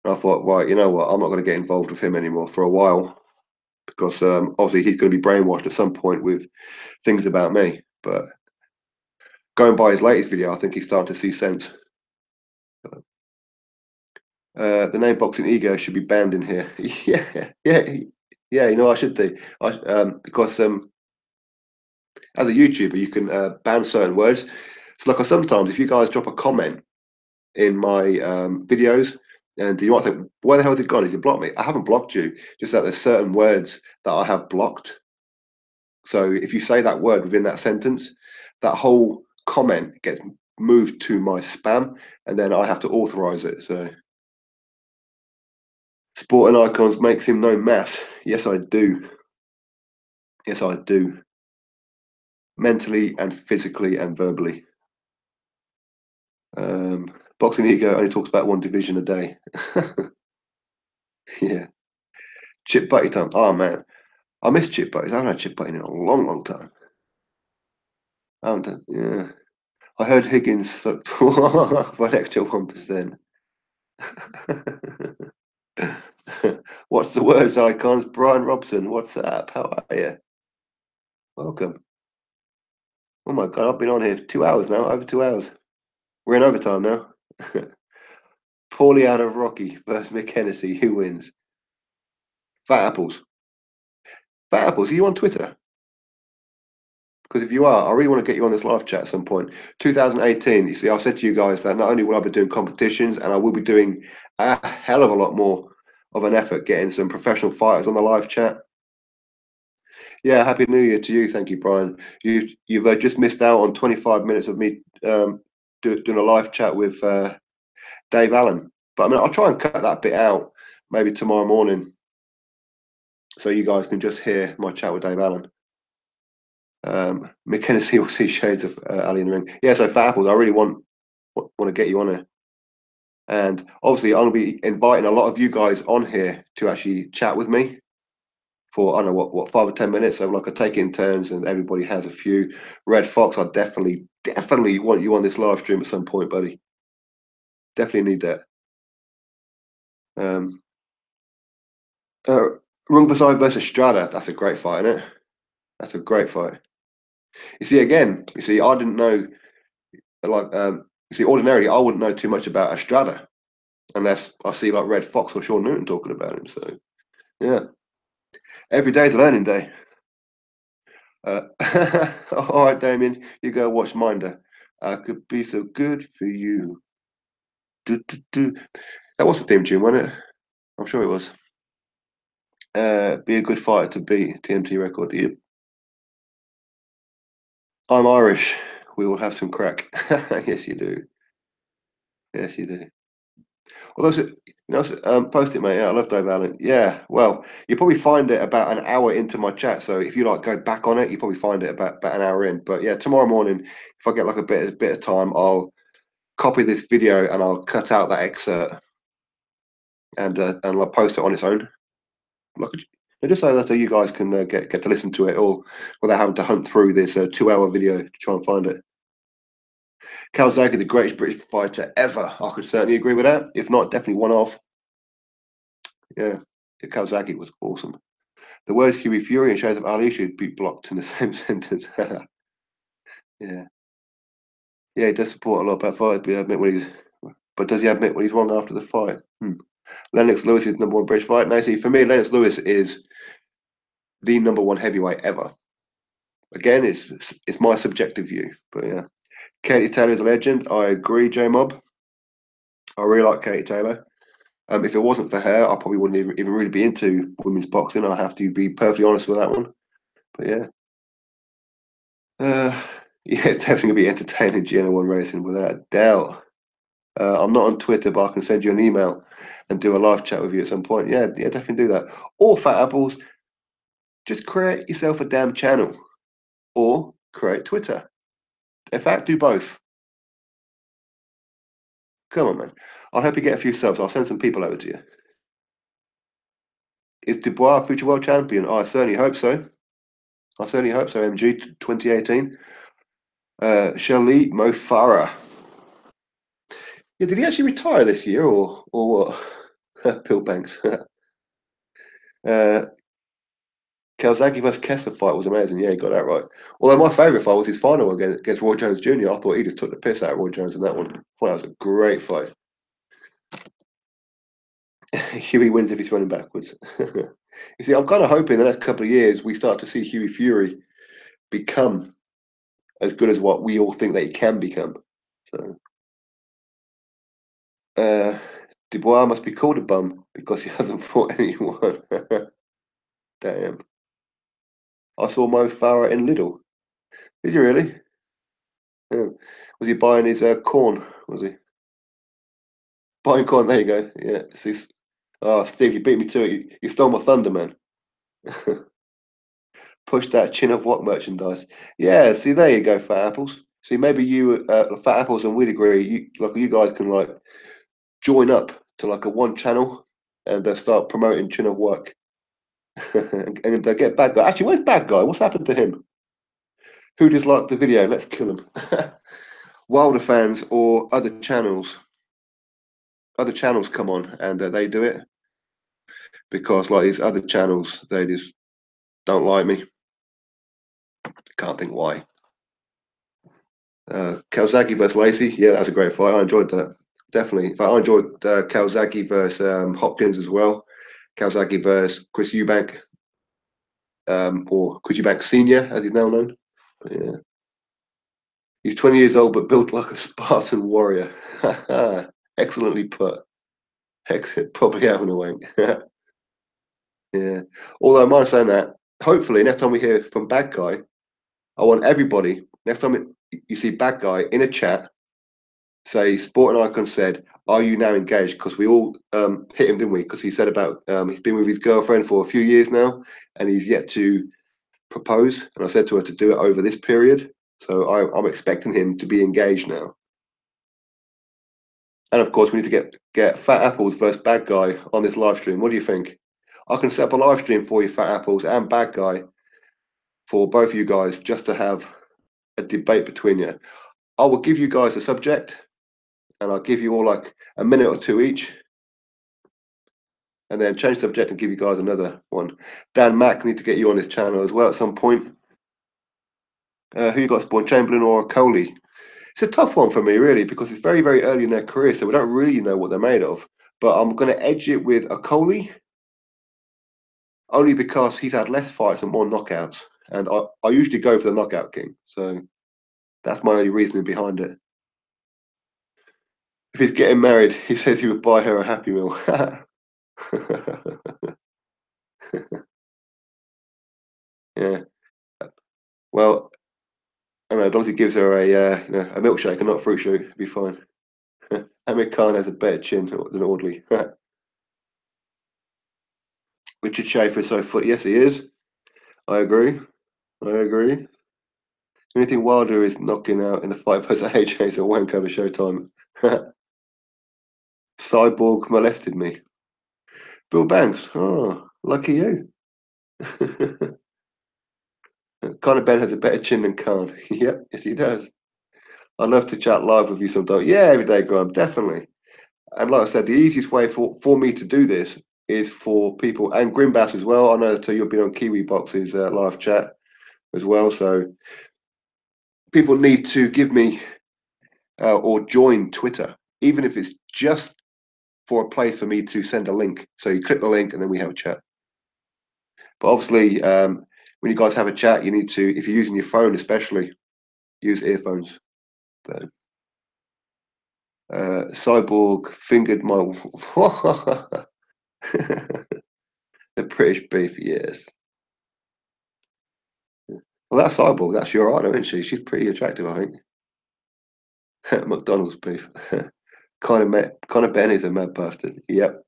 And I thought, right, you know what? I'm not going to get involved with him anymore for a while because obviously he's going to be brainwashed at some point with things about me. But going by his latest video, I think he's starting to see sense. The name Boxing Ego should be banned in here. Yeah, yeah, yeah. You know, I should do. Because as a YouTuber, you can ban certain words. So, like, sometimes if you guys drop a comment in my videos, and you might think, where the hell has it gone? Has it blocked me? I haven't blocked you. Just that there's certain words that I have blocked. So if you say that word within that sentence, that whole comment gets moved to my spam, and then I have to authorize it. So. Sporting Icons makes him no mass. Yes, I do. Yes, I do. Mentally and physically and verbally. Boxing Ego only talks about one division a day. Yeah. Chip Butty time. Oh man, I miss Chip Butty. I haven't had Chip Butty in a long, long time. I haven't done, yeah. I heard Higgins sucked for an extra 1%. What's the words, Icons? Brian Robson, what's up? How are you? Welcome. Oh my god, I've been on here 2 hours now, over 2 hours. We're in overtime now. Paulie out of Rocky versus Mick Hennessy. Who wins? Fat Apples. Fat Apples, are you on Twitter? Because if you are, I really want to get you on this live chat at some point. 2018, you see, I said to you guys that not only will I be doing competitions, and I will be doing a hell of a lot more of an effort getting some professional fighters on the live chat. Yeah, Happy New Year to you. Thank you, Brian. You've just missed out on 25 minutes of me doing a live chat with Dave Allen. But I mean, I'll try and cut that bit out maybe tomorrow morning so you guys can just hear my chat with Dave Allen. Mick Hennessy will see shades of Ali in the ring. Yeah, so Fat Apples, I really want to get you on here. And obviously, I'm going to be inviting a lot of you guys on here to actually chat with me for, I don't know, what 5 or 10 minutes. So, like, I take it in turns and everybody has a few. Red Fox, I definitely want you on this live stream at some point, buddy. Definitely need that. Rungvisai versus Strada, that's a great fight, isn't it? That's a great fight. You see, I didn't know, like, you see, ordinarily, I wouldn't know too much about Estrada unless I see like Red Fox or Sean Newton talking about him. So, yeah, every day's a learning day. All right, Damien, you go watch Minder. I could be so good for you. Do, do, do. That was the theme tune, wasn't it? I'm sure it was. Be a good fighter to beat TMT record. Yep. I'm Irish. We will have some crack. Yes, you do. Yes, you do. Although, post it, mate. Yeah, I love Dave Allen. Yeah, well, you probably find it about an hour into my chat. So if you like go back on it, you probably find it about an hour in. But yeah, tomorrow morning, if I get like a bit of time, I'll copy this video and I'll cut out that excerpt and I'll post it on its own. Like, just so that you guys can get to listen to it all without having to hunt through this 2 hour video to try and find it. Calzaghe, the greatest British fighter ever. I could certainly agree with that. If not, definitely one off. Yeah, Calzaghe was awesome. The words Huey Fury and Shades of Ali should be blocked in the same sentence. Yeah. Yeah, he does support a lot about fight, but does he admit when he's wrong after the fight? Lennox Lewis is #1 British fight. No, see, for me, Lennox Lewis is the #1 heavyweight ever. Again, it's my subjective view, but yeah. Katie Taylor's a legend. I agree, J Mob. I really like Katie Taylor. If it wasn't for her, I probably wouldn't even really be into women's boxing. I have to be perfectly honest with that one. But yeah. Yeah, it's definitely going to be entertaining, GN1 racing, without a doubt. I'm not on Twitter, but I can send you an email and do a live chat with you at some point. Yeah, definitely do that. Or Fat Apples, just create yourself a damn channel. Or create Twitter. In fact, do both. Come on, man. I'll help you get a few subs. I'll send some people over to you. Is Dubois a future world champion? I certainly hope so. I certainly hope so, MG 2018. Shelly Mo Farah. Yeah, did he actually retire this year or what? Bill Banks. Calzaghe vs Kessler fight was amazing. Yeah, he got that right. Although my favourite fight was his final against Roy Jones Jr. I thought he just took the piss out of Roy Jones in that one. I thought that was a great fight. Huey wins if he's running backwards. You see, I'm kind of hoping the next couple of years we start to see Huey Fury become as good as what we all think that he can become. So, Dubois must be called a bum because he hasn't fought anyone. Damn. I saw Mo Farah in Lidl. Did you really? Yeah. Was he buying his corn? Was he buying corn? There you go. Yeah. See, oh, Steve, you beat me to it. You stole my thunder, man. Push that chin of what merchandise? Yeah. See, there you go, Fat Apples. See, maybe you, Fat Apples, and we'd agree. You guys can like join up to like a one channel and start promoting chin of work. and get Bad Guy. Actually, where's Bad Guy? What's happened to him? Who disliked the video? Let's kill him. Wilder fans or other channels. Other channels come on and they do it because like these other channels, they just don't like me. Can't think why. Calzaghe versus Lacey. Yeah, that's a great fight. I enjoyed that. Definitely. I enjoyed Calzaghe versus Hopkins as well. Calzaghe versus Chris Eubank, or Chris Eubank Sr., as he's now known. But yeah. He's 20 years old, but built like a Spartan warrior. Excellently put. Probably having a wank. Yeah. Although, I mind saying that, hopefully, next time we hear from Bad Guy, I want everybody, next time you see Bad Guy in a chat, say, Sporting Icon said, "Are you now engaged?" Because we all hit him, didn't we? Because he said about he's been with his girlfriend for a few years now, and he's yet to propose. And I said to her to do it over this period. So I'm expecting him to be engaged now. And of course, we need to get Fat Apples versus Bad Guy on this live stream. What do you think? I can set up a live stream for you, Fat Apples and Bad Guy, for both of you guys, just to have a debate between you. I will give you guys a subject, and I'll give you all like a minute or two each, and then change subject and give you guys another one. Dan Mack, need to get you on this channel as well at some point. Who you got, Spawn Chamberlain or Coley? It's a tough one for me, really, because it's very, very early in their career, so we don't really know what they're made of. But I'm going to edge it with a Coley, only because he's had less fights and more knockouts. And I usually go for the knockout king. So that's my only reasoning behind it. If he's getting married, he says he would buy her a Happy Meal. Yeah. Well, I don't know, as long as he gives her a milkshake and not a fruit shoot, it'd be fine. Amir Khan has a better chin than Audley. Richard Schaefer is so foot. Yes, he is. I agree. I agree. Anything Wilder is knocking out in the fight versus AJ is a wank over Showtime. Cyborg molested me. Bill Banks. Oh, lucky you. Conor Ben has a better chin than Khan. Yep, yes he does. I'd love to chat live with you sometime. Yeah, every day, Graham, definitely. And like I said, the easiest way for me to do this is for people, and Grimbass as well. I know that you've been on Kiwi Box's live chat as well. So people need to give me or join Twitter, even if it's just for a place for me to send a link. So you click the link and then we have a chat. But obviously, when you guys have a chat, you need to, if you're using your phone especially, use earphones. So, Cyborg fingered my the British beef, yes. Well, that Cyborg, that's your item, isn't she? She's pretty attractive, I think. McDonald's beef. Conor Benny's a mad bastard. Yep.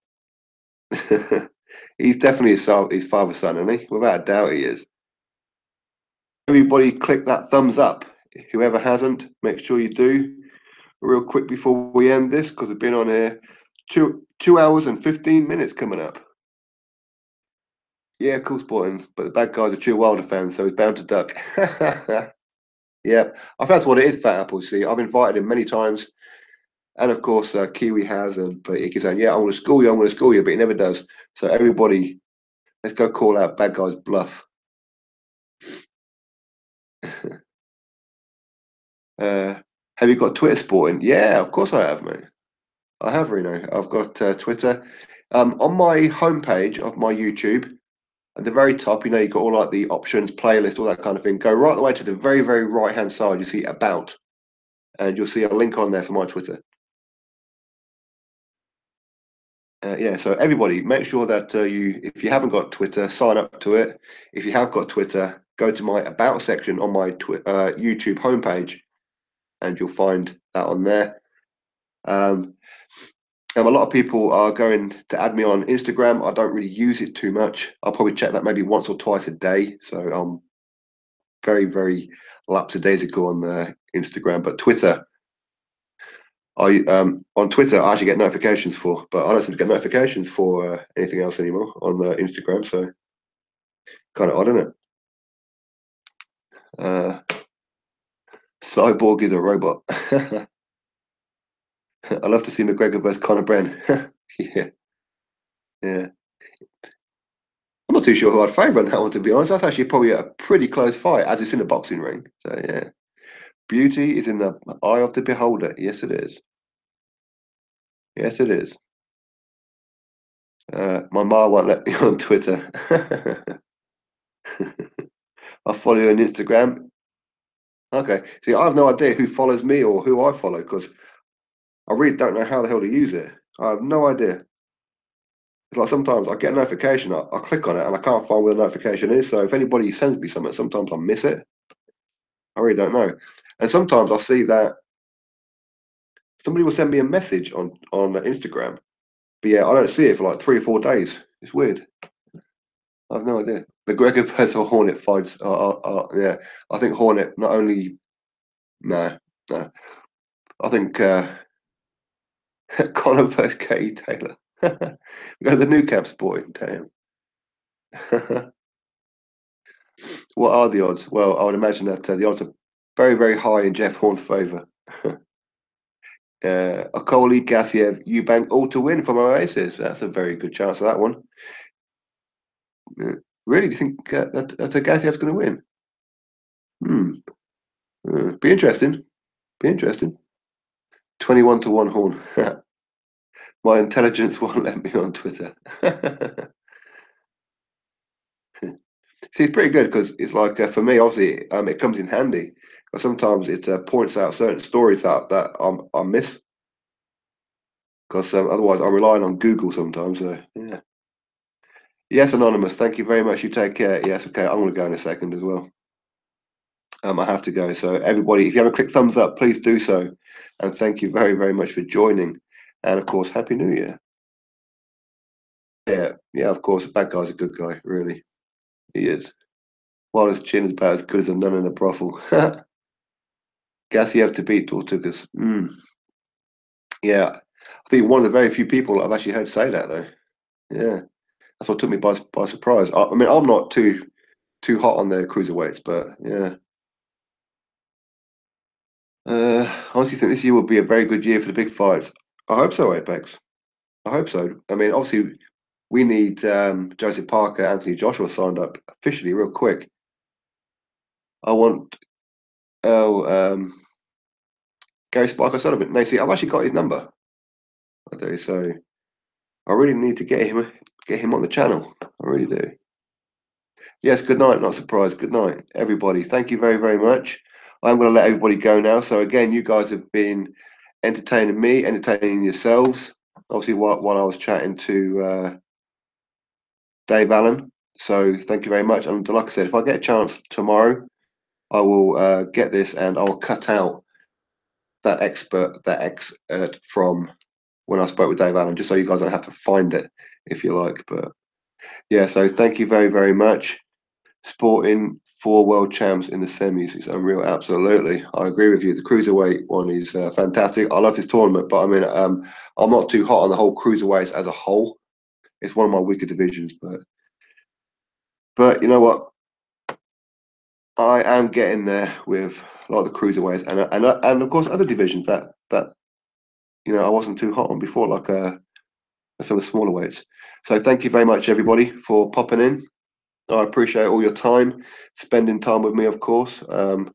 He's definitely his father's son, isn't he? Without a doubt, he is. Everybody, click that thumbs up. Whoever hasn't, make sure you do. Real quick before we end this, because we've been on here 2 hours and 15 minutes coming up. Yeah, cool sporting, but the bad guy's a true Wilder fan, so he's bound to duck. Yeah, I think that's what it is, Fat Apple. See, I've invited him many times, and of course, Kiwi has, but he keeps saying, "Yeah, I want to school you, I want to school you," but he never does. So everybody, let's go call out bad guy's bluff. Have you got Twitter sporting? Yeah, of course I have, mate. I have, Reno. I've got Twitter. On my homepage of my YouTube, at the very top, you got all like the options, playlist, all that kind of thing. Go right the way to the very, very right hand side. You see About, and you'll see a link on there for my Twitter. Yeah, so everybody, make sure that if you haven't got Twitter, sign up to it. If you have got Twitter, go to my About section on my YouTube homepage, and you'll find that on there. A lot of people are going to add me on Instagram. I don't really use it too much. I'll probably check that maybe once or twice a day. So I'm very, very lapsadaisical on Instagram. But Twitter, on Twitter I actually get notifications for, but I don't seem to get notifications for anything else anymore on Instagram. So kind of odd, isn't it? Cyborg is a robot. I love to see McGregor versus Conor Benn. Yeah, yeah. I'm not too sure who I'd favour on that one, to be honest. That's actually probably a pretty close fight, as it's in a boxing ring. So yeah, beauty is in the eye of the beholder. Yes, it is. Yes, it is. My ma won't let me on Twitter. I follow you on Instagram. Okay. See, I have no idea who follows me or who I follow because I really don't know how the hell to use it. I have no idea. It's like sometimes I get a notification, I click on it and I can't find where the notification is. So if anybody sends me something, sometimes I miss it. I really don't know. And sometimes I see that somebody will send me a message on Instagram, but yeah, I don't see it for like 3 or 4 days. It's weird. I have no idea. McGregor versus Hornet fights. Yeah, I think Hornet not only. No, no. I think Conor versus Katie Taylor. We go to the new camp sporting. Damn. What are the odds? Well, I would imagine that the odds are very, very high in Jeff Horn's favour. Okoli, Gassiev, Eubank all to win from Oasis. That's a very good chance of that one. Really, do you think that's a Gassiev's going to win? Be interesting. Be interesting. 21 to 1 Horn. My intelligence won't let me on Twitter. See, it's pretty good because it's like for me, obviously, it comes in handy because sometimes it points out certain stories out that I miss because otherwise I'm relying on Google sometimes. So yeah. Yes, anonymous. Thank you very much. You take care. Yes, okay. I'm going to go in a second as well. I have to go. So everybody, if you haven't clicked thumbs up, please do so, and thank you very, very much for joining. And of course, Happy New Year. Yeah, yeah. Of course, the bad guy's a good guy. Really, he is. While his chin is about as good as a nun in a brothel. Gassiev to beat Tortugas. Yeah, I think one of the very few people I've actually heard say that though. Yeah, that's what took me by surprise. I mean, I'm not too hot on the cruiserweights, but yeah. I honestly think this year will be a very good year for the big fights. I hope so, Apex. I hope so. I mean, obviously, we need Joseph Parker, Anthony Joshua signed up officially real quick. I want Gary Spiker Sullivan. No, see, I've actually got his number. I do. So I really need to get him on the channel. I really do. Yes, good night, not surprised. Good night, everybody. Thank you very, very much. I'm going to let everybody go now. So again, you guys have been entertaining me, entertaining yourselves. Obviously, while I was chatting to Dave Allen. So thank you very much. And like I said, if I get a chance tomorrow, I will get this and I'll cut out that excerpt from when I spoke with Dave Allen, just so you guys don't have to find it if you like. But yeah, so thank you very, very much. Sporting 4 world champs in the semis is unreal. Absolutely, I agree with you. The cruiserweight one is fantastic. I love this tournament, but I mean, I'm not too hot on the whole cruiserweights as a whole. It's one of my weaker divisions, but you know what? I am getting there with a lot of the cruiserweights and of course other divisions that I wasn't too hot on before, like some of the smaller weights. So thank you very much, everybody, for popping in. I appreciate all your time, spending time with me, of course. On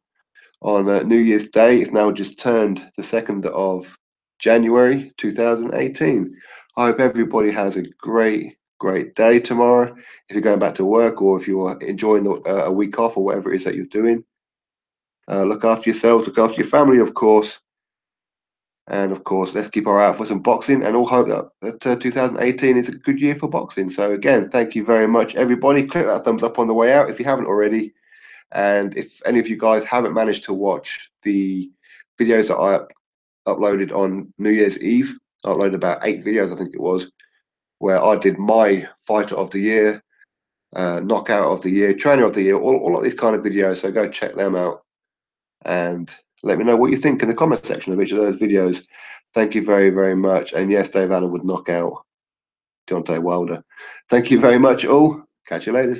New Year's Day, it's now just turned the 2nd of January 2018. I hope everybody has a great, great day tomorrow. If you're going back to work or if you're enjoying a week off or whatever it is that you're doing, look after yourselves, look after your family, of course. And of course, let's keep our eye out for some boxing and all hope that 2018 is a good year for boxing. So again, thank you very much, everybody. Click that thumbs up on the way out if you haven't already. And if any of you guys haven't managed to watch the videos that I uploaded on New Year's Eve, I uploaded about 8 videos, I think it was, where I did my fighter of the year, knockout of the year, trainer of the year, all of these kind of videos. So go check them out and let me know what you think in the comment section of each of those videos. Thank you very, very much. And yes, Dave Allen would knock out Deontay Wilder. Thank you very much all. Catch you later.